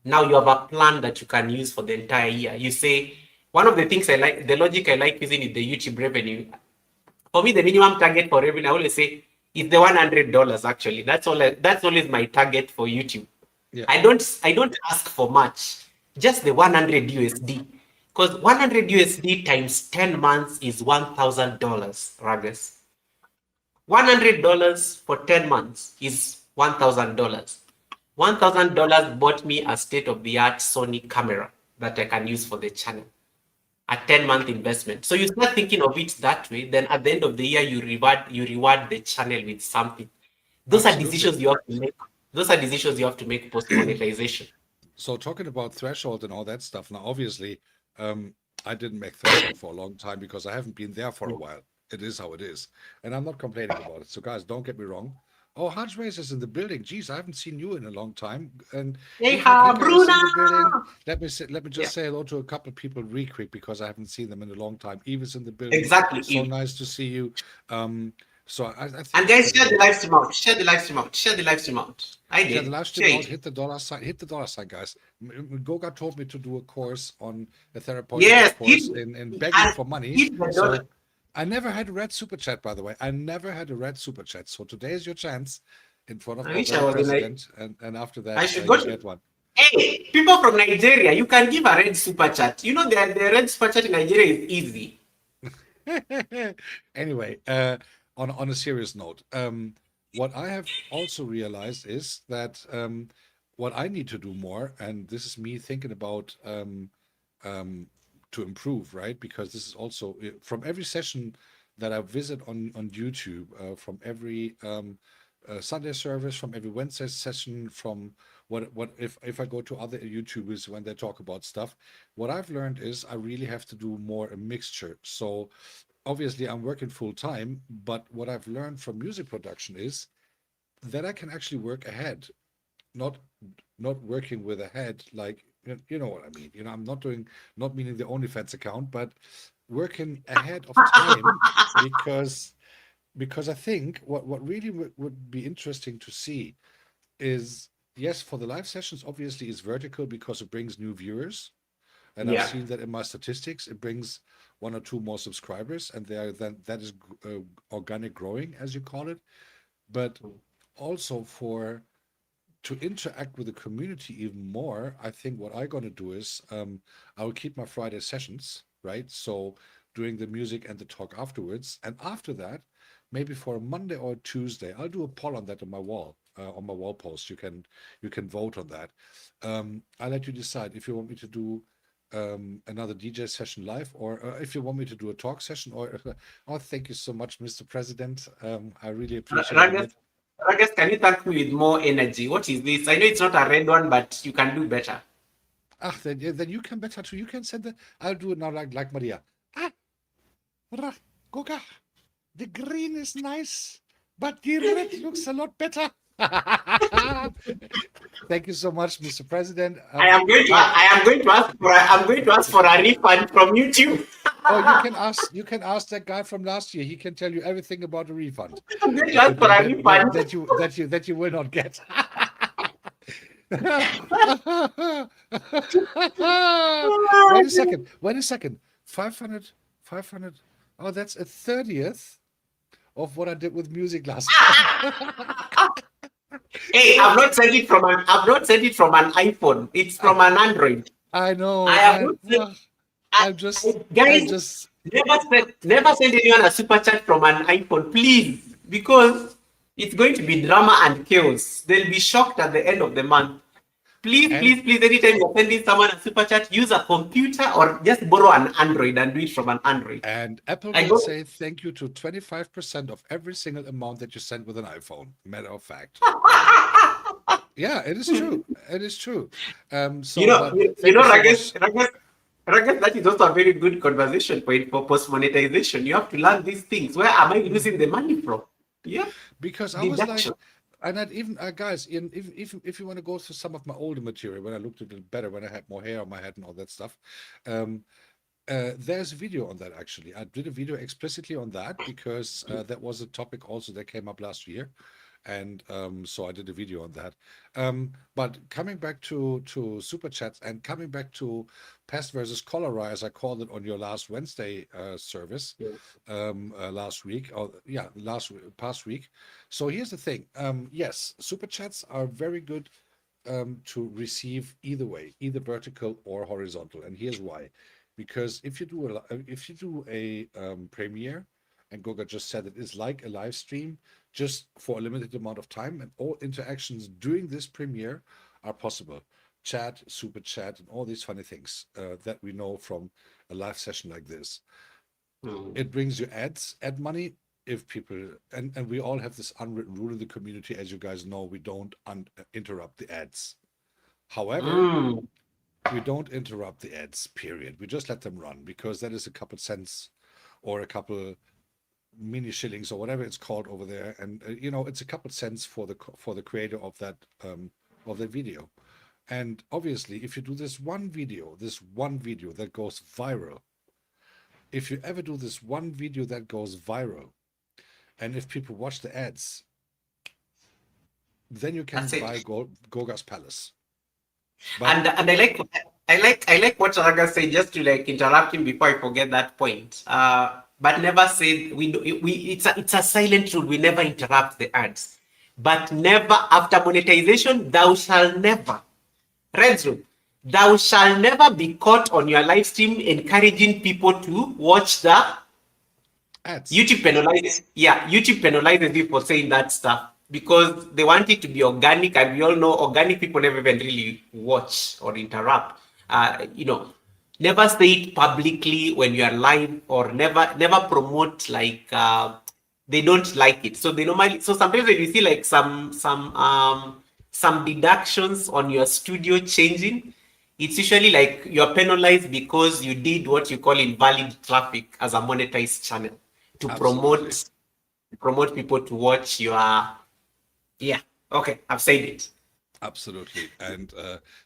now you have a plan that you can use for the entire year. You say, one of the things I like, the logic I like using is the YouTube revenue. For me, the minimum target for revenue, I always say, is the $100 actually. That's always my target for YouTube. Yeah. I don't ask for much, just the 100 USD. Because 100 USD times 10 months is $1,000, Ragus. $100 for 10 months is $1,000. $1,000 bought me a state-of-the-art Sony camera that I can use for the channel. A 10-month investment. So you start thinking of it that way, then at the end of the year, you reward the channel with something. Those Absolutely. Are decisions you have to make. Those are decisions you have to make post-monetization. So talking about threshold and all that stuff, now obviously, I didn't make threshold for a long time because I haven't been there for a while. It is how it is. And I'm not complaining about it. So guys, don't get me wrong. Oh, Hutch Race is in the building. Geez, I haven't seen you in a long time. And hey, Bruno! Let me just say hello to a couple of people real quick, because I haven't seen them in a long time. Eva's in the building. Exactly. So nice to see you. So I think, and guys, share the live stream out. Share the live stream out. Share the live stream out. Share the live stream out. Hit the dollar sign. Hit the dollar sign, guys. Goga told me to do a course on a therapeutic course in begging for money. So I never had a red super chat, by the way. I never had a red super chat. So today is your chance in front of our president, and after that, you get one. Hey, people from Nigeria, you can give a red super chat. You know, the red super chat in Nigeria is easy. Anyway, on a serious note, what I have also realized is that what I need to do more, and this is me thinking about to improve, right? Because this is also from every session that I visit on YouTube, from every Sunday service, from every Wednesday session, from what if I go to other YouTubers when they talk about stuff, what I've learned is I really have to do more a mixture. So obviously I'm working full time, but what I've learned from music production is that I can actually work ahead, not working with a head, like, you know what I mean. You know, I'm not meaning the OnlyFans account, but working ahead of time, because I think what really would be interesting to see is, yes, for the live sessions, obviously is vertical because it brings new viewers. And I've seen that in my statistics, it brings 1 or 2 more subscribers, and that is organic growing, as you call it. But also to interact with the community even more, I think what I'm going to do is I will keep my Friday sessions, right? So doing the music and the talk afterwards. And after that, maybe for a Monday or a Tuesday, I'll do a poll on that on my wall post. You can vote on that. I'll let you decide if you want me to do another DJ session live, or if you want me to do a talk session, or oh, thank you so much, Mr. President. I really appreciate it. Ragus, can you thank me with more energy? What is this? I know it's not a red one, but you can do better. Then you can better too. You can send I'll do it now like Maria. Goga. The green is nice, but the red looks a lot better. Thank you so much, Mr. President. I am going to ask for I'm going to ask for a refund from YouTube. Oh, you can ask that guy from last year. He can tell you everything about the refund I'm going to ask for a refund. that you will not get. Wait a second. 500, 500. Oh, that's a 30th of what I did with music last month. Hey, I've not sent it from an iPhone. It's from an Android. I know. I have not sent, I'm just, guys, I'm just. never send anyone a super chat from an iPhone, please, because it's going to be drama and chaos. They'll be shocked at the end of the month. Please, And please, please, anytime you're sending someone a super chat, use a computer or just borrow an Android and do it from an Android. And Apple I will got say thank you to 25% of every single amount that you send with an iPhone. Matter of fact. Yeah, it is true. It is true. So, but thank you so much. Ragus, that is also a very good conversation point for post monetization. You have to learn these things. Where am I losing the money from? Yeah, Because I was like, deduction. and I'd even guys, if you want to go through some of my older material when I looked a little better, when I had more hair on my head and all that stuff, there's a video on that actually. I did a video explicitly on that because that was a topic also that came up last year, and so I did a video on that. But coming back to super chats and coming back to pest versus cholera, as I called it on your last Wednesday service last week, or yeah, past week. So here's the thing. Yes, super chats are very good to receive either way, either vertical or horizontal. And here's why: because if you do a premiere, and Goga just said it is like a live stream, just for a limited amount of time, and all interactions during this premiere are possible. Chat, super chat, and all these funny things that we know from a live session like this. It brings you ad money if people, and we all have this unwritten rule in the community, as you guys know, we don't interrupt the ads. However, we don't interrupt the ads, period. We just let them run because that is a couple cents or a couple mini shillings or whatever it's called over there, and it's a couple cents for the creator of that video. And obviously, if you do this one video that goes viral, if you ever do this one video that goes viral, and if people watch the ads, then you can That's it. buy Goga's Palace. And I like what Raga said, just to like interrupt him before I forget that point. But never said it's a silent rule. We never interrupt the ads. But never after monetization, thou shall never. Red rule. Thou shall never be caught on your live stream encouraging people to watch the ads. YouTube penalizes you for saying that stuff because they want it to be organic, and we all know organic people never even really watch or interrupt. Never say it publicly when you are live, or never promote like they don't like it. So sometimes when you see like some deductions on your studio changing, it's usually like you're penalized because you did what you call invalid traffic as a monetized channel to promote people to watch your. Yeah, okay, I've said it. Absolutely. And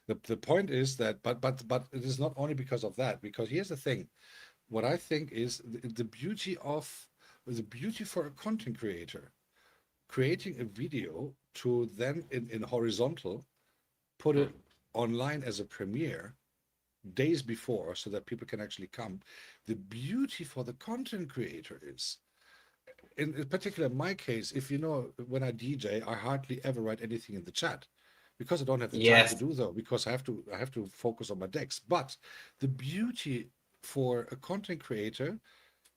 the point is that, but it is not only because of that, because here's the thing. What I think is the beauty for a content creator, creating a video to then in horizontal, put it online as a premiere days before so that people can actually come. The beauty for the content creator is, in particular, in my case, if you know, when I DJ, I hardly ever write anything in the chat because I don't have the time to do so, because I have to focus on my decks. But the beauty for a content creator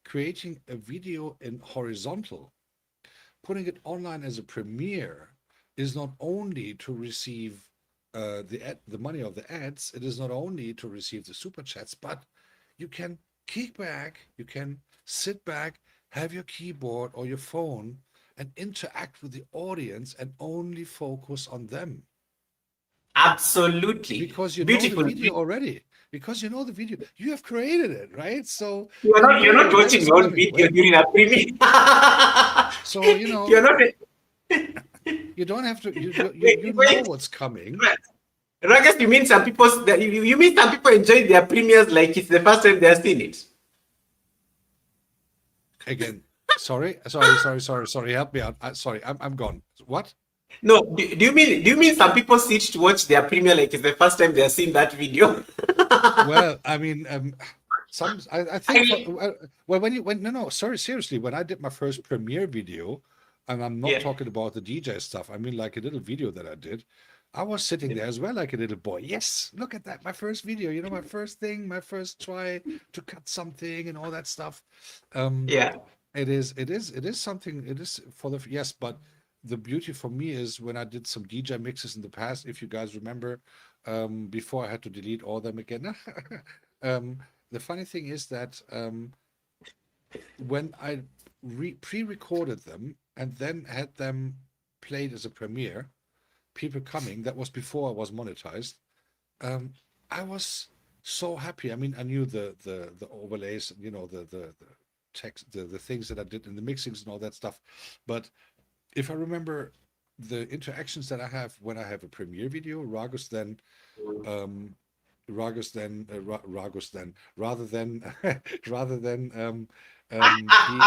creating a video in horizontal, putting it online as a premiere, is not only to receive the money of the ads, it is not only to receive the super chats, but you can kick back, you can sit back, have your keyboard or your phone and interact with the audience and only focus on them. Absolutely. because you know the Beautiful. video already. Because you know the video, you have created it, right? So You're not what watching is your own coming? video during a premiere. So You're not. you don't have to. You know Wait. what's coming. Ragus, you mean some people that you mean some people enjoy their premieres like it's the first time they're seeing it? Again, sorry. Help me out. Sorry, I'm gone. What? No, do you mean some people sit to watch their premiere like it's the first time they're seeing that video? Well, I mean, I think for I, well, no, sorry, seriously, when I did my first premiere video, and I'm not yeah. talking about the DJ stuff, I mean like a little video that I did, I was sitting there as well like a little boy. Yes, look at that, my first video, my first thing, my first try to cut something and all that stuff. Um, Yeah. it is something, it is for the, yes, but the beauty for me is when I did some DJ mixes in the past, if you guys remember, before I had to delete all them again. The funny thing is that when I pre-recorded them and then had them played as a premiere, people coming, that was before I was monetized. Um, I was so happy. I mean, I knew the overlays, the text, the things that I did in the mixings and all that stuff. But if I remember the interactions that I have when I have a premiere video, um, Ragus then rather than rather than be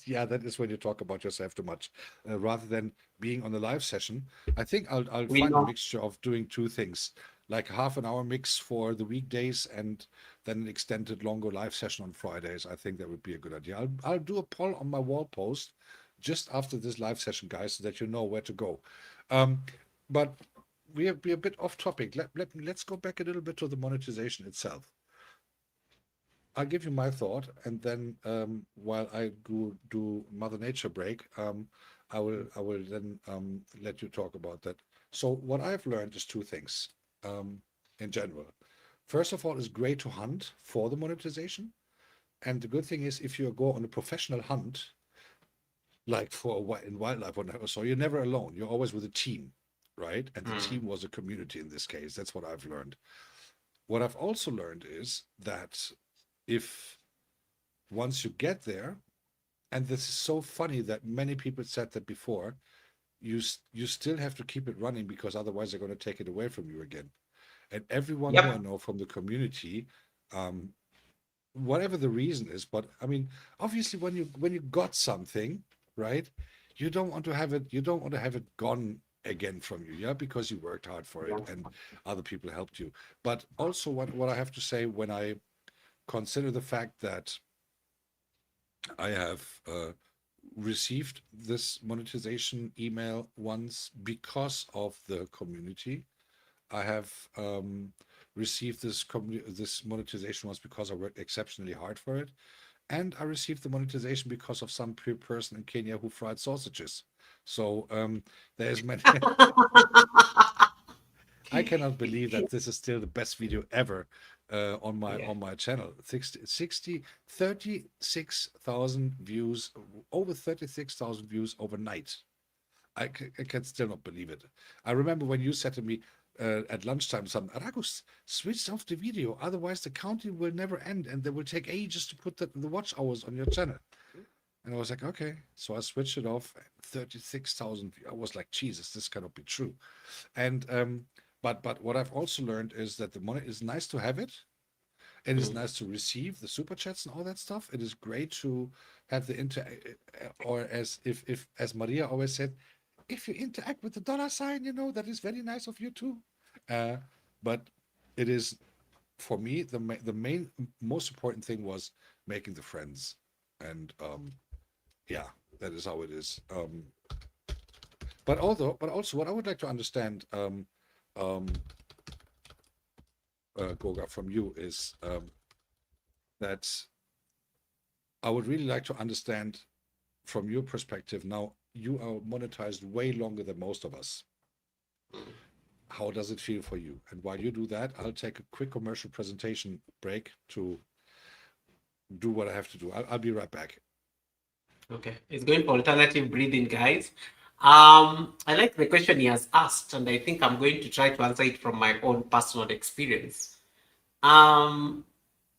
yeah, that is when you talk about yourself too much. Rather than being on a live session, I think I'll We find a know. mixture of doing two things, like half an hour mix for the weekdays and then an extended longer live session on Fridays. I think that would be a good idea. I'll do a poll on my wall post just after this live session, guys, so that you know where to go. Um, but we're a bit off topic. Let's go back a little bit to the monetization itself. I'll give you my thought, and then while I go do Mother Nature break, I will then let you talk about that. So what I've learned is two things in general. First of all, it's great to hunt for the monetization, and the good thing is if you go on a professional hunt, like in wildlife or whatever, so you're never alone. You're always with a team, right? And the team was a community in this case. That's what I've learned. What I've also learned is that if once you get there, and this is so funny that many people said that before, you still have to keep it running because otherwise they're going to take it away from you again. And everyone who I Yep. know from the community, um, whatever the reason is, but I mean, obviously when you got something, right, you don't want to have it gone again from you, yeah, because you worked hard for it and other people helped you. But also what I have to say, when I consider the fact that I have received this monetization email once because of the community. I have received this monetization once because I worked exceptionally hard for it, and I received the monetization because of some person in Kenya who fried sausages. So there's many. I cannot believe that this is still the best video ever on my Yeah. channel. 36,000 views, over 36,000 views overnight. I can still not believe it. I remember when you said to me at lunchtime, something, Ragus, switch off the video, otherwise the counting will never end and they will take ages to put the watch hours on your channel. And I was like, okay. So I switched it off. 36,000. I was like, Jesus, this cannot be true. And but what I've also learned is that the money is nice to have it. It is nice to receive the super chats and all that stuff. It is great to have the or as Maria always said, if you interact with the dollar sign, that is very nice of you too. Uh, but it is, for me, the main most important thing was making the friends, and yeah, that is how it is. But also, what I would like to understand, um, Goga, from you is that I would really like to understand from your perspective. Now, you are monetized way longer than most of us. How does it feel for you? And while you do that, I'll take a quick commercial presentation break to do what I have to do. I'll be right back. Okay. It's going for alternative breathing, guys. I like the question he has asked, and I think I'm going to try to answer it from my own personal experience. Um,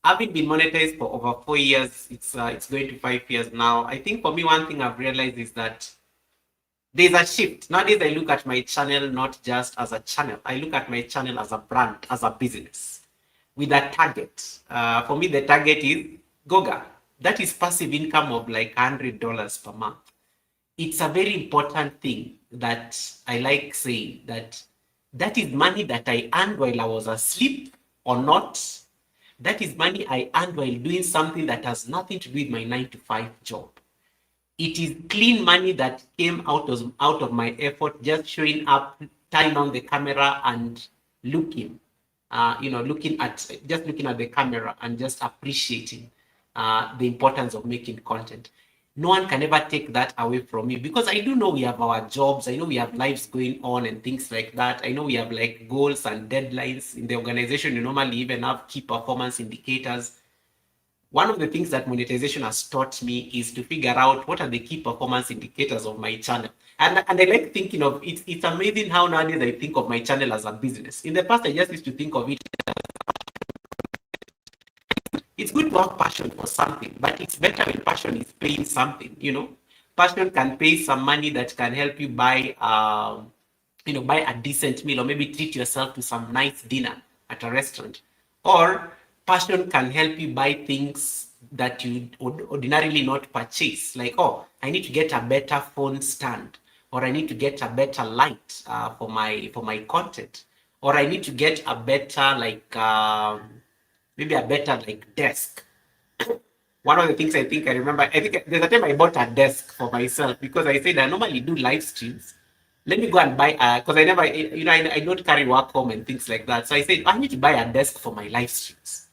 Having been monetized for over 4 years, it's going to 5 years now. I think for me, one thing I've realized is that there's a shift. Nowadays, I look at my channel not just as a channel. I look at my channel as a brand, as a business, with a target. For me, the target is Goga. That is passive income of like $100 per month. It's a very important thing that I like saying that that is money that I earned while I was asleep or not. That is money I earned while doing something that has nothing to do with my 9 to 5 job. It is clean money that came out of my effort, just showing up, turning on the camera and looking, looking at the camera and just appreciating the importance of making content. No one can ever take that away from me because I do know we have our jobs. I know we have lives going on and things like that. I know we have like goals and deadlines in the organization. You normally even have key performance indicators. One of the things that monetization has taught me is to figure out what are the key performance indicators of my channel. And I like thinking of it. It's amazing how nowadays I think of my channel as a business. In the past, I just used to think of it. It's good to have passion for something, but it's better when passion is paying something. Passion can pay some money that can help you buy a decent meal or maybe treat yourself to some nice dinner at a restaurant. Or passion can help you buy things that you would ordinarily not purchase. Like, oh, I need to get a better phone stand, or I need to get a better light for my content, or I need to get a better maybe a better like desk. One of the things I think I remember, I think there's a time I bought a desk for myself because I said I normally do live streams. Let me go and buy because I never, I don't carry work home and things like that. So I said I need to buy a desk for my live streams.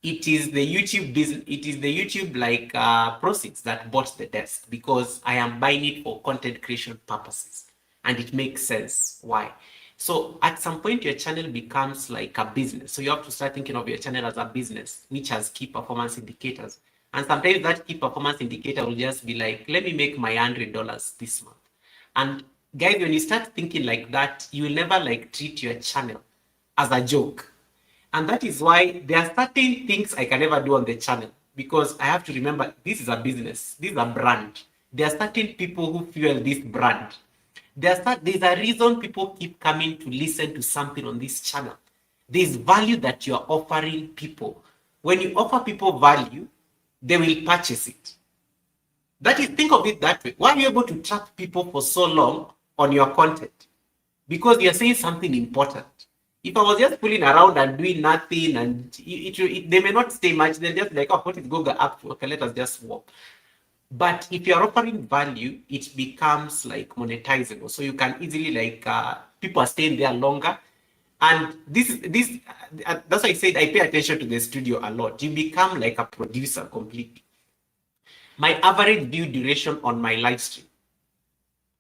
It is the YouTube business, it is the YouTube proceeds that bought the desk because I am buying it for content creation purposes, and it makes sense why. So at some point, your channel becomes like a business. So you have to start thinking of your channel as a business, which has key performance indicators. And sometimes that key performance indicator will just be like, let me make my $100 this month. And guys, when you start thinking like that, you will never like treat your channel as a joke. And that is why there are certain things I can never do on the channel because I have to remember this is a business, this is a brand. There are certain people who fuel this brand. There's a reason people keep coming to listen to something on this channel. There's value that you're offering people. When you offer people value, they will purchase it. That is, think of it that way. Why are you able to trap people for so long on your content? Because you're saying something important. If I was just fooling around and doing nothing, and they may not stay much, they're just like, oh, what is Goga up to? Okay, let us just walk. But if you're offering value, it becomes like monetizable. So you can easily people are staying there longer. And that's why I said I pay attention to the studio a lot. You become like a producer completely. My average view duration on my live stream,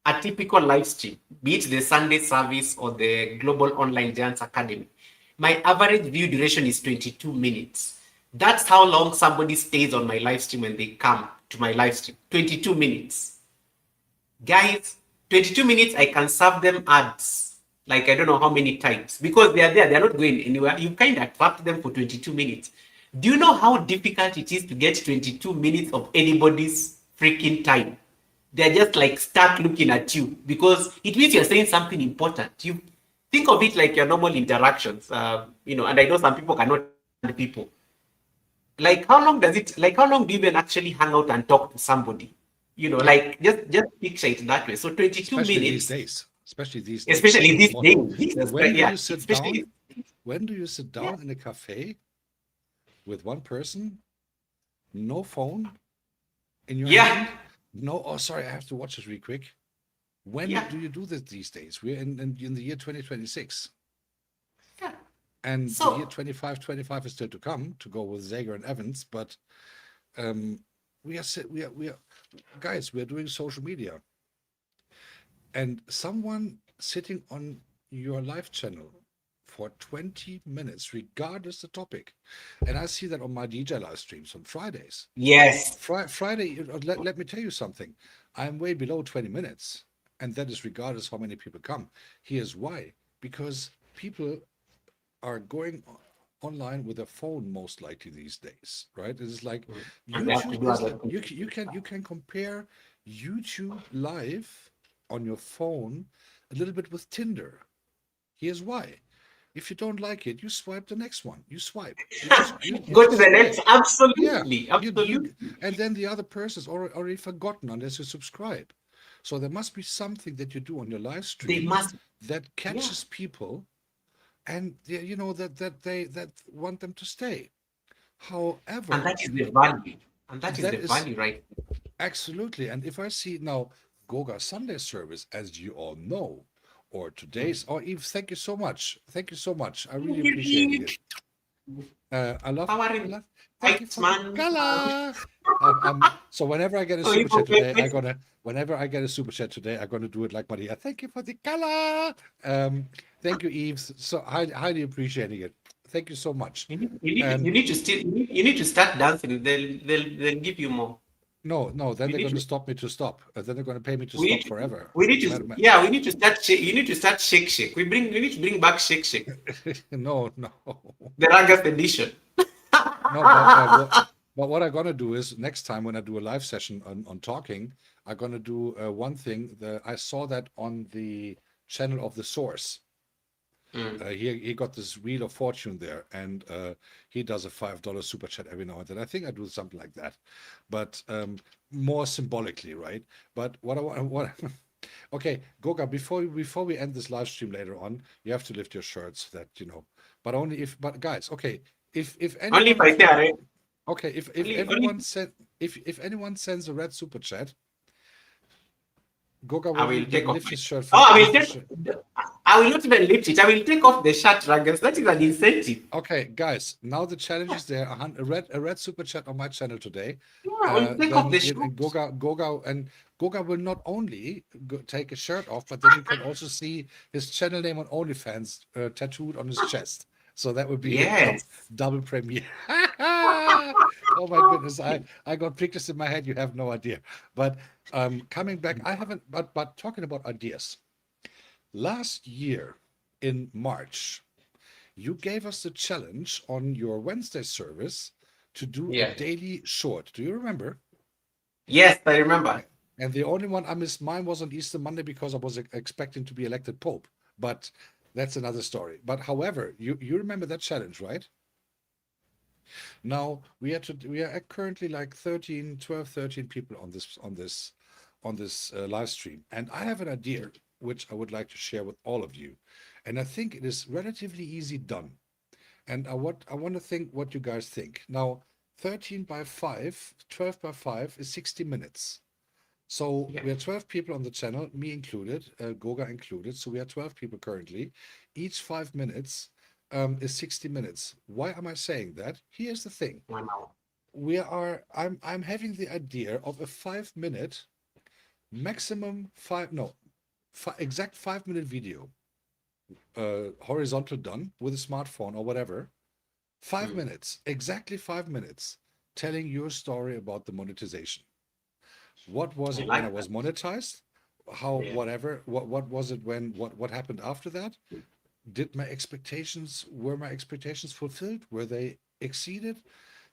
a typical live stream, be it the Sunday service or the Global Online Giants Academy, my average view duration is 22 minutes. That's how long somebody stays on my live stream when they come to my live stream. 22 minutes. Guys, 22 minutes, I can serve them ads. Like, I don't know how many times. Because they are there, they're not going anywhere. You kind of trapped them for 22 minutes. Do you know how difficult it is to get 22 minutes of anybody's freaking time? They're just like stuck looking at you because it means you're saying something important. You think of it like your normal interactions, and I know some people cannot stand people. Like how long do you even actually hang out and talk to somebody? Like just picture it that way. So 22 Especially minutes. these days. Especially these days. When do Yeah, you sit especially. down? When do you sit down in a cafe with one person, no phone in your hand? No, oh, sorry, I have to watch this real quick. When do you do this these days? We're in the year 2026. Yeah. And the year 25 is still to come, to go with Zager and Evans, but we are guys, we're doing social media. And someone sitting on your live channel for 20 minutes, regardless the topic. And I see that on my DJ live streams on Fridays. Yes. Friday, let me tell you something. I'm way below 20 minutes. And that is regardless how many people come. Here's why. Because people are going online with a phone most likely these days, right? It is like And they have to YouTube do is other like things. you can compare YouTube live on your phone a little bit with Tinder. Here's why. If you don't like it, you swipe the next one. You swipe. You Go to just the next. swipe. Yeah. Absolutely. You Absolutely. and then the other person's already forgotten unless you subscribe. So there must be something that you do on your live They stream must. that Yeah. catches people and you know that want them to stay. And However, that is the value. And that is that the is value, right? absolutely. And if I see now Goga Sunday service, as you all know, or today's, or Eve, thank you so much. Thank you so much. I really appreciate it. I Powering love. Thank you fights, for the man. color. So whenever I get a Oh, super chat today, whenever I get a super chat today, I'm gonna do it like Maria. Thank you for the color. Thank you, Eve. So highly appreciating it. Thank you so much. You And need to still you need to start dancing. They'll give you more. no, then You they're need going to to stop me to stop. Then they're going to pay me to we stop need to forever. we need to Ma- yeah, we need to start you need to start shake. We need to bring back shake. no, no, The Ragus edition. no. But what I'm going to do is next time when I do a live session on talking, I'm going to do one thing. I saw that on the channel of the source. Mm. He got this wheel of fortune there, and he does a $5 super chat every now and then. I think I do something like that, but more symbolically, right? But what I want, what okay, Goga, before we end this live stream later on, you have to lift your shirts that you know, but only if, but guys, okay, if Only if anyone I say from, Are- okay, if only everyone sent, if anyone sends a red super chat, Goga I will will take off lift my his shirt Oh, for I will lift his take shirt. I will not even lift it. I will take off the shirt, Ragus. That is an incentive. Okay, guys, now the challenge is there. A red super chat on my channel today. Yeah, I will take off Then the shirt. Goga will not only take his shirt off, but then you can also see his channel name on OnlyFans tattooed on his chest. So that would be a Yes. double premiere. Oh my goodness, I got pictures in my head. You have no idea. But coming back, I haven't. But talking about ideas, last year in March you gave us the challenge on your Wednesday service to do a Yeah. daily short. Do you remember? Yes, I remember. And the only one I missed mine was on Easter Monday because I was expecting to be elected Pope. But that's another story. But however, you remember that challenge, right? Now we are at currently like 13, 12, 13 people on this live stream. And I have an idea which I would like to share with all of you. And I think it is relatively easy done. And I want to think what you guys think. Now, 13 by 5, 12 by 5 is 60 minutes. So Yeah. we are 12 people on the channel, me included, Goga included. So we are 12 people currently. Each 5 minutes is 60 minutes. Why am I saying that? Here's the thing. 1 hour. I'm having the idea of a 5 minute maximum exact 5 minute video, horizontal done with a smartphone or whatever. 5 minutes, exactly 5 minutes, telling your story about the monetization. What was I it when I like that. was monetized? How, Yeah. whatever, what was it when, what happened after that? Were my expectations fulfilled? Were they exceeded?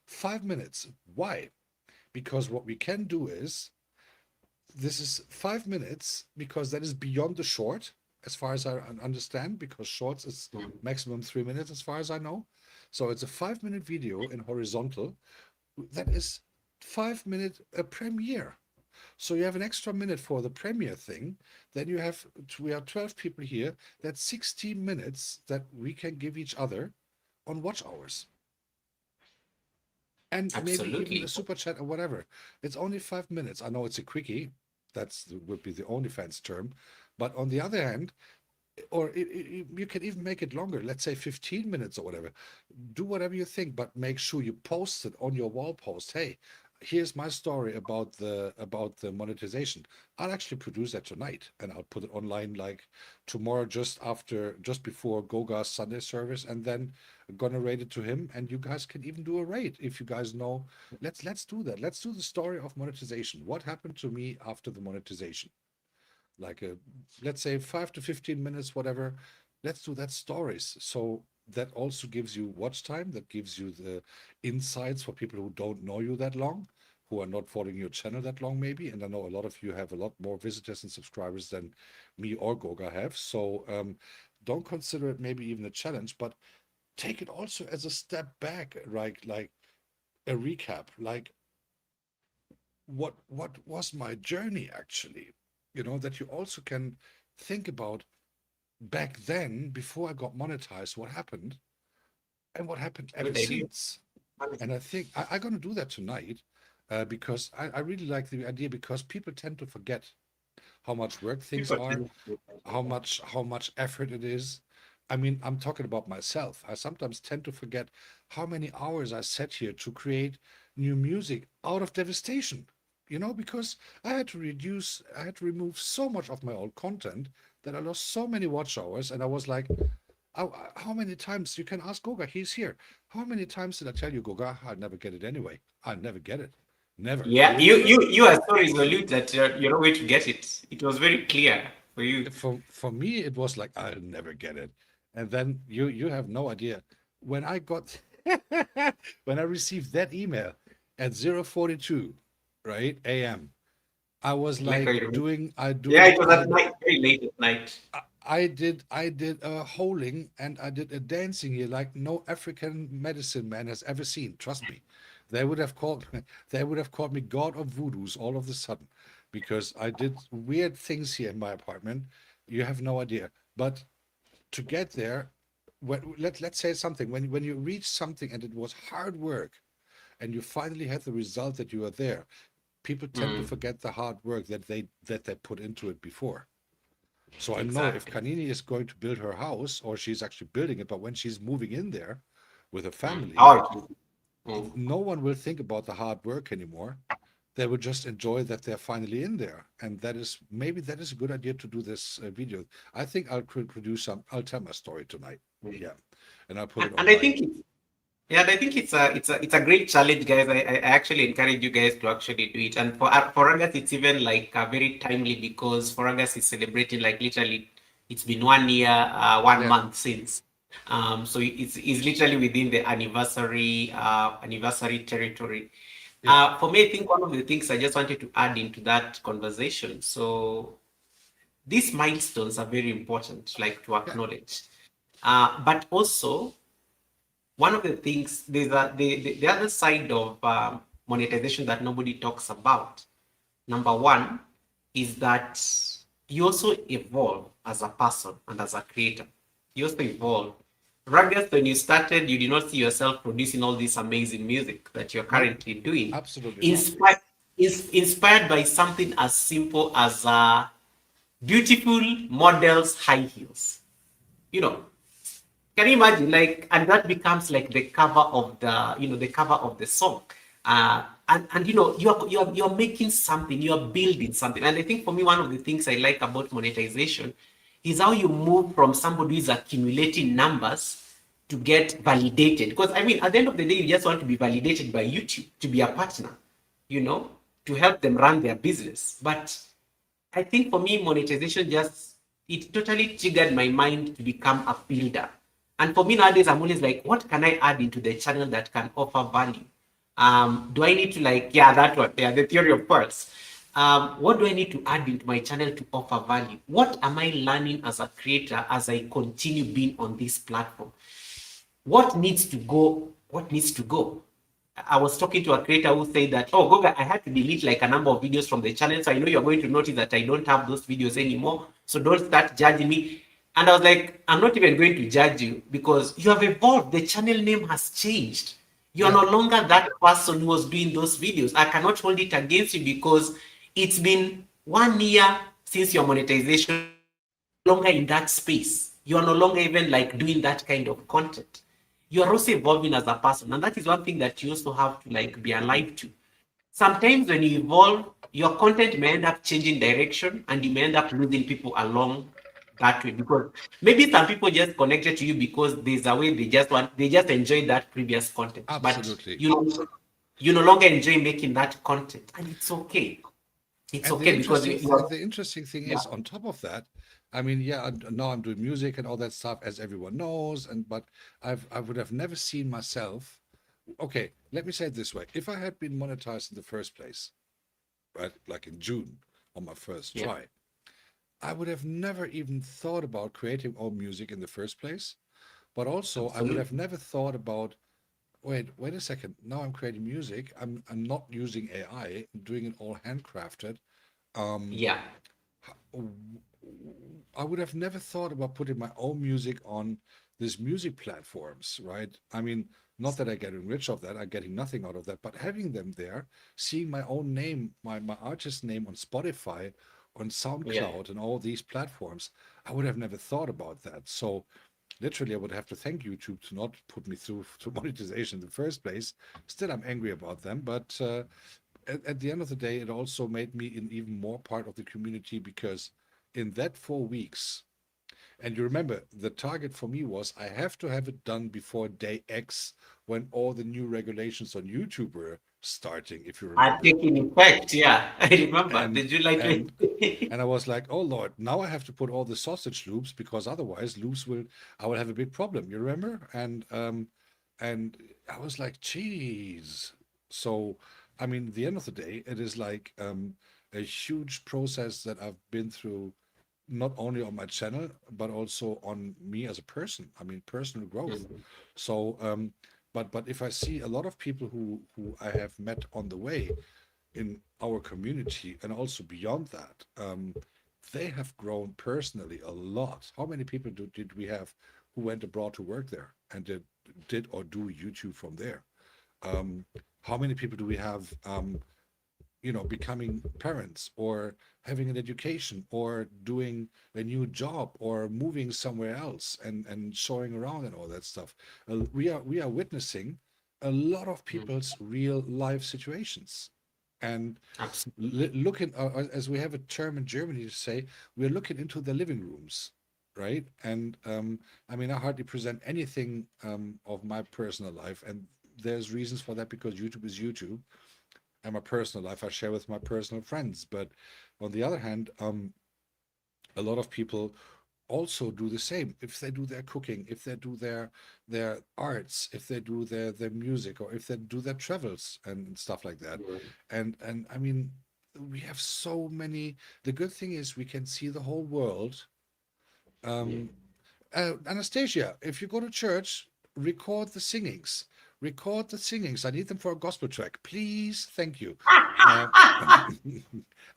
5 minutes. Why? Because what we can do is, this is 5 minutes because that is beyond the short, as far as I understand, because shorts is Mm. maximum 3 minutes, as far as I know. So it's a 5 minute video in horizontal. That is 5 minute a premiere. So you have an extra minute for the premiere thing. Then we are 12 people here. That's 16 minutes that we can give each other on watch hours. And maybe even a Absolutely. super chat or whatever. It's only 5 minutes. I know it's a quickie. Would be the OnlyFans term. But on the other hand, or you can even make it longer, let's say 15 minutes or whatever. Do whatever you think, but make sure you post it on your wall post. Hey, here's my story about the monetization. I'll actually produce that tonight and I'll put it online like tomorrow, just before Goga's Sunday service, and then gonna rate it to him. And you guys can even do a rate if you guys know. Let's do that. Let's do the story of monetization. What happened to me after the monetization? like a, let's say 5 to 15 minutes, whatever. Let's do that stories. So that also gives you watch time, that gives you the insights for people who don't know you that long, who are not following your channel that long, maybe. And I know a lot of you have a lot more visitors and subscribers than me or Goga have. So don't consider it maybe even a challenge, but take it also as a step back, right? Like a recap, like what was my journey actually? You know, that you also can think about back then, before I got monetized, what happened and what happened ever Good idea. since. And I think I'm going to do that tonight because I really like the idea, because people tend to forget how much work things People are, tend to- how much effort it is. I mean, I'm talking about myself. I sometimes tend to forget how many hours I sat here to create new music out of devastation. You know, because I had to remove so much of my old content that I lost so many watch hours, and I was like, how many times, you can ask Goga, he's here. How many times did I tell you, Goga, I'll never get it anyway? I'll never get it. Never. Yeah, you are so resolute that you're not going to get it. It was very clear for you. For me, it was like, I'll never get it. And then you have no idea. When I got when I received that email at 0:42, right, AM, I was Like like I yeah, it was I at night, very late at night. I did a holing and I did a dancing here like no African medicine man has ever seen. Trust me. They would have called they would have called me God of Voodoos all of a sudden, because I did weird things here in my apartment. You have no idea. But to get there, let's say something. When you reach something and it was hard work and you finally had the result that you are there, people tend to Mm, forget the hard work that they put into it before. So I know if exactly. Kanini is going to build her house, or she's actually building it, but when she's moving in there with her Mm. family, Oh, mm. no one will think about the hard work anymore. They will just enjoy that they're finally in there. And that is, maybe that is a good idea to do this video. I think I'll produce some, I'll tell my story tonight. Mm. Yeah. And I'll put it And on I my, think yeah, and I think it's a great challenge, guys. I actually encourage you guys to actually do it. And for Ragas, it's even like very timely, because for Ragas is celebrating like literally, it's been 1 year, one yeah, month since. So it's literally within the anniversary territory. yeah, For me, I think one of the things I just wanted to add into that conversation. So these milestones are very important, like to yeah, acknowledge. But also one of the things, there's the other side of monetization that nobody talks about. Number one is that you also evolve as a person and as a creator. You also evolve. Rugged, when you started, you did not see yourself producing all this amazing music that you're no, currently doing. absolutely not. Inspired, is inspired by something as simple as beautiful models' high heels. You know, can you imagine, like, and that becomes like the cover of the cover of the song. And you're making something, you're building something. And I think for me, one of the things I like about monetization is how you move from somebody who's accumulating numbers to get validated. Because I mean, at the end of the day, you just want to be validated by YouTube to be a partner, you know, to help them run their business. But I think for me, monetization just, it totally triggered my mind to become a builder. And for me nowadays, I'm always like, what can I add into the channel that can offer value? Do I need to, like, yeah, that one, yeah, the theory of parts. What do I need to add into my channel to offer value? What am I learning as a creator as I continue being on this platform? What needs to go? What needs to go? I was talking to a creator who said that, oh, Goga, I had to delete like a number of videos from the channel. So I know you're going to notice that I don't have those videos anymore. So don't start judging me. And I was like, I'm not even going to judge you, because you have evolved. The channel name has changed. You're Yeah, no longer that person who was doing those videos. I cannot hold it against you, because it's been 1 year since your monetization. No longer in that space. You are no longer even like doing that kind of content. You are also evolving as a person. And that is one thing that you also have to like be alive to. Sometimes when you evolve, your content may end up changing direction, and you may end up losing people along that way, because maybe some people just connected to you because there's a way they just enjoy that previous content. But absolutely. you no longer enjoy making that content, and it's okay. It's And okay because the interesting thing yeah, is, on top of that, I mean, yeah, now I'm doing music and all that stuff, as everyone knows, and but I would have never seen myself. Okay, let me say it this way: if I had been monetized in the first place, right, like in June on my first yeah, try, I would have never even thought about creating all music in the first place. But also, I would have absolutely. never thought about, wait a second. Now I'm creating music. I'm not using AI. I'm doing it all handcrafted. Um, Yeah. I would have never thought about putting my own music on these music platforms, right? I mean, not that I'm getting rich off that, I'm getting nothing out of that, but having them there, seeing my own name, my artist name on Spotify, on Yeah. SoundCloud, and all these platforms, I would have never thought about that. So literally, I would have to thank YouTube to not put me through to monetization in the first place. Still, I'm angry about them, but at the end of the day, it also made me an even more part of the community because in that 4 weeks, and you remember the target for me was I have to have it done before day X when all the new regulations on YouTube were starting, if you I remember. think in effect, yeah, I remember And the July and 20. and I was like, oh Lord, now I have to put all the sausage loops because otherwise loops will I will have a big problem. You remember? And I was like, geez. So I mean, at the end of the day, it is like a huge process that I've been through, not only on my channel but also on me as a person. I mean, personal growth. Mhm. So but if I see a lot of people who I have met on the way in our community and also beyond that, they have grown personally a lot. How many people did we have who went abroad to work there and did or do YouTube from there? Um, how many people do we have, becoming parents or having an education or doing a new job or moving somewhere else and showing around and all that stuff? We are witnessing a lot of Mm. people's real life situations. And Absolutely. looking, as we have a term in Germany to say, we're looking into the living rooms, right? And I mean, I hardly present anything of my personal life, and there's reasons for that because YouTube is YouTube, and my personal life I share with my personal friends. But on the other hand, a lot of people also do the same. If they do their cooking, if they do their arts, if they do their music, or if they do their travels and stuff like that. Mm. And I mean, we have so many. The good thing is we can see the whole world. Yeah. um Anastasia, if you go to church, record the singings. Record the singings. I need them for a gospel track, please. Thank you. uh,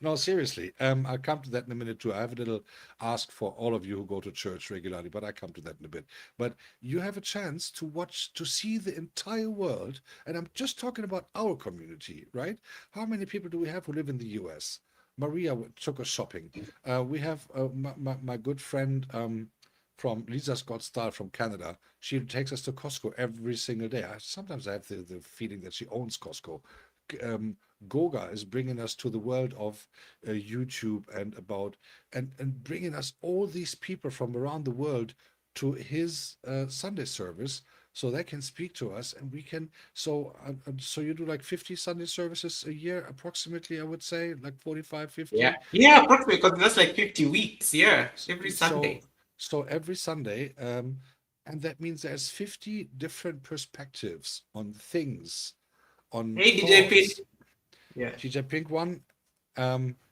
no, seriously. I'll come to that in a minute too. I have a little ask for all of you who go to church regularly, but I come to that in a bit. But you have a chance to watch, to see the entire world, and I'm just talking about our community, right? How many people do we have who live in the US? Maria took us shopping. We have my good friend from Lisa Scott Stahl from Canada. She takes us to Costco every single day. Sometimes I have the feeling that she owns Costco. Um, Goga is bringing us to the world of YouTube and about and bringing us all these people from around the world to his Sunday service so they can speak to us and we can. So you do like 50 Sunday services a year approximately, I would say, like 45, Yeah. 50. Yeah, approximately because that's like 50 weeks. Yeah. Every So Sunday. so every Sunday, and that means there's 50 different perspectives on things, on Hey, DJ Pete. thoughts. Yeah. TJ Pink one.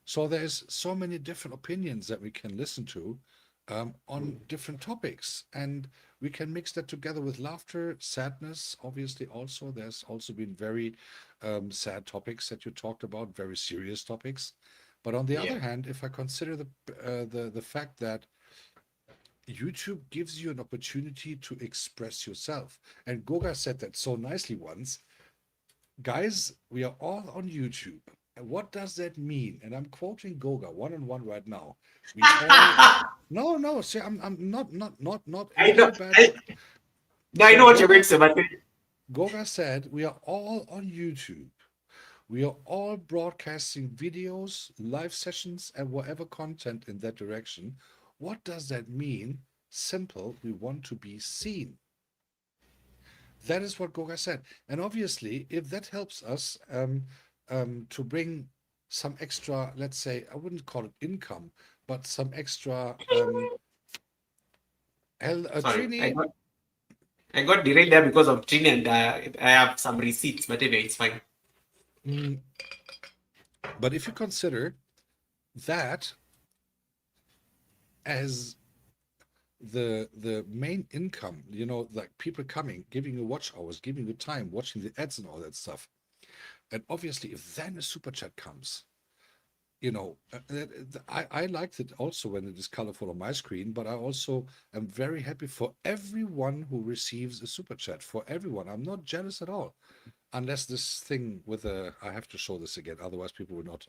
So there's so many different opinions that we can listen to on different topics, and we can mix that together with laughter, sadness. Obviously, also there's also been very sad topics that you talked about, very serious topics. But on the Yeah. other hand, if I consider the fact that YouTube gives you an opportunity to express yourself, and Goga said that so nicely once, guys, we are all on YouTube. And what does that mean? And I'm quoting Goga one on one right now. We all no, no, see, I'm not in I any know. bad way. I So know what you're going to say, but Goga said we are all on YouTube. We are all broadcasting videos, live sessions, and whatever content in that direction. What does that mean? Simple, we want to be seen. That is what Goga said. And obviously, if that helps us to bring some extra, let's say, I wouldn't call it income, but some extra Sorry, Trini. I got derailed there because of Trini, and I have some receipts, but anyway, it's fine. But if you consider that as the main income, like people coming, giving you watch hours, giving you time, watching the ads and all that stuff. And obviously, if then a super chat comes, I liked it also when it is colorful on my screen, but I also am very happy for everyone who receives a super chat, for everyone. I'm not jealous at all. Unless this thing with I have to show this again, otherwise people will not.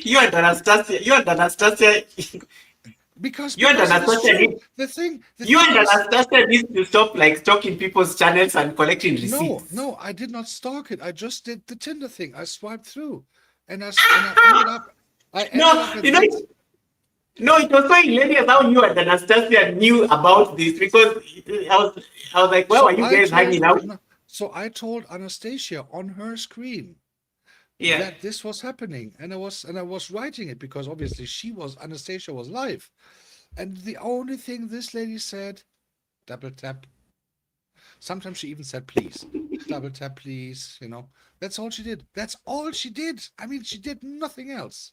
You and Anastasia, Because you and it is Anastasia true. need, The thing you and is, Anastasia need to stop like stalking people's channels and collecting receipts. no, I did not stalk it. I just did the Tinder thing. I swiped through, and I ended up. I ended No, up at you know, that. no, it was so hilarious how you and Anastasia knew about this, because I was like, where So were you I guys told, hanging out? no, so I told Anastasia on her screen Yeah. that this was happening, and I was writing it because obviously Anastasia was live, and the only thing this lady said, double tap. Sometimes she even said, please, double tap, please. That's all she did. That's all she did. I mean, she did nothing else.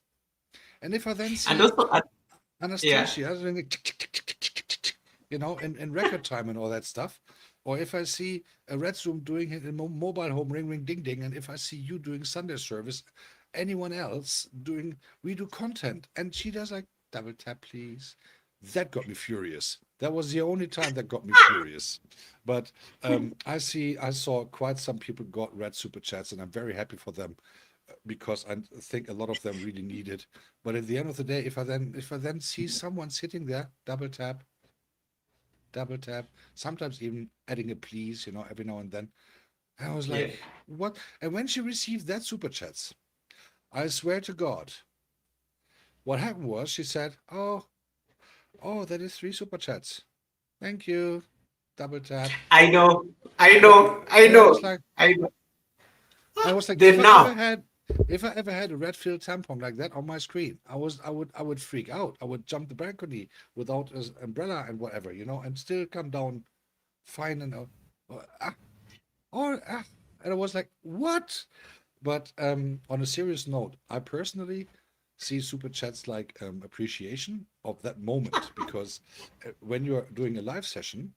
And if I then And see also, yeah. Anastasia doing it, in record time and all that stuff, or if I see a Red Room doing it in mobile home, ring, ring, ding, ding, and if I see you doing Sunday service, anyone else we do content, and she does like, double tap, please. That got me furious. That was the only time that got me furious. But I saw quite some people got red super chats, and I'm very happy for them because I think a lot of them really need it. But at the end of the day, if I then see someone sitting there, double tap, sometimes even adding a please, every now and then, I was Yeah. like, what? And when she received that super chats, I swear to God, what happened was she said, oh, that is 3 super chats. Thank you. Double tap. I know. And I was like, Then now, if I ever had a red filled tampon like that on my screen, I would freak out. I would jump the balcony without an umbrella and whatever, and still come down fine and and I was like, what? But on a serious note, I personally see super chats like appreciation of that moment, because when you're doing a live session,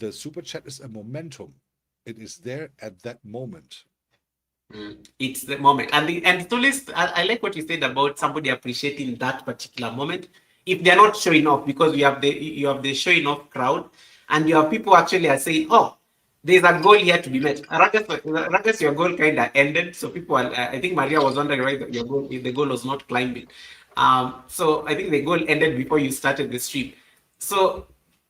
the super chat is a momentum. It is there at that moment. it's the moment. And it's always, I like what you said about somebody appreciating that particular moment. If they're not showing off, because you have the showing off crowd, and you have people actually are saying, oh, there's a goal here to be met. Ragus, your goal kind of ended. So people are, I think Maria was wondering why the goal was not climbing. So I think the goal ended before you started the stream. So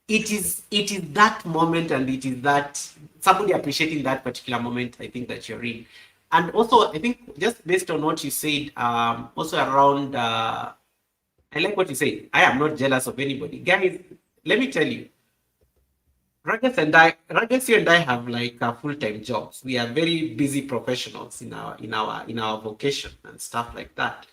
it is that moment, and it is that somebody appreciating that particular moment, I think, that you're in. And also, I think, just based on what you said, also around, I like what you said. I am not jealous of anybody. Guys, let me tell you, Ragus, you and I have like full-time jobs. We are very busy professionals in our vocation and stuff like that.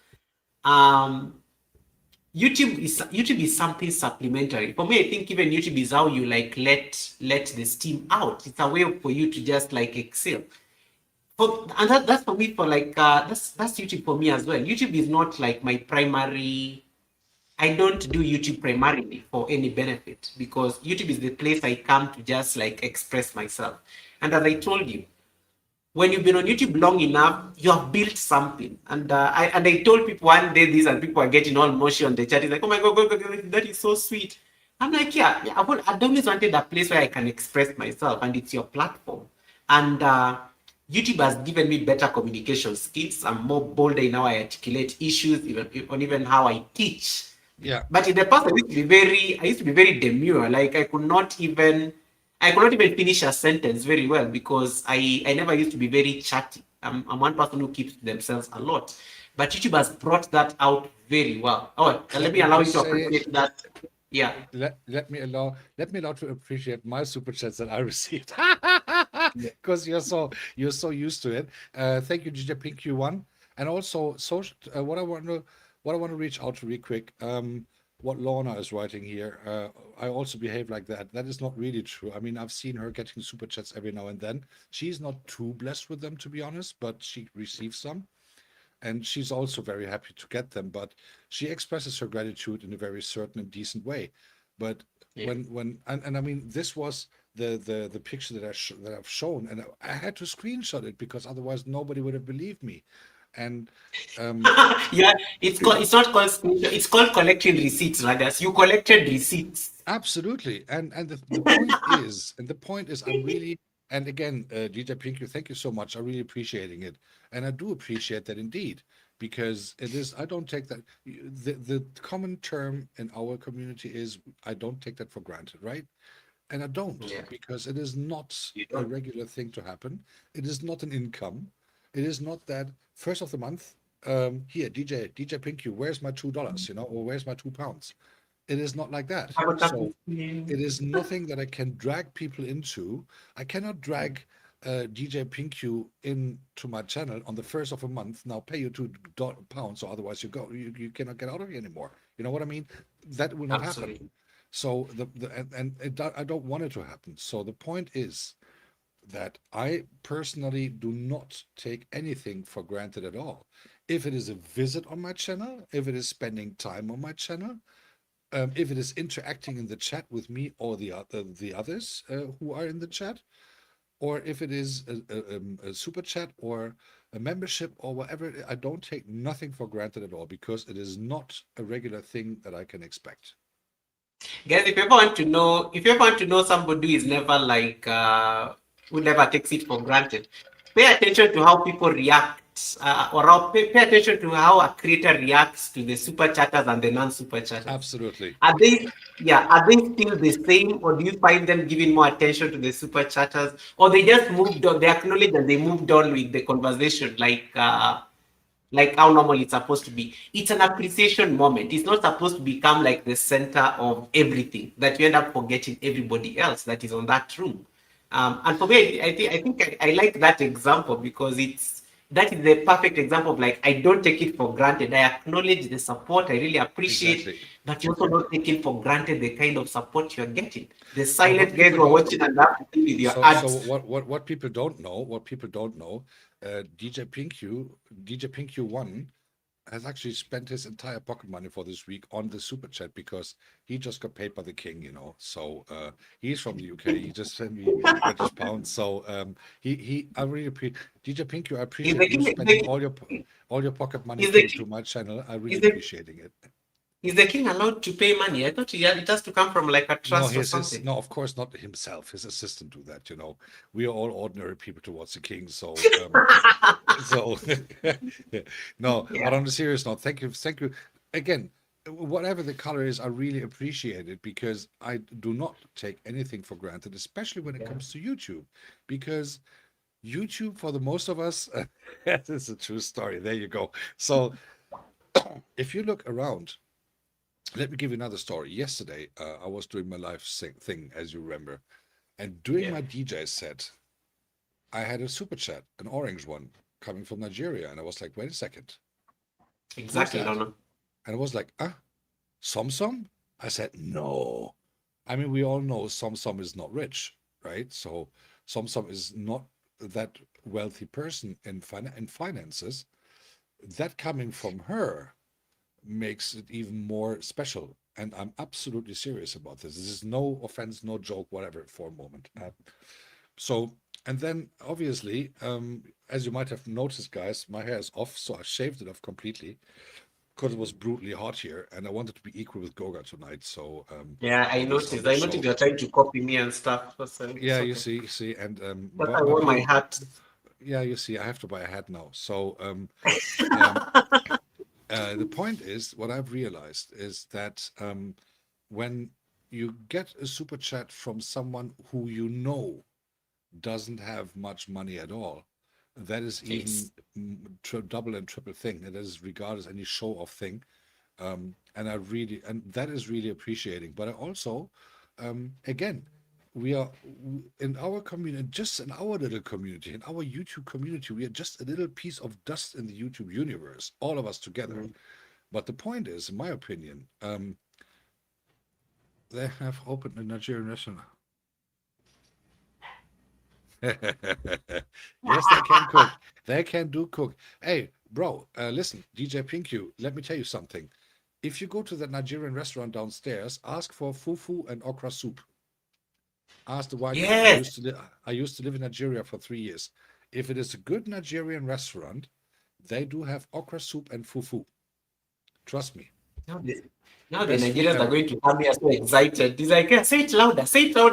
YouTube is something supplementary. For me, I think even YouTube is how you like let the steam out. It's a way for you to just like excel. And that's for me, for like that's YouTube for me as well. YouTube is not like my primary. I don't do YouTube primarily for any benefit, because YouTube is the place I come to just like express myself. And as I told you, when you've been on YouTube long enough, you have built something. And I told people one day this, and people are getting all mushy on the chat. It's like, oh my God, that is so sweet. I'm like, yeah, I've always wanted a place where I can express myself, and it's your platform. And YouTube has given me better communication skills. I'm more bolder in how I articulate issues, even how I teach. Yeah. But in the past, I used to be very demure. Like I could not even finish a sentence very well, because I never used to be very chatty. I'm one person who keeps to themselves a lot. But YouTube has brought that out very well. Oh, let me allow you to appreciate that. Yeah. Let me allow to appreciate my super chats that I received. because you're so used to it. Thank you, DJ Pink Q1. And also, social, what I want to reach out to real quick. What Lorna is writing here. I also behave like that. That is not really true. I mean, I've seen her getting super chats every now and then. She's not too blessed with them, to be honest, but she receives some, and she's also very happy to get them. But she expresses her gratitude in a very certain and decent way. But Yeah. and I mean, this was the picture that I've shown, and I had to screenshot it because otherwise nobody would have believed me. And Yeah, it's not called screenshot, it's called collecting receipts, Ragas. You collected receipts. absolutely, and the point is, I'm really, and again, DJ Pinky, thank you so much. I'm really appreciating it, and I do appreciate that indeed, because it is. I don't take that. The common term in our community is I don't take that for granted, right? And I don't, Yeah, because it is not you a don't. regular thing to happen. It is not an income. It is not that first of the month. Here, DJ Pinky, where's my $2? You know, or where's my £2? It is not like that. Have a cup So of tea. it is nothing that I can drag people into. I cannot drag DJ PinkU into my channel on the first of a month. Now pay you £2, or otherwise you cannot get out of here anymore. You know what I mean? That will not happen. Absolutely. So I don't want it to happen. So the point is that I personally do not take anything for granted at all. If it is a visit on my channel, if it is spending time on my channel, if it is interacting in the chat with me or the others who are in the chat, or if it is a super chat or a membership or whatever, I don't take nothing for granted at all because it is not a regular thing that I can expect. Guys, if you ever want to know somebody who is never like who never takes it for granted, pay attention to how people react, pay attention to how a creator reacts to the super chatters and the non-super chatters. Absolutely. Are they, yeah, are they still the same, or do you find them giving more attention to the super chatters, or they just moved on, they acknowledge that they moved on with the conversation, like how normal it's supposed to be. It's an appreciation moment. It's not supposed to become like the center of everything that you end up forgetting everybody else that is on that room. And for me, I like that example because that is the perfect example of like I don't take it for granted. I acknowledge the support. I really appreciate, Exactly. but you also don't take it for granted the kind of support you're getting. The But what silent guys people who are don't watching and have to deal with your so ads. what people don't know, DJ PinkU1 has actually spent his entire pocket money for this week on the super chat because he just got paid by the king, you know. So he's from the UK. He just sent me British pounds. So I really appreciate DJ PinkU. I Is appreciate the you king, spending all your pocket money is the, to my channel. I really is the, appreciating it. Is the king allowed to pay money? I thought it has to come from like a No, trust or something. no, of course not himself. His assistant do that. You know, we are all ordinary people towards the king. So so no, but Yeah. on a serious note, thank you again. Whatever the color is, I really appreciate it because I do not take anything for granted, especially when it Yeah. comes to YouTube, because YouTube for the most of us, that is a true story. There you go. So if you look around, let me give you another story. Yesterday, I was doing my live thing, as you remember, and doing Yeah. my DJ set, I had a super chat, an orange one, coming from Nigeria, and I was like, wait a second, who's Exactly, that? Lona. And I was like, Somsom? I said, no. I mean, we all know Somsom is not rich, right? So Somsom is not that wealthy person in finances. That coming from her makes it even more special. And I'm absolutely serious about this. This is no offense, no joke, whatever, for a moment. So, and then obviously, as you might have noticed, guys, my hair is off, so I shaved it off completely because it was brutally hot here, and I wanted to be equal with Goga tonight. So, Yeah, I on noticed. the I noticed show, you're trying to copy me and stuff. So yeah, it's you okay. see, and But I wore my hat. yeah, you see, I have to buy a hat now. So, um, the point is, what I've realized is that when you get a super chat from someone who you know doesn't have much money at all, that is even Yes. double and triple thing. That is regarded as any show off thing. And that is really appreciating. But I also, again, we are in our community, just in our little community, in our YouTube community, we are just a little piece of dust in the YouTube universe, all of us together. But the point is, in my opinion, they have opened a Nigerian restaurant. Yes, they can cook. They can do cook. Hey, bro, listen, DJ Pinku, let me tell you something. If you go to the Nigerian restaurant downstairs, ask for fufu and okra soup. Ask the white guy. Yes. I used to live in Nigeria for 3 years. If it is a good Nigerian restaurant, they do have okra soup and fufu. Trust me. Now the Best food Nigerians are ever. going to come here so excited. He's like, "Yeah, say it louder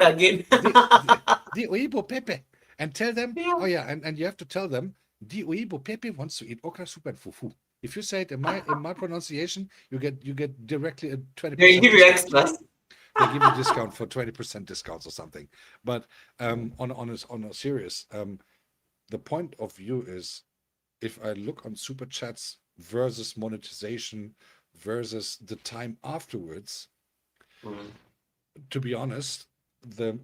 again." The Oyibo Pepe. And tell them, Yeah. oh yeah, and you have to tell them, the Oyibo Pepe wants to eat okra soup and fufu. If you say it in my pronunciation, you get directly a 20% They give you discount. extras. They give you discount for 20% discounts or something. But on a serious, the point of view is, if I look on super chats versus monetization versus the time afterwards, to be honest, the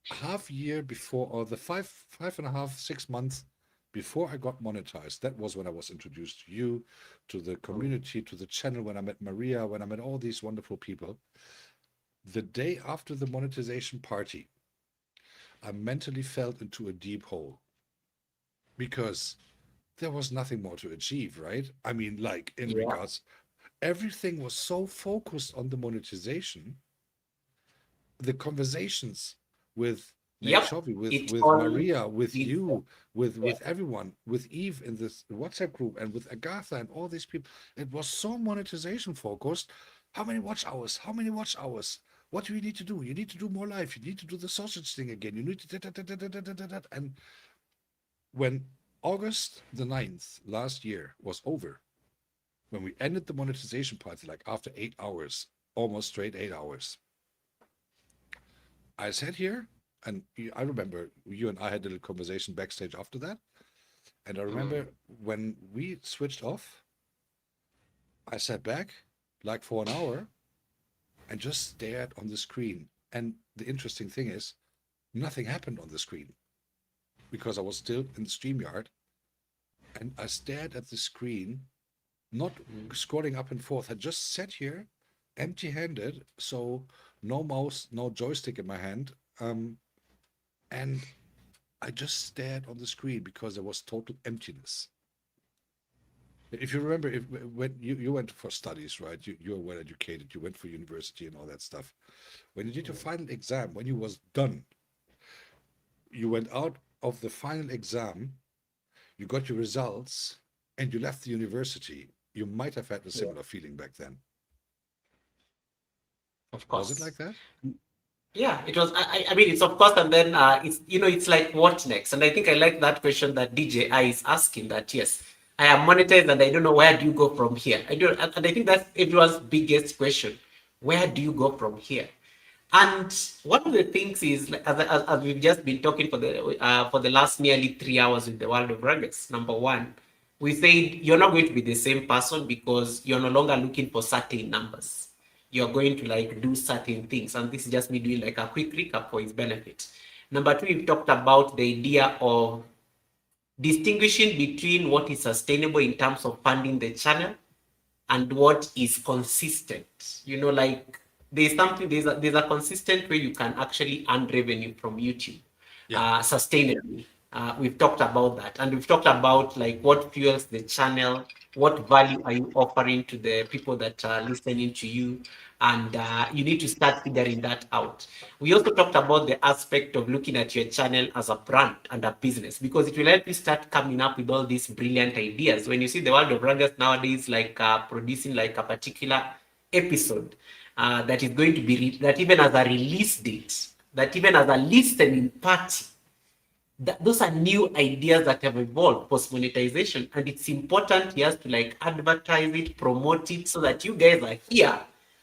half year before, or the 5.5, 6 months before I got monetized, that was when I was introduced to you, to the community, to the channel, when I met Maria, when I met all these wonderful people. The day after the monetization party, I mentally fell into a deep hole because there was nothing more to achieve, right? I mean, like, in regards, everything was so focused on the monetization. The conversations with Yep. Chovy, with It's Maria, with it's you, with everyone, with Eve in this WhatsApp group, and with Agatha and all these people, it was so monetization focused. How many watch hours? How many watch hours? What do you need to do? You need to do more live. You need to do the sausage thing again. You need to and when August the 9th last year was over, when we ended the monetization party, like after 8 hours, almost straight 8 hours, I sat here, and I remember you and I had a little conversation backstage after that. And I remember when we switched off, I sat back like for an hour and just stared on the screen. And the interesting thing is, nothing happened on the screen because I was still in the StreamYard. And I stared at the screen, not scrolling up and forth. I just sat here empty-handed, so no mouse, no joystick in my hand. And I just stared on the screen because there was total emptiness. If you remember, when you went for studies, right? You're well educated. You went for university and all that stuff. When you did your final exam, when you was done, you went out of the final exam, you got your results, and you left the university. You might have had a similar feeling back then. Of course. Was it like that? Yeah, it was. I mean, it's of course, and then it's it's like what next? And I think I like that question that DJI is asking. That yes, I am monetized, and I don't know where do you go from here. I don't, and I think that's everyone's biggest question: where do you go from here? And one of the things is, like, as we've just been talking for the last nearly 3 hours with the world of Ragus. Number one, we said you're not going to be the same person because you're no longer looking for certain numbers. You're going to like do certain things, and this is just me doing like a quick recap for his benefit. Number two, we've talked about the idea of distinguishing between what is sustainable in terms of funding the channel and what is consistent. Like there's a consistent way you can actually earn revenue from YouTube sustainably. We've talked about that, and we've talked about like what fuels the channel, what value are you offering to the people that are listening to you, and you need to start figuring that out. We also talked about the aspect of looking at your channel as a brand and a business, because it will help you start coming up with all these brilliant ideas. When you see the world of Ragus nowadays, like producing like a particular episode that is going to be, that even as a release date, that even as a listening party, those are new ideas that have evolved post monetization, and it's important he has to like advertise it, promote it, so that you guys are here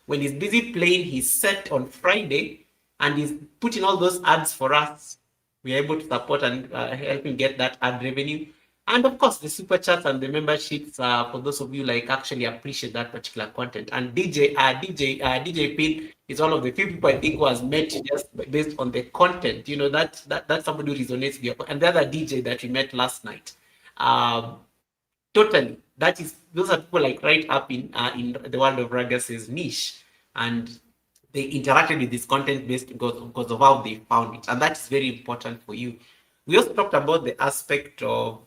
when he's busy playing his set on Friday and he's putting all those ads for us. We're able to support and help him get that ad revenue, And of course, the super chats and the memberships for those of you like actually appreciate that particular content. And DJ Pin is one of the few people I think who has met just based on the content. You know, that's somebody who resonates with your. And the other DJ that we met last night, um, totally. That is, those are people like right up in the world of Ragus' niche, and they interacted with this content based because of how they found it, and that's very important for you. We also talked about the aspect of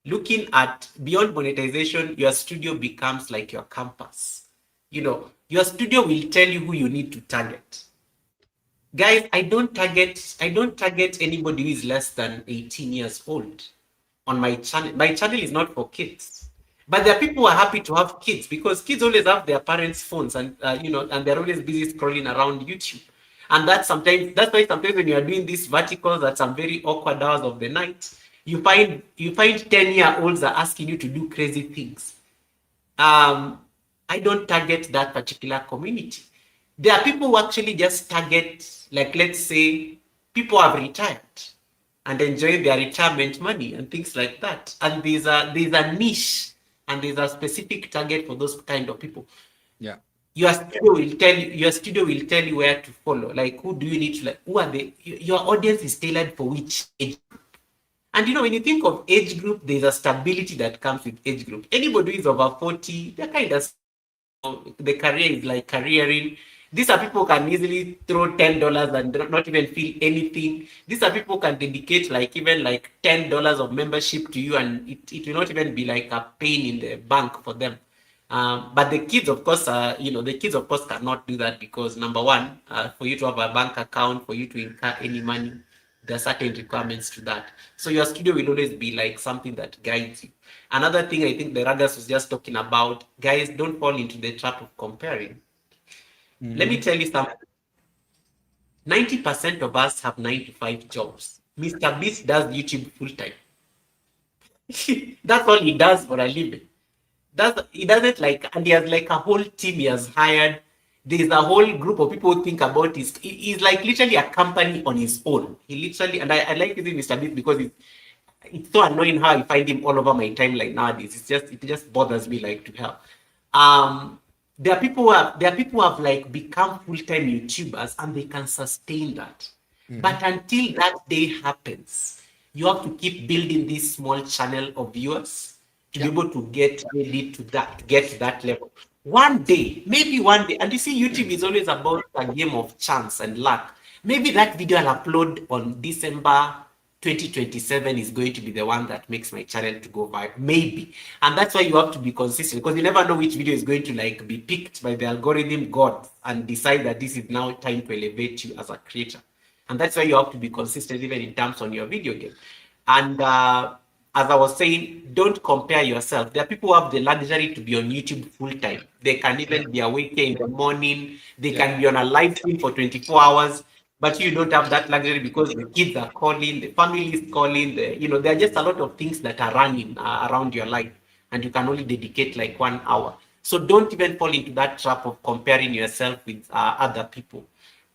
looking at beyond monetization. Your studio becomes like your campus. You know, your studio will tell you who you need to target. Guys, I don't target anybody who is less than 18 years old on my channel. My channel is not for kids. But there are people who are happy to have kids because kids always have their parents' phones, and and they're always busy scrolling around YouTube. And that's why sometimes when you are doing these verticals at some very awkward hours of the night, you find 10-year-olds are asking you to do crazy things. I don't target that particular community. There are people who actually just target, like, let's say, people have retired and enjoy their retirement money and things like that. And there's a niche and there's a specific target for those kind of people. Yeah. Your studio will tell you where to follow. Like, who do you need to, like, who are they? Your audience is tailored for which age group. And when you think of age group, there's a stability that comes with age group. Anybody who is over 40, they're kind of, the career is like careering. These are people who can easily throw $10 and not even feel anything. These are people who can dedicate like even like $10 of membership to you, and it will not even be like a pain in the bank for them. But the kids, of course, cannot do that because number one, for you to have a bank account, for you to incur any money, there are certain requirements to that. So your studio will always be like something that guides you. Another thing I think the Ragas was just talking about, guys, don't fall into the trap of comparing. Let me tell you something. 90% of us have 9 to 5 jobs. Mr. Beast does YouTube full time. That's all he does for a living. He does it like, and he has like a whole team he has hired. There's a whole group of people who think about his. He's like literally a company on his own. He literally, and I like using Mr. Beast because it's so annoying how I find him all over my timeline nowadays. It just bothers me like to hell. There are people who have like become full-time YouTubers and they can sustain that. But until that day happens, you have to keep building this small channel of viewers to be able to get ready to get to that level. Maybe one day, and you see, YouTube is always about a game of chance and luck. Maybe that video I'll upload on December 2027 is going to be the one that makes my channel to go viral. Maybe. And that's why you have to be consistent, because you never know which video is going to like be picked by the algorithm god and decide that this is now time to elevate you as a creator. And that's why you have to be consistent even in terms on your video game. And as I was saying, don't compare yourself. There are people who have the luxury to be on YouTube full time. They can even be awake in the morning. They can be on a live stream for 24 hours. But you don't have that luxury because the kids are calling, the family is calling, there are just a lot of things that are running around your life, and you can only dedicate like 1 hour. So don't even fall into that trap of comparing yourself with other people.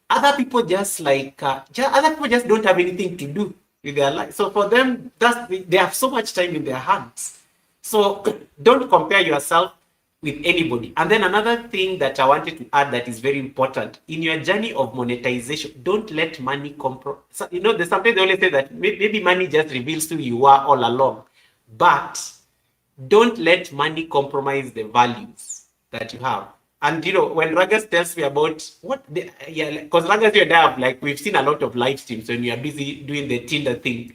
Other people just don't have anything to do with their life. So for them, they have so much time in their hands. So don't compare yourself with anybody. And then another thing that I wanted to add that is very important in your journey of monetization, don't let money compromise. There's something they always say that maybe money just reveals who you are all along, but don't let money compromise the values that you have. And when Ragus tells me about because Ragus, you and I have, like, we've seen a lot of live streams when we are busy doing the Tinder thing.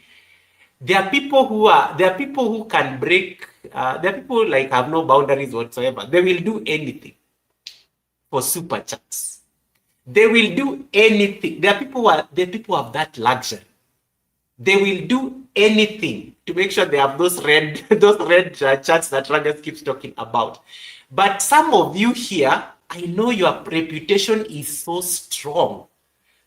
There are people who can break. There are people like have no boundaries whatsoever. They will do anything for super chats. They will do anything. There are people who have that luxury. They will do anything to make sure they have those red chats that Ragus keeps talking about. But some of you here, I know your reputation is so strong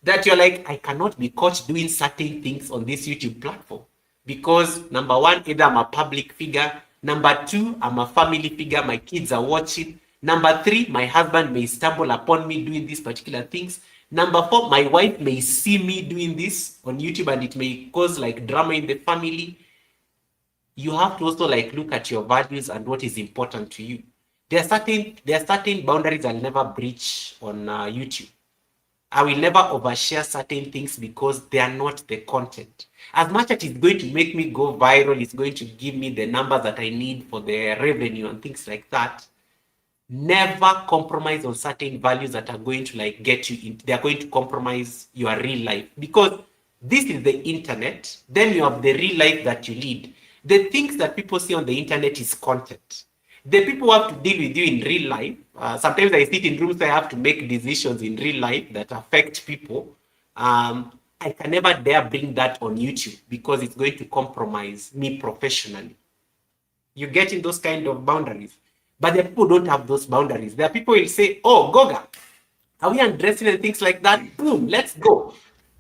that you're like, I cannot be caught doing certain things on this YouTube platform. Because number one, either I'm a public figure. Number two, I'm a family figure. My kids are watching. Number three, my husband may stumble upon me doing these particular things. Number four, my wife may see me doing this on YouTube and it may cause like drama in the family. you have to also like look at your values and what is important to you. There are certain boundaries I'll never breach on YouTube. I will never overshare certain things because they are not the content. As much as it's going to make me go viral, it's going to give me the numbers that I need for the revenue and things like that. Never compromise on certain values that are going to like get you in, they are going to compromise your real life, because this is the internet. Then you have the real life that you lead. The things that people see on the internet is content. The people who have to deal with you in real life, sometimes I sit in rooms where I have to make decisions in real life that affect people. I can never dare bring that on YouTube because it's going to compromise me professionally. You get in those kind of boundaries. But the people don't have those boundaries. There are people who will say, oh, Goga, are we undressing and things like that? Boom, let's go.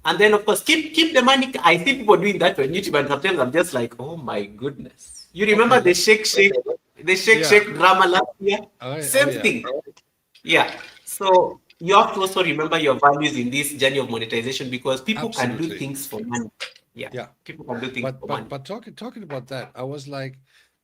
And then, of course, keep the money. I see people doing that on YouTube, and sometimes I'm just like, oh my goodness. You remember Okay, the shake yeah. drama last year? Oh Same yeah, thing. Yeah. So you have to also remember your values in this journey of monetization, because people can do absolutely. things for money. Yeah. Yeah. People can do things But for but money. but talking about that, I was like,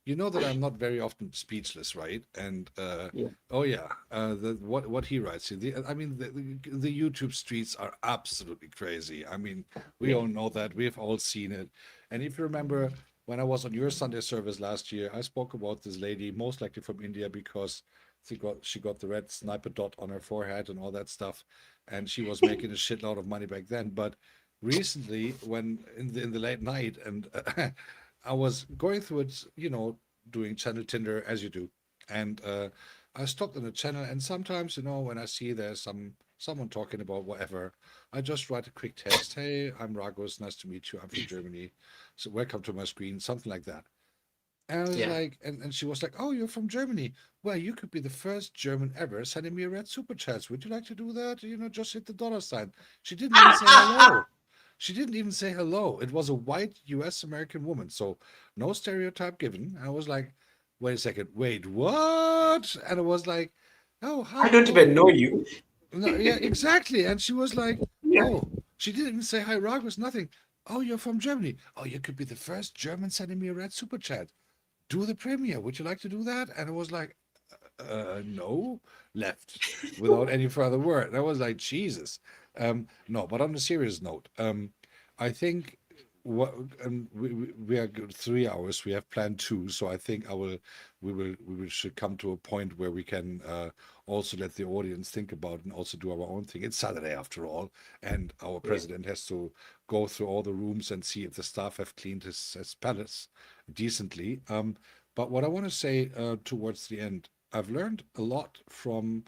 you know that I'm not very often speechless, right? And Yeah. oh yeah, the what he writes here. I mean, the YouTube streets are absolutely crazy. I mean, we Yeah. all know that. We've all seen it. And if you remember when I was on your Sunday service last year, I spoke about this lady, most likely from India, because she got the red sniper dot on her forehead and all that stuff, and she was making a shitload of money back then. But recently, when in the late night, and I was going through it, doing channel Tinder as you do, and I stopped on the channel, and sometimes, when I see there's someone talking about whatever, I just write a quick text. Hey, I'm Ragus. Nice to meet you. I'm from Germany. So welcome to my screen, something like that. And I was Yeah. like, and she was like, oh, you're from Germany. Well, you could be the first German ever sending me a red super chat. Would you like to do that? Just hit the dollar sign. She didn't even say hello. She didn't even say hello. It was a white US American woman. So no stereotype given. I was like, wait a second. Wait, what? And I was like, oh, I hi. don't Oh, even know you. no, yeah, exactly. And she was like, Yeah. oh, she didn't even say hi, Ragus, nothing. Oh, you're from Germany. Oh, you could be the first German sending me a red super chat. Do the premiere. Would you like to do that? And I was like, no, left without any further word. And I was like, Jesus. No, but on a serious note, I think what we are good 3 hours. We have planned two, so I think we should come to a point where we can also let the audience think about and also do our own thing. It's Saturday after all, and our Yeah. president has to go through all the rooms and see if the staff have cleaned his palace decently. But what I want to say towards the end, I've learned a lot from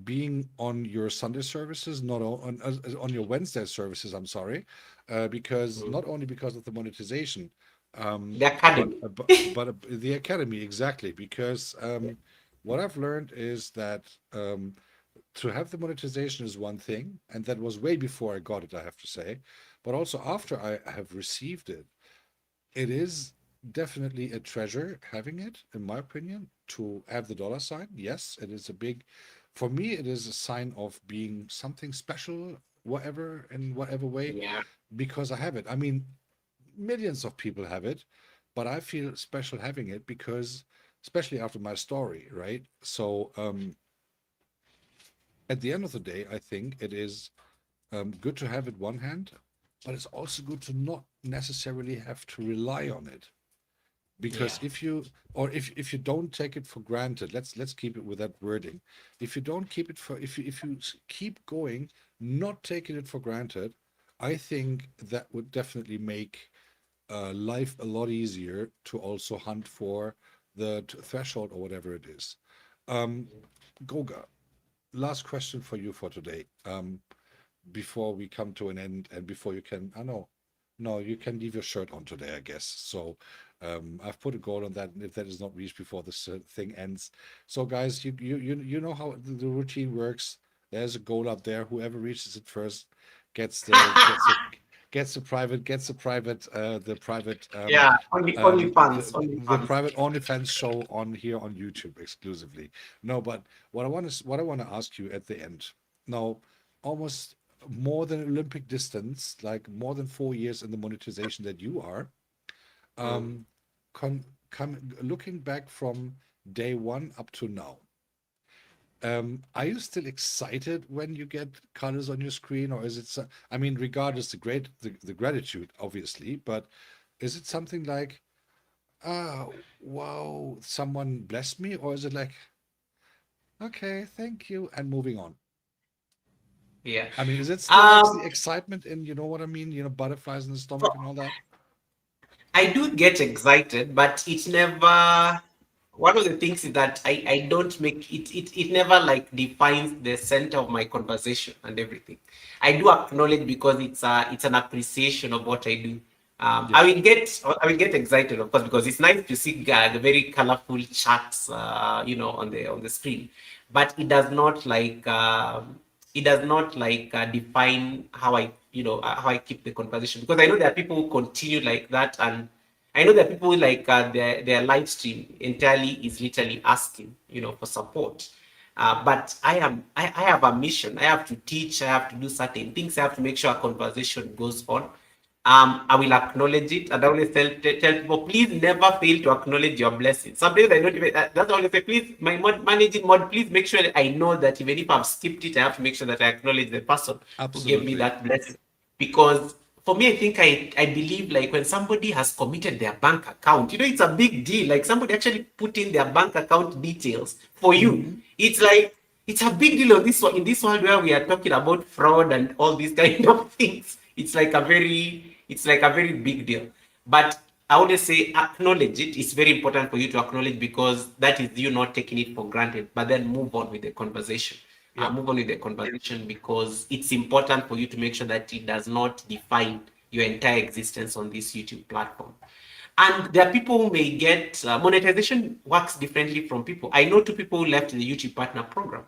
being on your Sunday services, not on your Wednesday services. I'm sorry, because Mm. not only because of the monetization, The but academy. the academy exactly. Because what I've learned is that to have the monetization is one thing, and that was way before I got it, I have to say, but also after I have received it, it is definitely a treasure having it, in my opinion, to have the dollar sign. Yes, it is a big, for me, it is a sign of being something special, whatever, in whatever way, Yeah. because I have it. I mean, millions of people have it, but I feel special having it because, especially after my story, right? So, at the end of the day, I think it is good to have it one hand, but it's also good to not necessarily have to rely on it, Yeah. because if you don't take it for granted, let's keep it with that wording. If you don't keep it for if you keep going, not taking it for granted, I think that would definitely make life a lot easier to also hunt for the threshold or whatever it is. um Goga, last question for you for today, before we come to an end, and before you can, I know, no, you can leave your shirt on today, I guess. So I've put a goal on that, and if that is not reached before this thing ends. So guys, you know how the routine works. There's a goal up there. Whoever reaches it first gets the private Yeah. Only fans. Only the fans. private OnlyFans show on here on YouTube exclusively. No, but what I want to ask you at the end now, almost more than Olympic distance, like more than 4 years in the monetization that you are. Mm. Um, looking back from day one up to now, are you still excited when you get colors on your screen, or is it? I mean, regardless the gratitude, obviously, but is it something like, ah, wow, someone blessed me, or is it like, okay, thank you, and moving on? Yeah. I mean, is it still like the Um, excitement in, you know what I mean? Butterflies in the so stomach and all that? I do get excited, but it never. One of the things is that I don't make it never like defines the center of my conversation and everything. I do acknowledge because it's an appreciation of what I do. Yeah, I will get excited, of course, because it's nice to see the very colorful charts, on the screen. But it does not like define how I keep the conversation, because I know there are people who continue like that, and I know that people like their live stream entirely is literally asking, for support. But I have a mission. I have to teach. I have to do certain things. I have to make sure a conversation goes on. I will acknowledge it, and I always tell people, please never fail to acknowledge your blessings. Sometimes I don't even. That's why I always say, please, my managing mod, please make sure that I know that even if I've skipped it, I have to make sure that I acknowledge the person who gave me absolutely. that blessing. Because for me, I think I believe like when somebody has committed their bank account, it's a big deal. Like somebody actually put in their bank account details for you. Hmm. It's like it's a big deal on this one in this world where we are talking about fraud and all these kind of things. It's like a very big deal. But I would say acknowledge it. It's very important for you to acknowledge, because that is you not taking it for granted. But then move on with the conversation. Yeah, Move on with the conversation, because it's important for you to make sure that it does not define your entire existence on this YouTube platform. And there are people who may get monetization works differently from people. I know two people who left the YouTube partner program.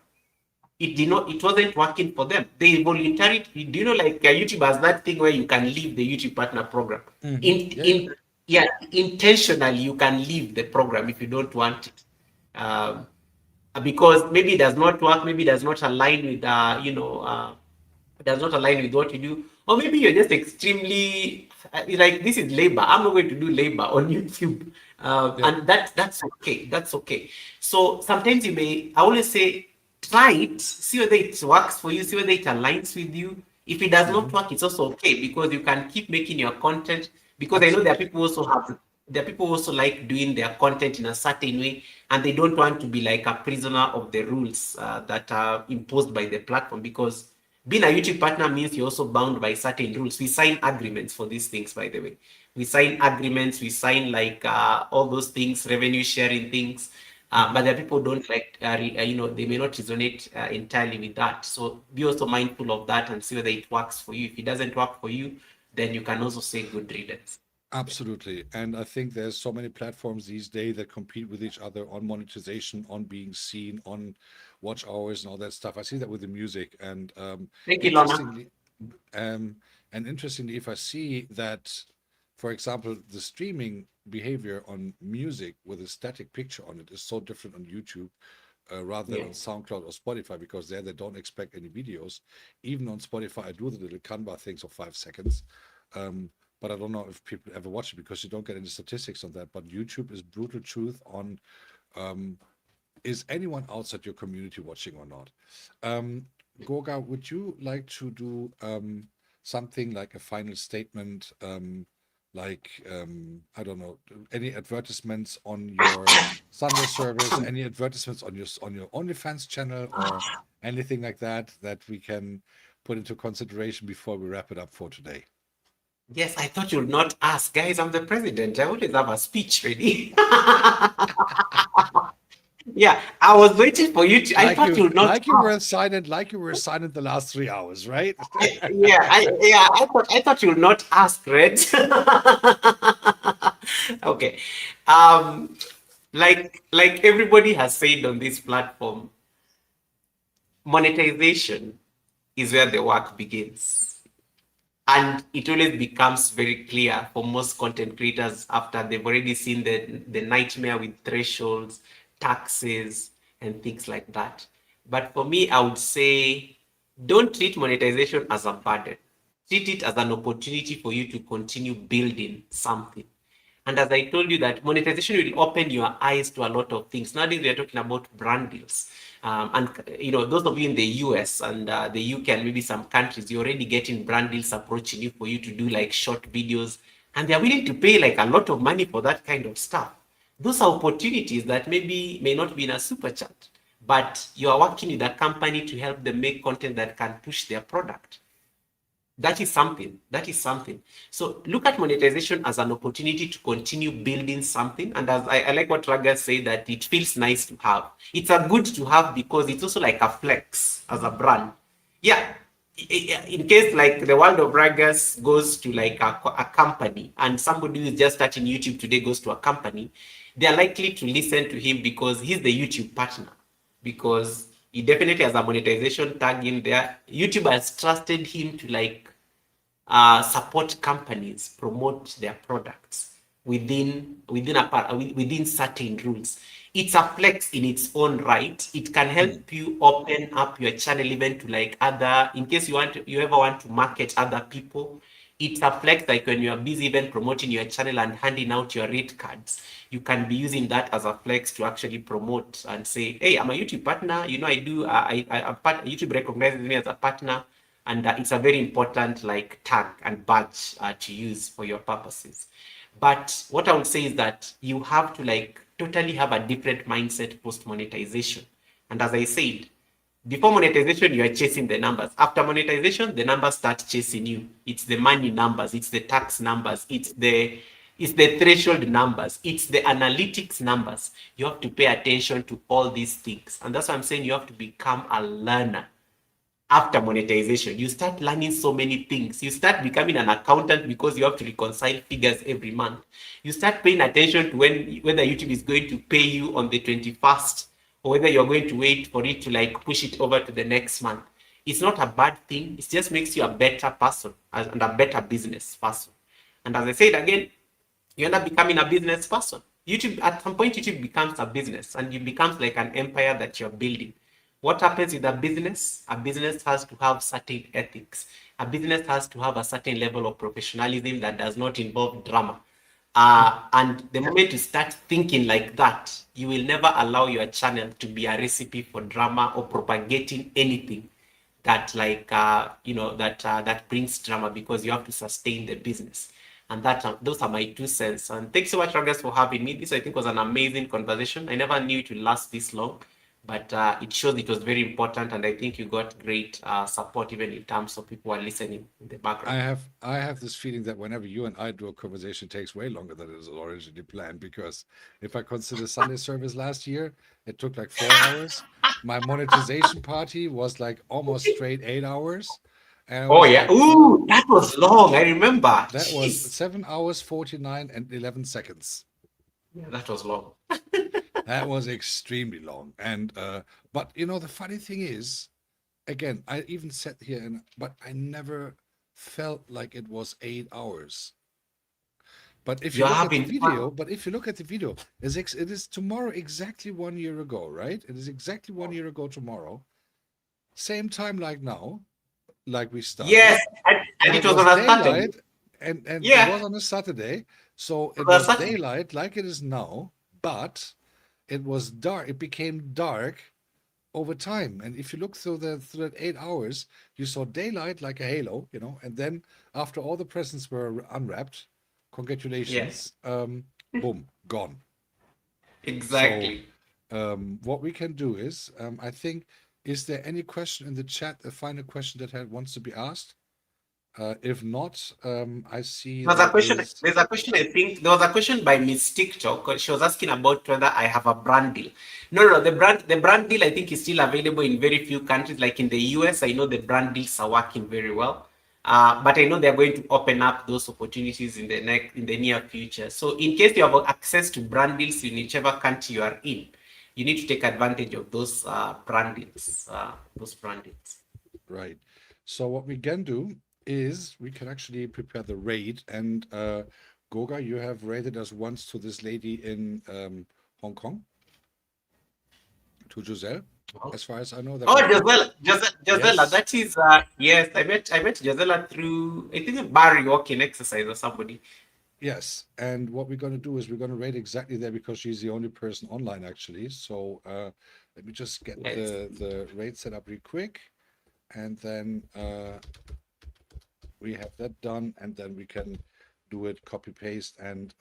It wasn't working for them. They voluntarily, do you know, like YouTube has that thing where you can leave the YouTube partner program. yeah, yeah. Yeah, intentionally you can leave the program if you don't want it. Um, because maybe it does not work, maybe it does not align with it does not align with what you do, or maybe you're just extremely like, this is labor. I'm not going to do labor on YouTube, Yeah. and that's okay. That's okay. So sometimes I always say, try it, see whether it works for you, see whether it aligns with you. If it does not Hmm. work, it's also okay, because you can keep making your content. Because I know Absolutely. there are people who also like doing their content in a certain way, and they don't want to be like a prisoner of the rules that are imposed by the platform. Because being a YouTube partner means you're also bound by certain rules. We sign agreements for these things, by the way. We sign agreements, we sign like all those things, revenue sharing things. Hmm. But there are people who don't like, they may not resonate entirely with that. So be also mindful of that and see whether it works for you. If it doesn't work for you, then you can also say good riddance. Absolutely. And I think there's so many platforms these days that compete with each other on monetization, on being seen, on watch hours and all that stuff. I see that with the music. And Thank you, Lorna. interestingly, um, if I see that, for example, the streaming behavior on music with a static picture on it is so different on YouTube rather than Yeah. on SoundCloud or Spotify, because there they don't expect any videos. Even on Spotify, I do the little Canva things of 5 seconds. Um, but I don't know if people ever watch it because you don't get any statistics on that. But YouTube is brutal truth on um, is anyone outside your community watching or not? Um, Goga, would you like to do something like a final statement? I don't know, any advertisements on your Sunday service, any advertisements on your OnlyFans channel, or anything like that that we can put into consideration before we wrap it up for today? Yes, I thought you'll not ask. Guys, I'm the president. I always have a speech ready. Yeah, I was waiting for you to. I Like thought you, you'll not like you ask. were silent, like you were silent the last 3 hours, right? I thought you'll not ask, Red. Okay. Um, like everybody has said on this platform, monetization is where the work begins. And it always becomes very clear for most content creators after they've already seen the nightmare with thresholds, taxes, and things like that. But for me, I would say, don't treat monetization as a burden. Treat it as an opportunity for you to continue building something. And as I told you, that monetization will open your eyes to a lot of things. Nowadays, we are talking about brand deals. And those of you in the US and the UK and maybe some countries, you're already getting brand deals approaching you for you to do like short videos, and they're willing to pay like a lot of money for that kind of stuff. Those are opportunities that maybe may not be in a super chat, but you are working with a company to help them make content that can push their product. That is something. That is something. So look at monetization as an opportunity to continue building something. And as I like what Ragas said, that it feels nice to have. It's a good to have because it's also like a flex as a brand. Yeah. In case like the world of Ragas goes to like a company, and somebody who is just starting YouTube today goes to a company, they are likely to listen to him because he's the YouTube partner, because he definitely has a monetization tag in there. YouTube has trusted him to like support companies promote their products within certain rules. It's a flex in its own right. It can help you open up your channel even to like other, in case you ever want to market other people. It's a flex like when you are busy even promoting your channel and handing out your rate cards. You can be using that as a flex to actually promote and say, hey, I'm a YouTube partner. I do, YouTube recognizes me as a partner. And it's a very important like tag and badge to use for your purposes. But what I would say is that you have to like totally have a different mindset post monetization. And as I said, before monetization, you are chasing the numbers. After monetization, the numbers start chasing you. It's the money numbers, it's the tax numbers, it's the threshold numbers, it's the analytics numbers. You have to pay attention to all these things. And that's why I'm saying you have to become a learner. After monetization, you start learning so many things. You start becoming an accountant because you have to reconcile figures every month. You start paying attention to whether YouTube is going to pay you on the 21st, or whether you're going to wait for it to like push it over to the next month. It's not a bad thing. It just makes you a better person and a better business person. And as I said again, you end up becoming a business person. YouTube, at some point, YouTube becomes a business, and it becomes like an empire that you're building. What happens with a business? A business has to have certain ethics. A business has to have a certain level of professionalism that does not involve drama. And the moment you start thinking like that, you will never allow your channel to be a recipe for drama or propagating anything that like that brings drama, because you have to sustain the business. And those are my 2 cents. And thanks so much, Ragus, for having me. This, I think, was an amazing conversation. I never knew it would last this long, but it shows it was very important, and I think you got great support even in terms of people who are listening in the background. I have this feeling that whenever you and I do a conversation, it takes way longer than it was originally planned. Because if I consider Sunday service last year, it took like 4 hours. My monetization party was like almost straight 8 hours, and I Oh was yeah. like, wow, Ooh, that was long. I remember. that was Jeez. 7 hours 49 and 11 seconds. Yeah, that was long. That was extremely long. And but the funny thing is, again, I even sat here but I never felt like it was 8 hours. But if you You're look at the having fun. video, it is tomorrow exactly 1 year ago, right? It is exactly 1 year ago tomorrow. Same time like now, like we started. Yes, and And it it was was on a Saturday. daylight, and it Yeah, was on a Saturday. So it on a was Saturday. daylight like it is now, but it was dark. It became dark over time. And if you look through that 8 hours, you saw daylight like a halo, and then after all the presents were unwrapped, Yes, congratulations, boom, gone. So exactly. what we can do is, I think, is there any question in the chat, a final question that wants to be asked? If not, I see There's a there question. is. There's a question. I think there was a question by Miss TikTok. She was asking about whether I have a brand deal. No. The brand deal, I think, is still available in very few countries. Like in the US, I know the brand deals are working very well. But I know they're going to open up those opportunities in the near future. So in case you have access to brand deals in whichever country you are in, you need to take advantage of those brand deals. Those brand deals. Right. So what we can do is we can actually prepare the raid. And Goga, you have raided us once to this lady in Hong Kong, to Giselle. As far as I know, that Oh, was you. Josella, Yes. that is yes, I met Josella through, I think, a Barry walking exercise or somebody. Yes, and what we're going to do is we're going to rate exactly there because she's the only person online actually. So let me just get Yes. the rate set up real quick, and then we have that done, and then we can do it copy paste. And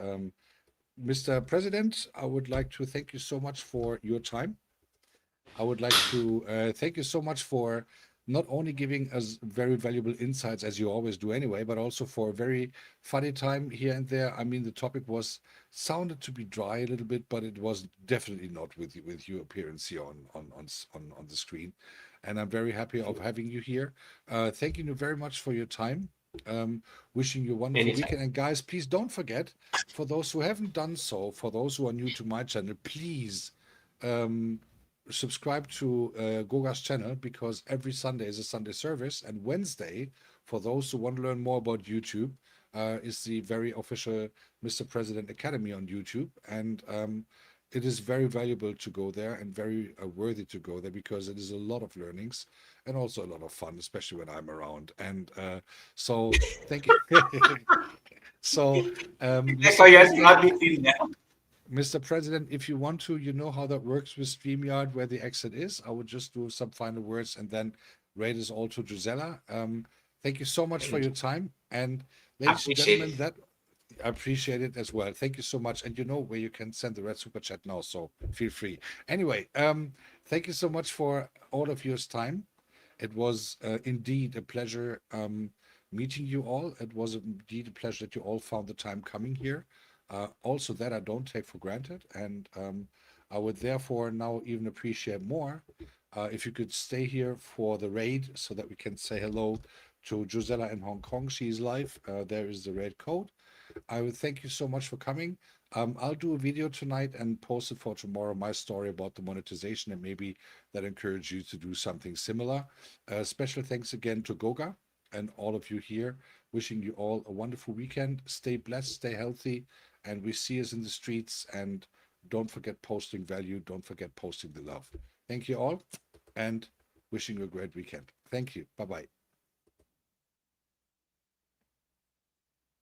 Mr. President, I would like to thank you so much for your time. I would like to thank you so much for not only giving us very valuable insights as you always do anyway, but also for a very funny time here and there. I mean, the topic was sounded to be dry a little bit, but it was definitely not with your appearance here on the screen. And I'm very happy of having you here. Thanking you very much for your time. Wishing you a wonderful Anytime. weekend. And guys, please don't forget, for those who haven't done so, for those who are new to my channel, please subscribe to Goga's channel because every Sunday is a Sunday service, and Wednesday, for those who want to learn more about YouTube, is the very official Mr. President Academy on YouTube, and it is very valuable to go there and very worthy to go there because it is a lot of learnings and also a lot of fun, especially when I'm around. And so, thank you. So, That's Mr. how you have to President, have it in now. Mr. President, if you want to, you know how that works with StreamYard, where the exit is. I would just do some final words and then rate us all to Gisela. Thank you so much for your time. And ladies and Appreciate gentlemen, it. that I appreciate it as well. Thank you so much. And you know where you can send the red super chat now, so feel free. Anyway, thank you so much for all of your time. It was indeed a pleasure meeting you all. It was indeed a pleasure that you all found the time coming here. Also, that I don't take for granted, and I would therefore now even appreciate more if you could stay here for the raid so that we can say hello to Gisela in Hong Kong. She's live. There is the raid code. I would thank you so much for coming. I'll do a video tonight and post it for tomorrow, my story about the monetization, and maybe that encourage you to do something similar. Special thanks again to Goga and all of you here. Wishing you all a wonderful weekend. Stay blessed, stay healthy, and we see us in the streets. And don't forget posting value. Don't forget posting the love. Thank you all, and wishing you a great weekend. Thank you. Bye-bye.